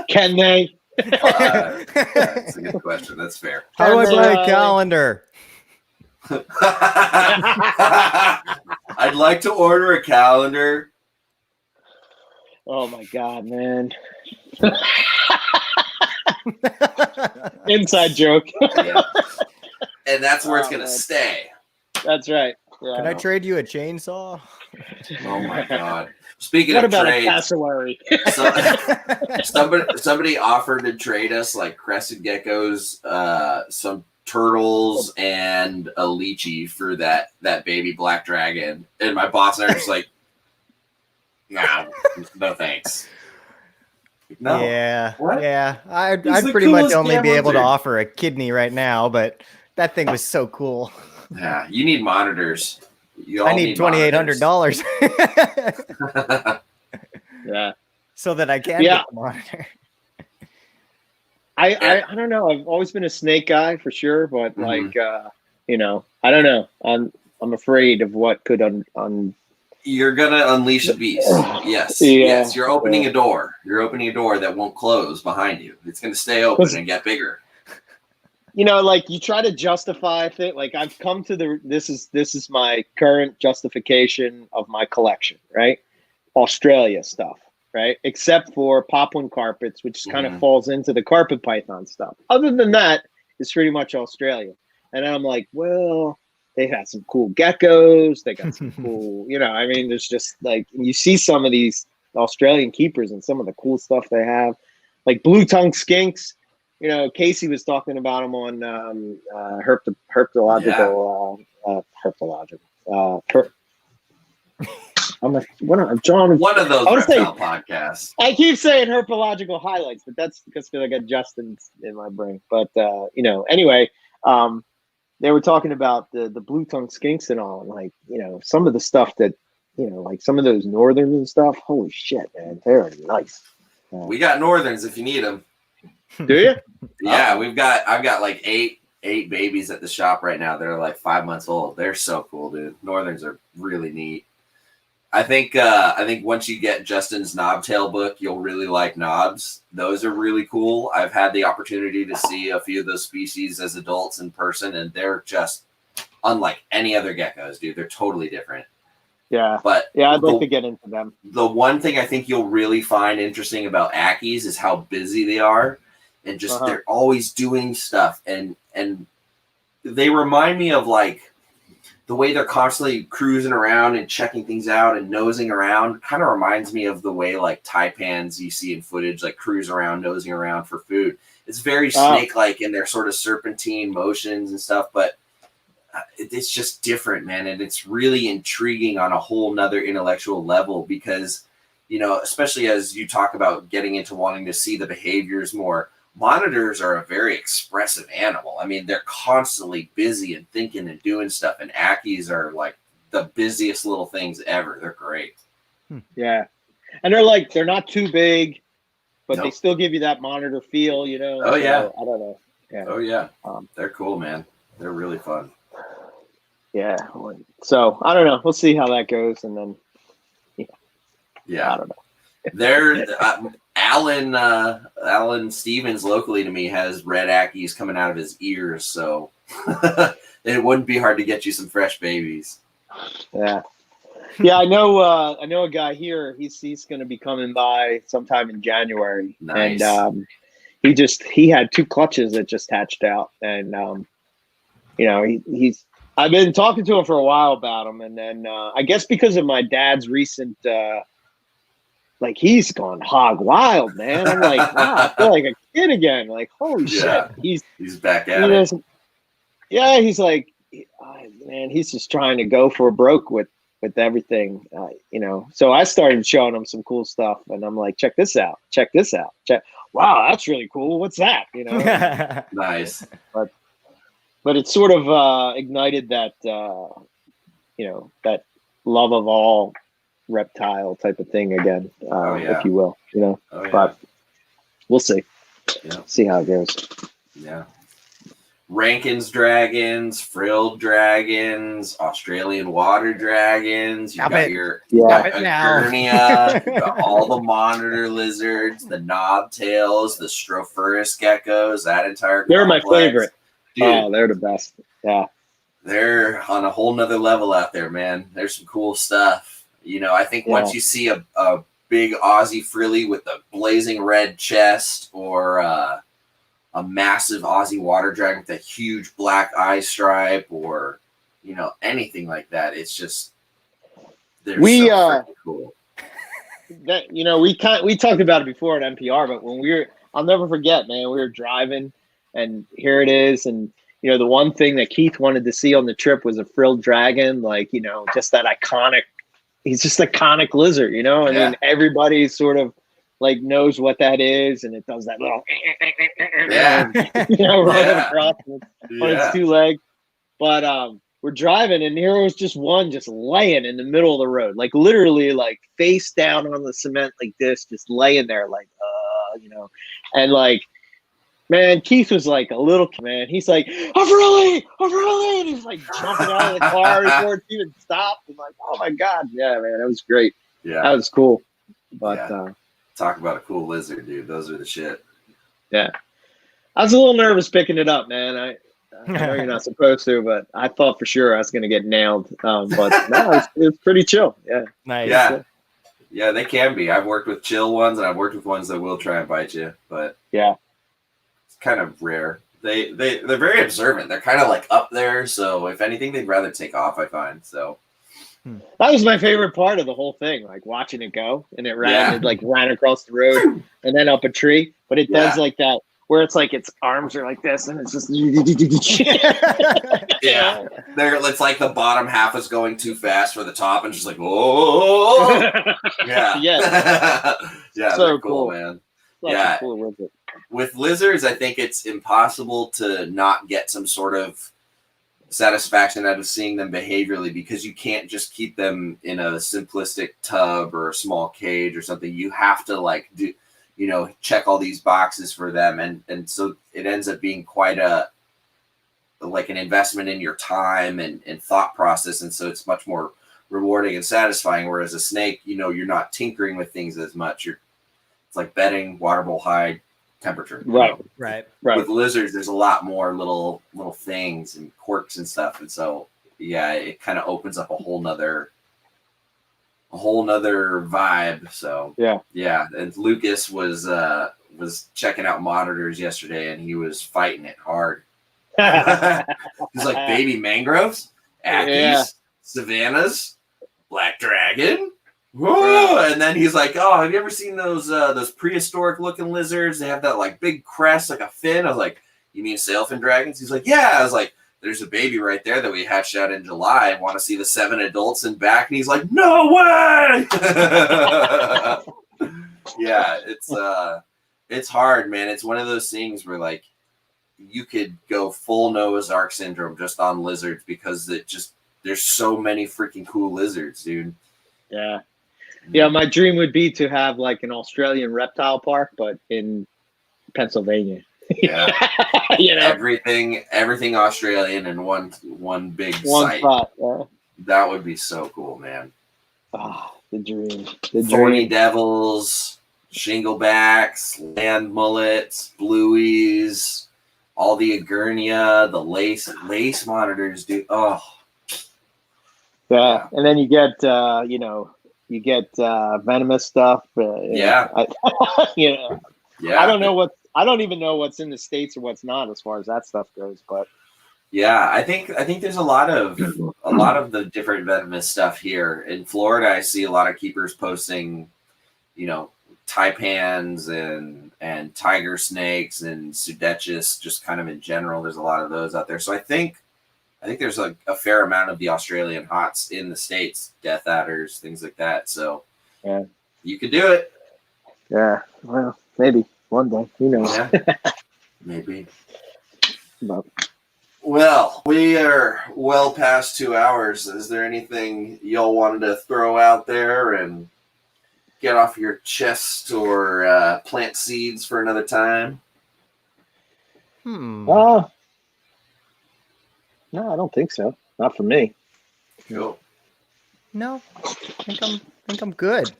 Can they? That's a good question. That's fair. How do I buy a calendar? I'd like to order a calendar. Oh my God, man. Inside joke. Yeah. And that's where it's going to man. stay. That's right. Yeah. Can I trade you a chainsaw? Oh my God. Speaking What of about trades, a cassowary? somebody offered to trade us like crested geckos, some turtles, and a lychee for that baby black dragon. And my boss and I are just like, no thanks. No. Yeah. What? Yeah. I'd the pretty much coolest only damn be able to lizard. offer a kidney right now, but that thing was so cool. Yeah, you need monitors. You all I need $2,800 Yeah. so that I can Yeah. get the monitor. I don't know. I've always been a snake guy for sure, but like I don't know. I'm afraid of what could You're gonna unleash a beast. Yes. Yeah. Yes. You're opening a door. You're opening a door that won't close behind you. It's gonna stay open and get bigger. like you try to justify things. Like I've come to this is my current justification of my collection, right? Australia stuff, right? Except for Papuan carpets, which kind of falls into the carpet python stuff. Other than that, it's pretty much Australia. And I'm like, well, they had some cool geckos. They got some cool, there's just like, you see some of these Australian keepers and some of the cool stuff they have, like blue tongue skinks. Casey was talking about them on herpetological. John. One of those I was saying- reptile podcasts. I keep saying herpetological highlights, but that's because I got Justin's in my brain. But anyway, they were talking about the blue tongue skinks and all, and like some of the stuff that like some of those northerns and stuff. Holy shit, man, they're nice. We got northerns if you need them. Do you? Yeah, I've got like eight babies at the shop right now. They're like 5 months old. They're so cool, dude. Northerns are really neat. I think once you get Justin's knobtail book, you'll really like knobs. Those are really cool. I've had the opportunity to see a few of those species as adults in person, and they're just unlike any other geckos, dude. They're totally different. Yeah. But yeah, I'd like to get into them. The one thing I think you'll really find interesting about Ackies is how busy they are. And just they're always doing stuff, and they remind me of like the way they're constantly cruising around and checking things out and nosing around. Kind of reminds me of the way like taipans you see in footage, like cruise around, nosing around for food. It's very snake-like in their sort of serpentine motions and stuff, but it's just different, man. And it's really intriguing on a whole nother intellectual level because you know, especially as you talk about getting into wanting to see the behaviors more, monitors are a very expressive animal. I mean, they're constantly busy and thinking and doing stuff, and Ackies are like the busiest little things ever. They're great. Yeah. And they're not too big, but they Nope. still give you that monitor feel, you know. Oh, yeah. I don't know. Yeah. Oh, yeah. Um, They're cool, man. They're really fun. Yeah. So I don't know. We'll see how that goes, and then Yeah. I don't know. They're Alan Stevens locally to me has red Ackies coming out of his ears, so it wouldn't be hard to get you some fresh babies. Yeah. Yeah, I know a guy here. He's going to be coming by sometime in January. Nice. And he had 2 clutches that just hatched out, and you know, he's I've been talking to him for a while about them, and then I guess because of my dad's recent like, he's gone hog wild, man. I'm like, wow, I feel like a kid again. Like, holy Yeah. shit. He's back at it. Yeah, he's like, man, he's just trying to go for broke with everything, you know. So I started showing him some cool stuff, and I'm like, check this out. Wow, that's really cool. What's that? You know. Nice. But it sort of ignited that, you know, that love of all reptile type of thing again, if you will, you know. Oh, yeah. But we'll see. Yeah. See how it goes. Yeah. Rankin's dragons, frilled dragons, Australian water dragons. You've got your Gurnia, you've got all the monitor lizards, the knobtails, the Strophaurus geckos, that entire They're my complex. favorite. Dude, Oh, they're the best. Yeah. they're on a whole nother level out there, man. There's some cool stuff. You know, I think once you see a big Aussie frilly with a blazing red chest, or a massive Aussie water dragon with a huge black eye stripe, or, you know, anything like that, it's just, they're so freaking cool. That, you know, we talked about it before at MPR, but when I'll never forget, man, we were driving, and here it is, and you know, the one thing that Keith wanted to see on the trip was a frilled dragon, like, you know, just that iconic. He's just iconic lizard, you know. I mean, everybody sort of like knows what that is, and it does that little, you know, running across on its 2 legs. But we're driving, and here was just one just laying in the middle of the road, like literally, like face down on the cement like this, just laying there, like, you know, and like. Man, Keith was like a little man. He's like, I'm really, and he's like jumping out of the car before it even stopped. And like, oh my god, yeah, man, that was great. Yeah, that was cool. But talk about a cool lizard, dude. Those are the shit. Yeah, I was a little nervous picking it up, man. I know you're not supposed to, but I thought for sure I was gonna get nailed. But no, it was pretty chill. Yeah, nice. Yeah, cool. Yeah, they can be. I've worked with chill ones, and I've worked with ones that will try and bite you, but yeah. Kind of rare. They're very observant. They're kind of like up there, so if anything, they'd rather take off, I find. So that was my favorite part of the whole thing, like watching it go, and it ran across the road and then up a tree. But it does like that where it's like its arms are like this, and it's just yeah. It's like the bottom half is going too fast for the top, and just like oh yeah yeah. So they're cool, man. Yeah. Cool with lizards, I think it's impossible to not get some sort of satisfaction out of seeing them behaviorally, because you can't just keep them in a simplistic tub or a small cage or something. You have to like do, you know, check all these boxes for them, and so it ends up being quite an investment in your time and thought process, and so it's much more rewarding and satisfying. Whereas a snake, you know, you're not tinkering with things as much. It's like bedding, water bowl hide, temperature. Right. With lizards, there's a lot more little things and quirks and stuff, and so yeah, it kind of opens up a whole nother vibe. So yeah. And Lucas was checking out monitors yesterday, and he was fighting it hard. He's like, baby mangroves, Ackies, savannas, black dragon. Whoa! And then he's like, "Oh, have you ever seen those prehistoric looking lizards? They have that like big crest, like a fin." I was like, "You mean sailfin dragons?" He's like, "Yeah." I was like, there's a baby right there that we hatched out in July. I want to see the 7 adults in back. And he's like, no way. Yeah, it's hard, man. It's one of those things where like you could go full Noah's Ark syndrome just on lizards because there's so many freaking cool lizards, dude. Yeah. Yeah, my dream would be to have like an Australian reptile park, but in Pennsylvania. Yeah. You know, everything Australian in one big one site. spot. Yeah. That would be so cool, man. Ah, the dream. The Thorny dream. devils, shinglebacks, land mullets, blueies, all the agurnia, the lace monitors, dude. Oh, Yeah, and then you get venomous stuff. Yeah. Yeah. I don't even know what's in the States or what's not as far as that stuff goes. But Yeah, I think there's a lot of the different venomous stuff here in Florida. I see a lot of keepers posting, taipans and tiger snakes and Sudetchis, just kind of in general. There's a lot of those out there. So I think there's a fair amount of the Australian hots in the States, death adders, things like that. So yeah, you could do it. Yeah, well, maybe one day. Who knows? Yeah, maybe. But Well, we are well past 2 hours. Is there anything y'all wanted to throw out there and get off your chest or plant seeds for another time? no, I don't think so. Not for me. Cool. No, I think I'm good.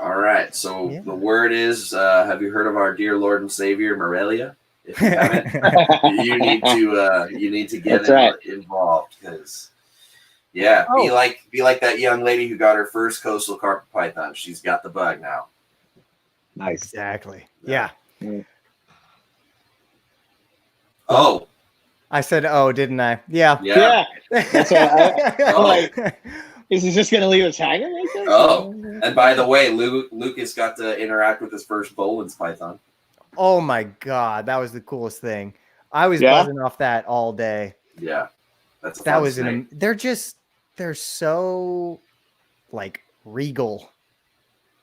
All right. So Yeah. the word is, have you heard of our dear Lord and Savior, Morelia? If you haven't, you need to get That's right. involved because, yeah, be like that young lady who got her first coastal carpet python. She's got the bug now. Nice. Exactly. Yeah. Oh, I said, oh, didn't I? Yeah. yeah. That's what Oh. like. Is he just gonna leave us hanging like this? Oh, and by the way, Lucas got to interact with his first Boland's python. Oh my God, that was the coolest thing. I was Yeah? buzzing off that all day. Yeah, that's a That fun was snake. they're so like regal,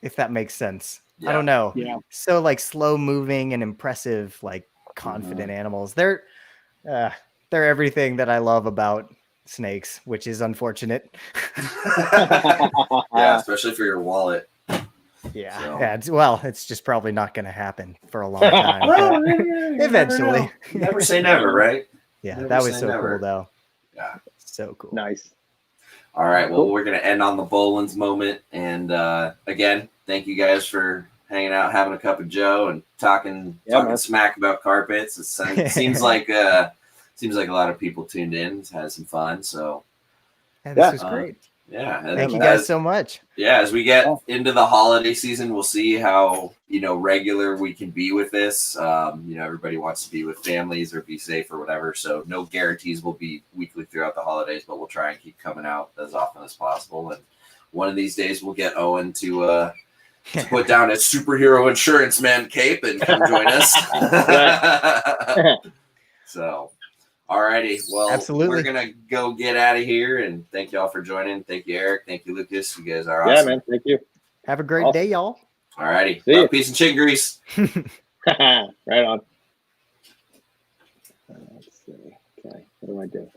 if that makes sense. Yeah. I don't know. Yeah. So like slow moving and impressive, like confident animals. They're everything that I love about snakes, which is unfortunate. Yeah, especially for your wallet. Yeah. So. Yeah. It's just probably not going to happen for a long time. but eventually. Never say never, right? Yeah, Never that was say so never. cool though. Yeah. So cool. Nice. All right. Well, we're going to end on the Boland's moment. And again, thank you guys for hanging out, having a cup of Joe and talking man. smack about carpets. It seems like a lot of people tuned in, had some fun. So Yeah, this was Yeah. great. yeah. And Thank you as- guys so much. Yeah, as we get into the holiday season, we'll see how regular we can be with this. Everybody wants to be with families or be safe or whatever, so no guarantees will be weekly throughout the holidays, but we'll try and keep coming out as often as possible. And one of these days, we'll get Owen to put down his superhero insurance man cape and come join us. So. Alrighty, well, Absolutely. We're gonna go get out of here, and thank y'all for joining. Thank you, Eric. Thank you, Lucas. You guys are awesome. Yeah, man. Thank you. Have a great Awesome. day, y'all. Alrighty, See ya. peace and chin grease. Right on. Let's see. Okay, what do I do?